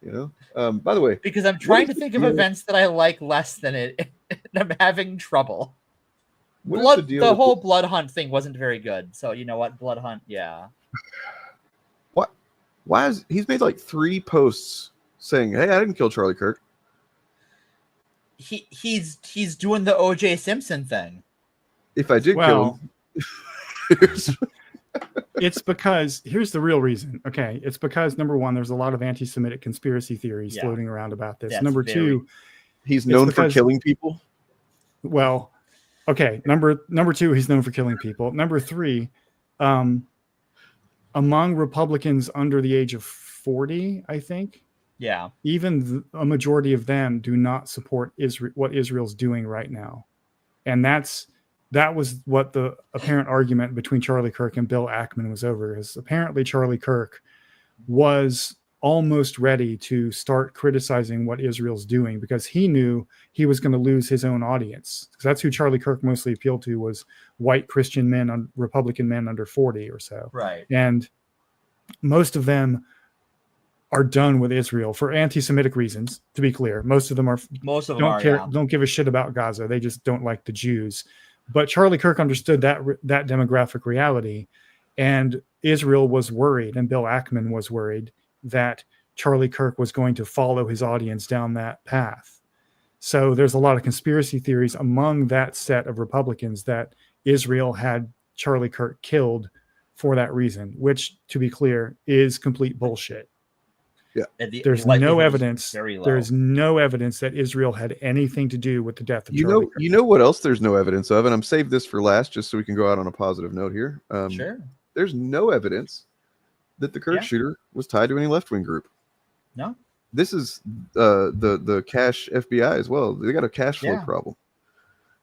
By the way, because I'm trying to think of events that I like less than it, and I'm having trouble. The whole Blood Hunt thing wasn't very good. So you know what, Blood Hunt, yeah. What? Why is he's made like 3 posts saying, "Hey, I didn't kill Charlie Kirk." He's doing the O.J. Simpson thing. If I did kill him. It's because here's the real reason. Okay, it's because number 1, there's a lot of anti-Semitic conspiracy theories floating around about this. Number 2, he's known for killing people. Well, okay. Number 2, he's known for killing people. Number 3, among Republicans under the age of 40, I think. Yeah. Even a majority of them do not support what Israel's doing right now. And that was what the apparent argument between Charlie Kirk and Bill Ackman was over. Is apparently Charlie Kirk was almost ready to start criticizing what Israel's doing because he knew he was going to lose his own audience. Because that's who Charlie Kirk mostly appealed to, was white Christian men, Republican men under 40 or so. Right. And most of them are done with Israel for anti-Semitic reasons, to be clear. Most of them don't give a shit about Gaza. They just don't like the Jews. But Charlie Kirk understood that demographic reality, and Israel was worried, and Bill Ackman was worried that Charlie Kirk was going to follow his audience down that path. So there's a lot of conspiracy theories among that set of Republicans that Israel had Charlie Kirk killed for that reason, which, to be clear, is complete bullshit. Yeah. There's no evidence. There's no evidence that Israel had anything to do with the death of Charlie Kirk. You know what else there's no evidence of, and I'm saved this for last just so we can go out on a positive note here. Sure. There's no evidence that the Kirk shooter was tied to any left-wing group. No. This is the cash FBI as well. They got a cash flow problem.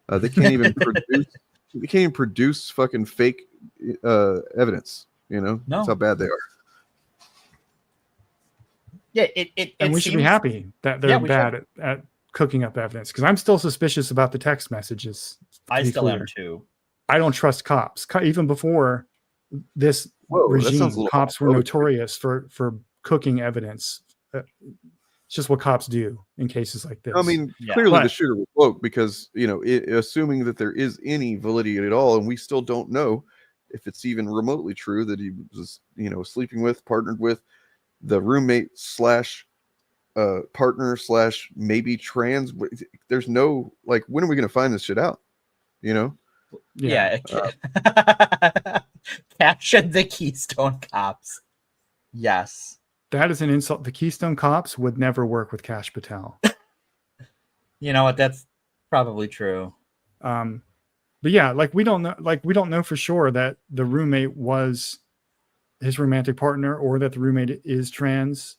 They can't even produce. They can't even produce fucking fake evidence. You know, that's how bad they are. Yeah, and we should be happy that they're bad at cooking up evidence, because I'm still suspicious about the text messages. I still am too. I don't trust cops. Even before this regime, cops were notorious for cooking evidence. It's just what cops do in cases like this. I mean, clearly the shooter was woke because, you know, assuming that there is any validity at all, and we still don't know if it's even remotely true that he was, you know, sleeping with, partnered with the roommate slash partner slash maybe trans. There's no, like, when are we going to find this shit out? You know? Yeah. Caption the Keystone Cops. Yes. That is an insult. The Keystone Cops would never work with Kash Patel. You know what? That's probably true. But yeah, we don't know for sure that the roommate was his romantic partner, or that the roommate is trans,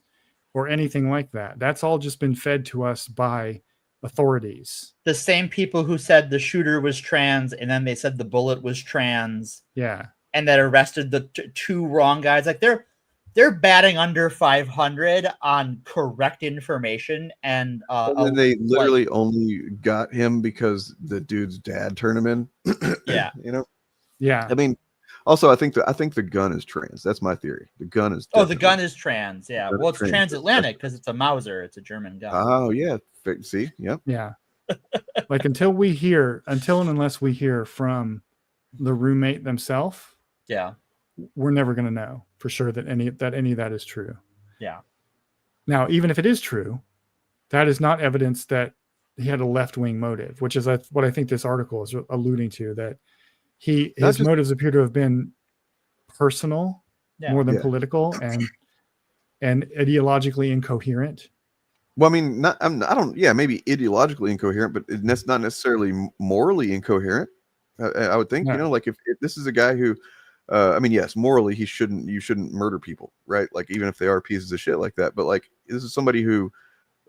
or anything like that. That's all just been fed to us by authorities. The same people who said the shooter was trans, and then they said the bullet was trans. Yeah. And that arrested the two wrong guys. Like, they're batting under 500 on correct information, and then they literally only got him because the dude's dad turned him in. Yeah. You know. Yeah. I mean, also, I think the gun is trans. That's my theory. The gun is. Oh, the gun is trans. Yeah. Well, it's transatlantic because it's a Mauser. It's a German gun. Oh yeah. See. Yep. Yeah. Like until and unless we hear from the roommate themselves. Yeah. We're never going to know for sure that any of that is true. Yeah. Now, even if it is true, that is not evidence that he had a left-wing motive, which is what I think this article is alluding to, that his motives appear to have been personal more than political and ideologically incoherent. Well, I mean, maybe ideologically incoherent, but it's not necessarily morally incoherent. I would think, you know, like if this is a guy who, I mean, yes, morally you shouldn't murder people, right? Like even if they are pieces of shit like that. But like this is somebody who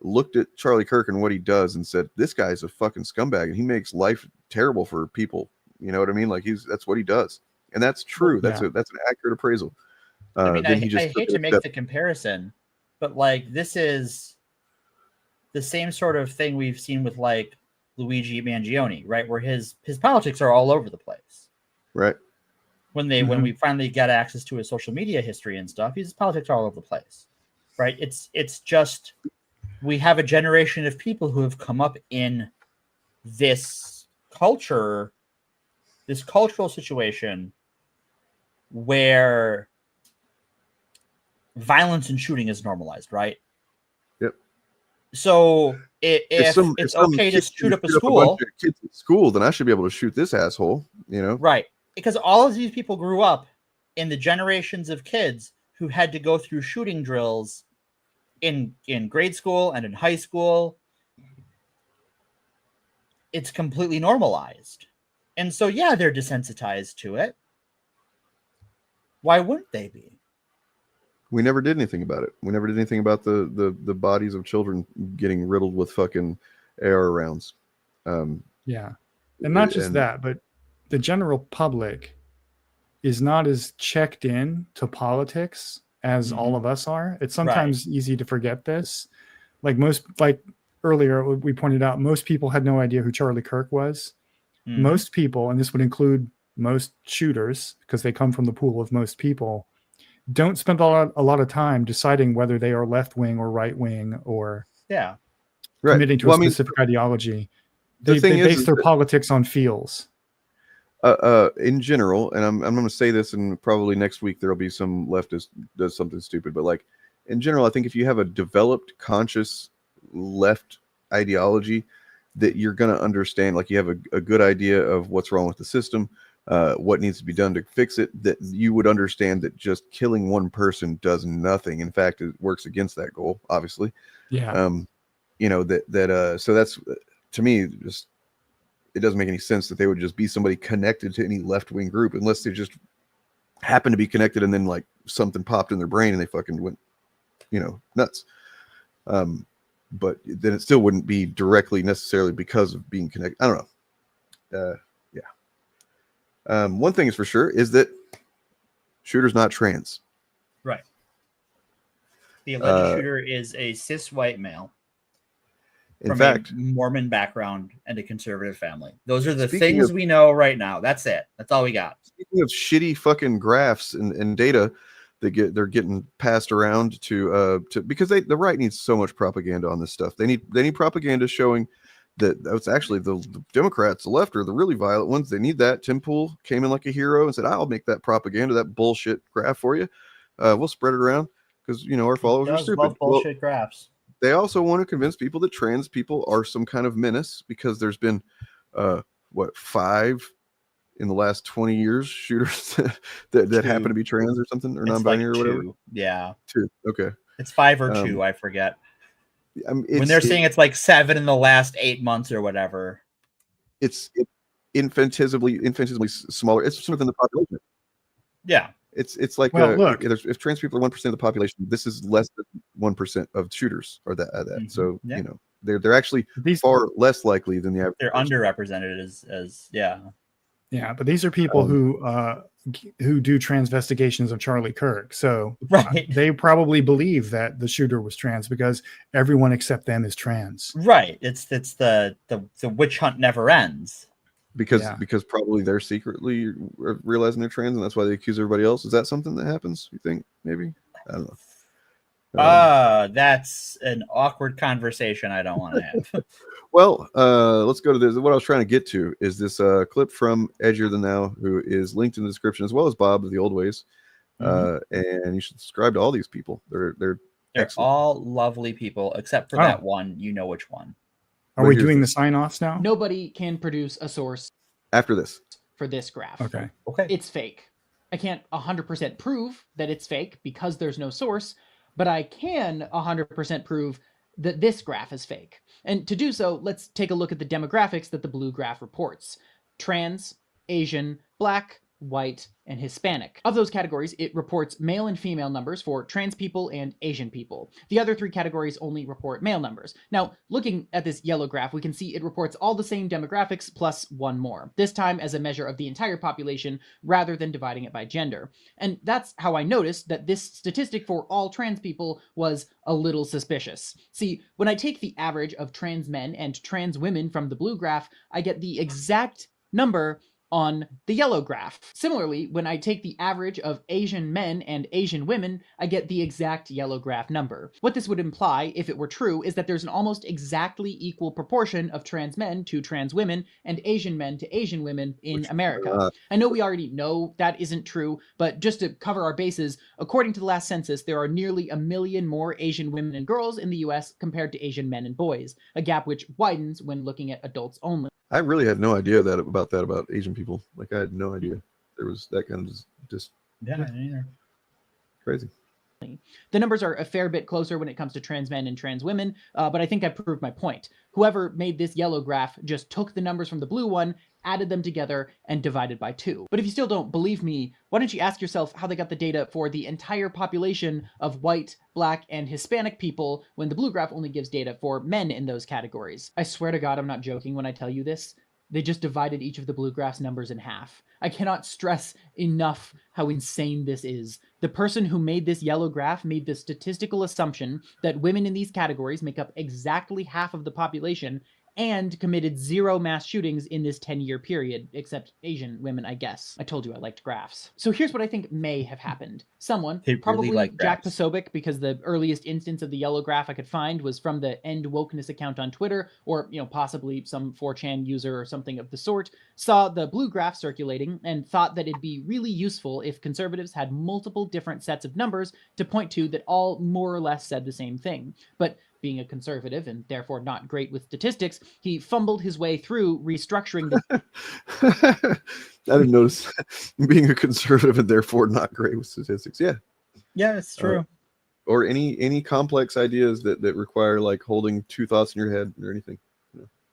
looked at Charlie Kirk and what he does and said, this guy's a fucking scumbag and he makes life terrible for people. You know what I mean? Like that's what he does, and that's true. That's an accurate appraisal. I mean, I hate to make the comparison, but like this is the same sort of thing we've seen with like Luigi Mangione, right? Where his politics are all over the place. Right. When we finally got access to his social media history and stuff, his politics are all over the place. Right? It's just we have a generation of people who have come up in this cultural situation where violence and shooting is normalized, right? Yep. So if it's okay to shoot up a school, kids at school, then I should be able to shoot this asshole, you know? Right. Because all of these people grew up in the generations of kids who had to go through shooting drills in grade school and in high school. It's completely normalized. And so, yeah, they're desensitized to it. Why wouldn't they be? We never did anything about it. We never did anything about the bodies of children getting riddled with fucking AR rounds. Yeah. And not just that, but the general public is not as checked in to politics as all of us are. It's sometimes easy to forget this. Like earlier we pointed out, most people had no idea who Charlie Kirk was. Most people, and this would include most shooters because they come from the pool of most people, don't spend a lot of time deciding whether they are left wing or right wing or committing to a specific ideology. They base their politics on feels. In general, and I'm going to say this, and probably next week there'll be some leftist does something stupid, but like in general, I think if you have a developed, conscious left ideology, that you're going to understand, like you have a good idea of what's wrong with the system, what needs to be done to fix it, that you would understand that just killing one person does nothing. In fact, it works against that goal, obviously. Yeah. You know, so that's, to me, just, it doesn't make any sense that they would just be somebody connected to any left-wing group unless they just happen to be connected and then like something popped in their brain and they fucking went, you know, nuts. But then it still wouldn't be directly necessarily because of being connected. I don't know. One thing is for sure is that shooter's not trans. Right. The alleged shooter is a cis white male. In fact, a Mormon background and a conservative family. Those are the things we know right now. That's it. That's all we got. Speaking of shitty fucking graphs and data that they're getting passed around to because the right needs so much propaganda on this stuff. They need propaganda showing that it's actually the Democrats, the left, are the really violent ones. They need that. Tim Pool came in like a hero and said, "I'll make that propaganda, that bullshit graph for you. We'll spread it around because you know our followers are stupid." Love bullshit graphs. They also want to convince people that trans people are some kind of menace because there's been 5 in the last 20 years shooters that happen to be trans or something or non-binary or whatever. Yeah. 2. Okay. It's 5 or 2, I forget. When they're saying it's like 7 in the last 8 months or whatever. It's infinitesimally smaller. It's within the population. Yeah. It's like look, if trans people are 1% of the population, this is less than 1% of shooters are that. So you know they're actually far less likely than the average. They're underrepresented as Yeah, but these are people who do transvestigations of Charlie Kirk. So they probably believe that the shooter was trans because everyone except them is trans. Right. It's the witch hunt never ends. Because probably they're secretly realizing they're trans and that's why they accuse everybody else. Is that something that happens? You think maybe? I don't know. That's an awkward conversation I don't want to have. Well, let's go to this. What I was trying to get to is this clip from Edgier Than Thou, who is linked in the description, as well as Bob of the Old Ways. And you should subscribe to all these people. They're all lovely people, except for that one. You know which one. Are we doing the sign-offs now? Nobody can produce a source after this for this graph. Okay. It's fake. I can't 100% prove that it's fake because there's no source, but I can 100% prove that this graph is fake. And to do so, let's take a look at the demographics that the blue graph reports. Trans, Asian, Black, White, and Hispanic. Of those categories, it reports male and female numbers for trans people and Asian people. The other 3 categories only report male numbers. Now, looking at this yellow graph, we can see it reports all the same demographics plus 1 more, this time as a measure of the entire population rather than dividing it by gender. And that's how I noticed that this statistic for all trans people was a little suspicious. See, when I take the average of trans men and trans women from the blue graph, I get the exact number on the yellow graph. Similarly, when I take the average of Asian men and Asian women, I get the exact yellow graph number. What this would imply, if it were true, is that there's an almost exactly equal proportion of trans men to trans women and Asian men to Asian women in America. I know we already know that isn't true, but just to cover our bases, according to the last census, there are nearly 1 million more Asian women and girls in the US compared to Asian men and boys, a gap which widens when looking at adults only. I really had no idea about Asian people. Like I had no idea there was that kind of just yeah, neither. Crazy. The numbers are a fair bit closer when it comes to trans men and trans women, but I think I proved my point. Whoever made this yellow graph just took the numbers from the blue one, added them together, and divided by 2. But if you still don't believe me, why don't you ask yourself how they got the data for the entire population of white, black, and Hispanic people when the blue graph only gives data for men in those categories? I swear to God, I'm not joking when I tell you this. They just divided each of the blue graph's numbers in half. I cannot stress enough how insane this is. The person who made this yellow graph made the statistical assumption that women in these categories make up exactly half of the population and committed 0 mass shootings in this 10-year period, except Asian women, I guess. I told you I liked graphs. So here's what I think may have happened. Someone, probably like Jack Posobiec, because the earliest instance of the yellow graph I could find was from the End Wokeness account on Twitter, or possibly some 4chan user or something of the sort, saw the blue graph circulating and thought that it'd be really useful if conservatives had multiple different sets of numbers to point to that all more or less said the same thing. But being a conservative and therefore not great with statistics, he fumbled his way through restructuring the... I didn't notice being a conservative and therefore not great with statistics. Yeah. Yeah, it's true. Or any complex ideas that require like holding 2 thoughts in your head or anything.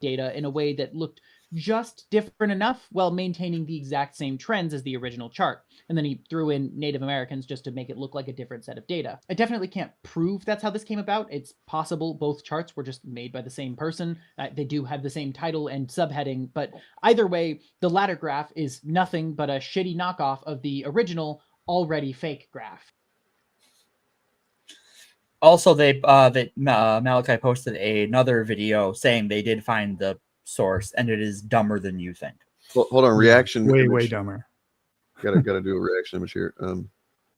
Data in a way that looked just different enough while maintaining the exact same trends as the original chart. And then he threw in Native Americans just to make it look like a different set of data. I definitely can't prove that's how this came about. It's possible both charts were just made by the same person. They do have the same title and subheading, but either way, the latter graph is nothing but a shitty knockoff of the original, already fake graph. Also, Malachi posted another video saying they did find the source, and it is dumber than you think. Well, hold on, reaction. Way dumber. Gotta do a reaction image here.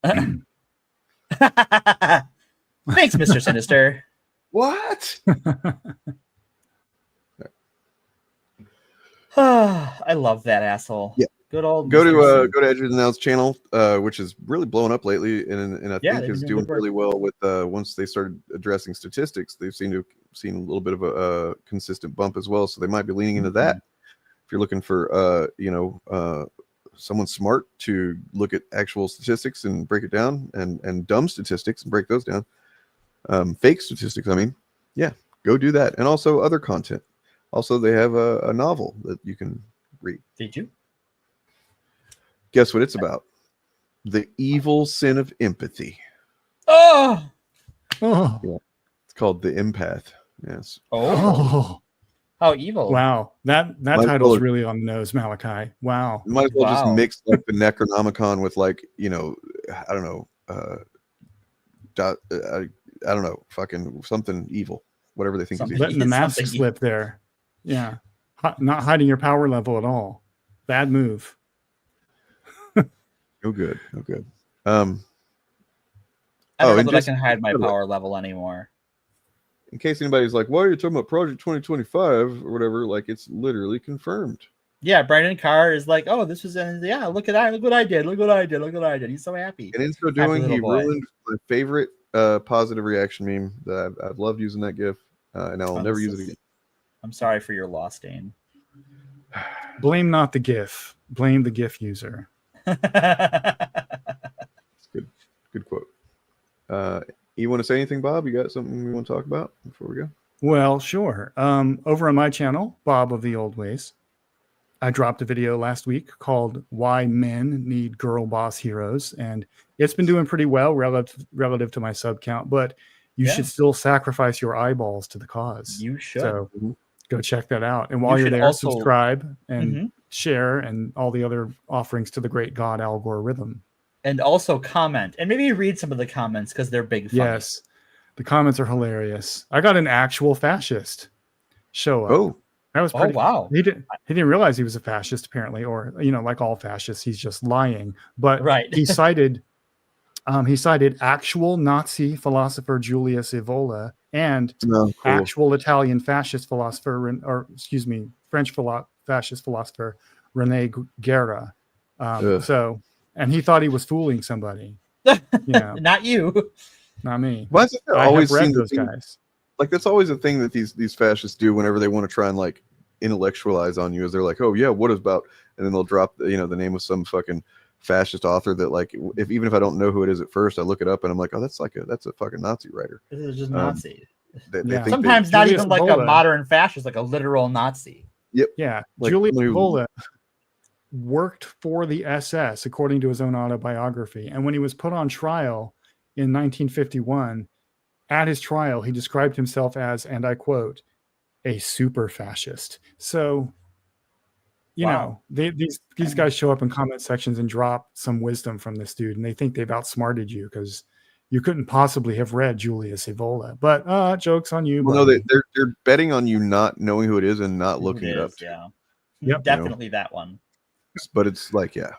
Thanks, Mr. Sinister. What? I love that asshole. Yeah. Good old. Go to Edge's Now's channel, which is really blowing up lately, and I think is doing really well with once they started addressing statistics, they've seen a little bit of a consistent bump as well. So they might be leaning into that. If you're looking for someone smart to look at actual statistics and break it down, and dumb statistics and break those down, fake statistics, I mean, yeah, go do that. And also other content. Also, they have a novel that you can read. Did you? Guess what it's about? The evil sin of empathy. Oh! Yeah. It's called The Empath. Yes. Oh. How evil. Wow. That title's really on the nose, Malachi. Wow. You might as well just mix like the Necronomicon with like, I don't know, I don't know, fucking something evil. Whatever they think is evil. Letting the mask slip there. Yeah. Not hiding your power level at all. Bad move. No good. No good. I don't know that I can hide my power level anymore. In case anybody's like, why are you talking about Project 2025 or whatever? Like, it's literally confirmed. Yeah, Brandon Carr is like, oh, this was, look what I did. Look what I did. He's so happy. And in so doing, he ruined my favorite positive reaction meme that I've loved using that GIF, and I'll never use it again. I'm sorry for your loss, Dane. Blame not the GIF. Blame the GIF user. Good quote. You want to say anything, Bob? You got something you want to talk about before we go? Well, sure. Over on my channel, Bob of the Old Ways, I dropped a video last week called Why Men Need Girl Boss Heroes, and it's been doing pretty well relative to my sub count, but you should still sacrifice your eyeballs to the cause. You should. So go check that out. And while you're there, also subscribe and share and all the other offerings to the great God algorithm. And also comment and maybe read some of the comments because they're big. Yes, the comments are hilarious. I got an actual fascist show up. Oh, that was pretty. Oh, wow. He didn't realize he was a fascist apparently, or like all fascists, he's just lying. But he cited actual Nazi philosopher Julius Evola and actual Italian fascist philosopher, French fascist philosopher Rene Guerra. And he thought he was fooling somebody. Not you. Not me. Why is it always read those guys? Like, that's always a thing that these fascists do whenever they want to try and like intellectualize on you. Is they're like, oh yeah, what about? And then they'll drop the name of some fucking fascist author that like even if I don't know who it is at first, I look it up and I'm like, oh, that's a fucking Nazi writer. This is just Nazi. They think Sometimes not Julius even like Evola. a modern fascist, like a literal Nazi. Yep. Yeah, Like, Julius somebody who- Evola worked for the SS, according to his own autobiography. And when he was put on trial in 1951, at his trial, he described himself as, and I quote, a super fascist. So, you know, these guys show up in comment sections and drop some wisdom from this dude, and they think they've outsmarted you because you couldn't possibly have read Julius Evola. But joke's on you. Well, no, buddy. they're betting on you not knowing who it is and not looking it up. Yeah. Yep. Definitely that one. But it's like, yeah.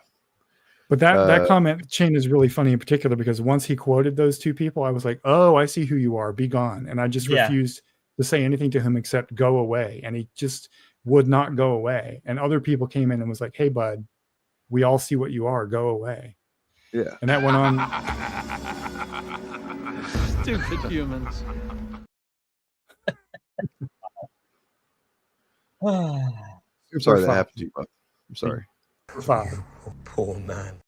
But that comment chain is really funny in particular because once he quoted those two people, I was like, oh, I see who you are. Be gone. And I just refused to say anything to him except go away. And he just would not go away. And other people came in and was like, hey, bud, we all see what you are. Go away. Yeah. And that went on. Stupid humans. I'm sorry that happened to you, bud. I'm sorry. Poor man.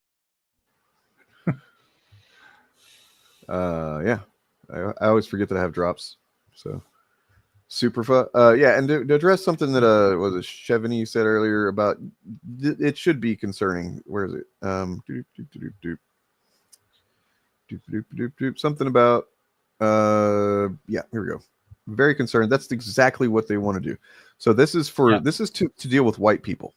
Yeah. I always forget that I have drops. So super fun. Yeah, and to address something that was it Chevany said earlier about it should be concerning. Where is it? Something about yeah, here we go. Very concerned. That's exactly what they want to do. So this is to deal with white people.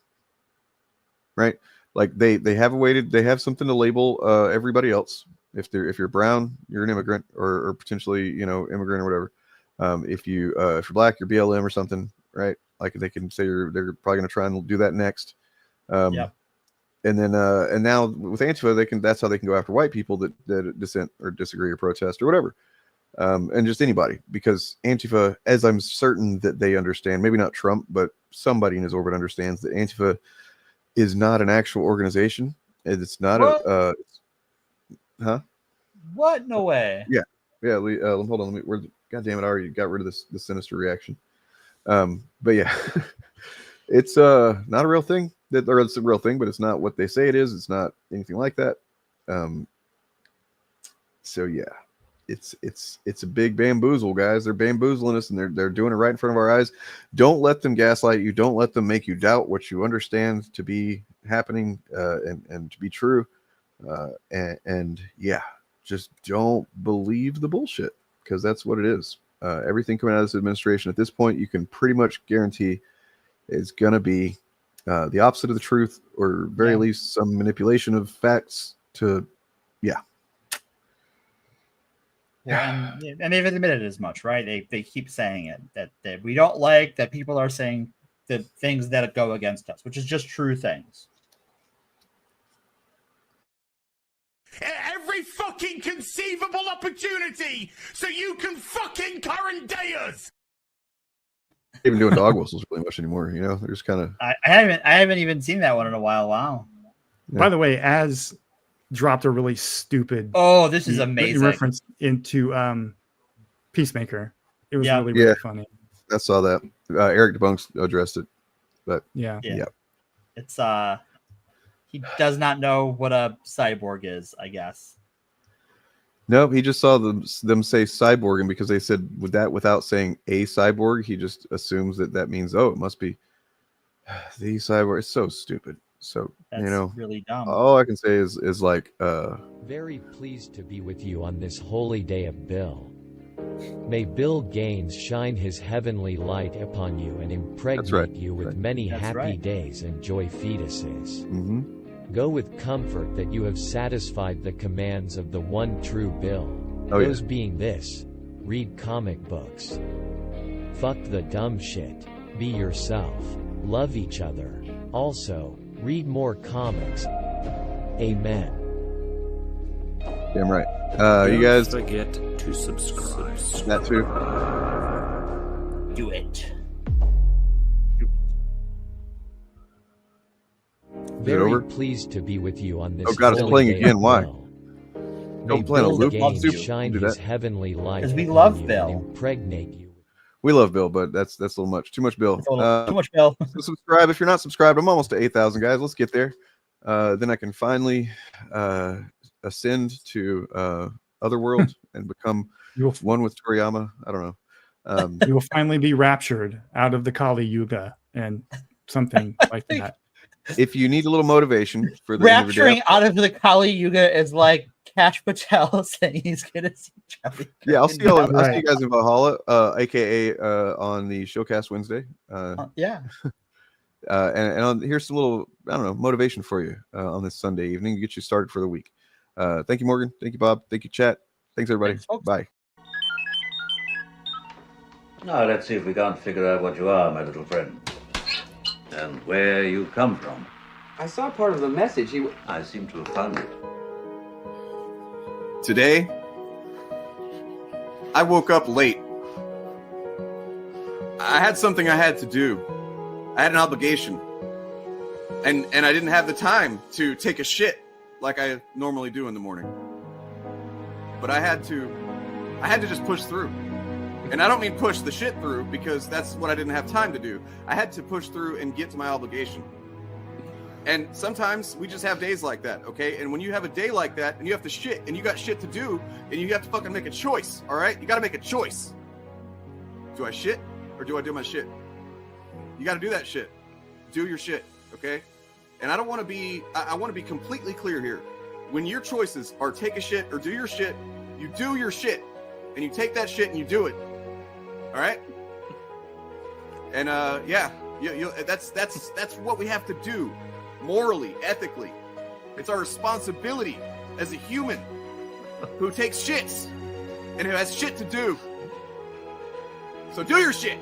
Right? Like they have they have something to label everybody else. If you're brown, you're an immigrant or potentially, immigrant or whatever. If you're black, you're BLM or something, right? Like they can say they're probably going to try and do that next. And then and now with Antifa, that's how they can go after white people that dissent or disagree or protest or whatever. And just anybody, because Antifa, as I'm certain that they understand, maybe not Trump, but somebody in his orbit understands that Antifa is not an actual organization. It's not huh? What? No way. Yeah. Hold on. God damn it! I already got rid of the sinister reaction. But yeah, it's not a real thing. Or it's a real thing, but it's not what they say it is. It's not anything like that. So yeah, it's a big bamboozle, guys. They're bamboozling us, and they're doing it right in front of our eyes. Don't let them gaslight you. Don't let them make you doubt what you understand to be happening and to be true. And yeah, just don't believe the bullshit, because that's what it is. Everything coming out of this administration at this point, you can pretty much guarantee is going to be the opposite of the truth, or very least some manipulation of facts to, Yeah, and they've admitted as much, right? They keep saying it, that we don't like that people are saying the things that go against us, which is just true things. Every fucking conceivable opportunity so you can fucking current day us. Even doing dog whistles really much anymore, they're just kind of. I haven't even seen that one in a while. Wow. Yeah. By the way, Az dropped a really stupid. Oh, this is amazing. Reference into Peacemaker. It was really funny. I saw that. Eric DeBunks addressed it, but yeah. It's he does not know what a cyborg is, I guess. No, he just saw them say cyborg, and because they said with that without saying a cyborg, he just assumes that means it must be the cyborg. It's so stupid. So that's really dumb. All I can say is like very pleased to be with you on this holy day of Bill. May Bill Gaines shine his heavenly light upon you and impregnate you with many happy days and joy fetuses. Go with comfort that you have satisfied the commands of the one true Bill. Those being this: read comic books. Fuck the dumb shit. Be yourself. Love each other. Also, read more comics. Amen. Damn right. You guys forget to subscribe. That too. Do it. Very pleased to be with you on this. Oh God, it's playing again. Why? Don't play on a loop. Shine his heavenly light. Because we love Bill. Impregnate you. We love Bill, but that's a little much. Too much Bill. Too much Bill. So subscribe if you're not subscribed. I'm almost to 8,000 guys. Let's get there. then I can finally ascend to Otherworld and become one with Toriyama. I don't know. You will finally be raptured out of the Kali Yuga and something like that. If you need a little motivation for the end of the Rapturing day, out of the Kali Yuga is like Cash Patel saying he's gonna see Charlie. yeah, I'll see you guys in Valhalla, aka on the Shillcast Wednesday. Yeah. Here's some little, I don't know, motivation for you on this Sunday evening to get you started for the week. Thank you, Morgan. Thank you, Bob. Thank you, chat. Thanks, everybody. Bye. Now, let's see if we can't figure out what you are, my little friend. And where you come from. I saw part of the message. I seem to have found it. Today, I woke up late. I had something I had to do. I had an obligation. And I didn't have the time to take a shit like I normally do in the morning. But I had to just push through. And I don't mean push the shit through, because that's what I didn't have time to do. I had to push through and get to my obligation. And sometimes we just have days like that, okay? And when you have a day like that and you have to shit and you got shit to do and you have to fucking make a choice, all right? You got to make a choice. Do I shit or do I do my shit? You got to do that shit. Do your shit, okay? And I want to be completely clear here. When your choices are take a shit or do your shit, you do your shit and you take that shit and you do it. All right? And that's what we have to do. Morally, ethically. It's our responsibility as a human who takes shits and who has shit to do. So do your shit.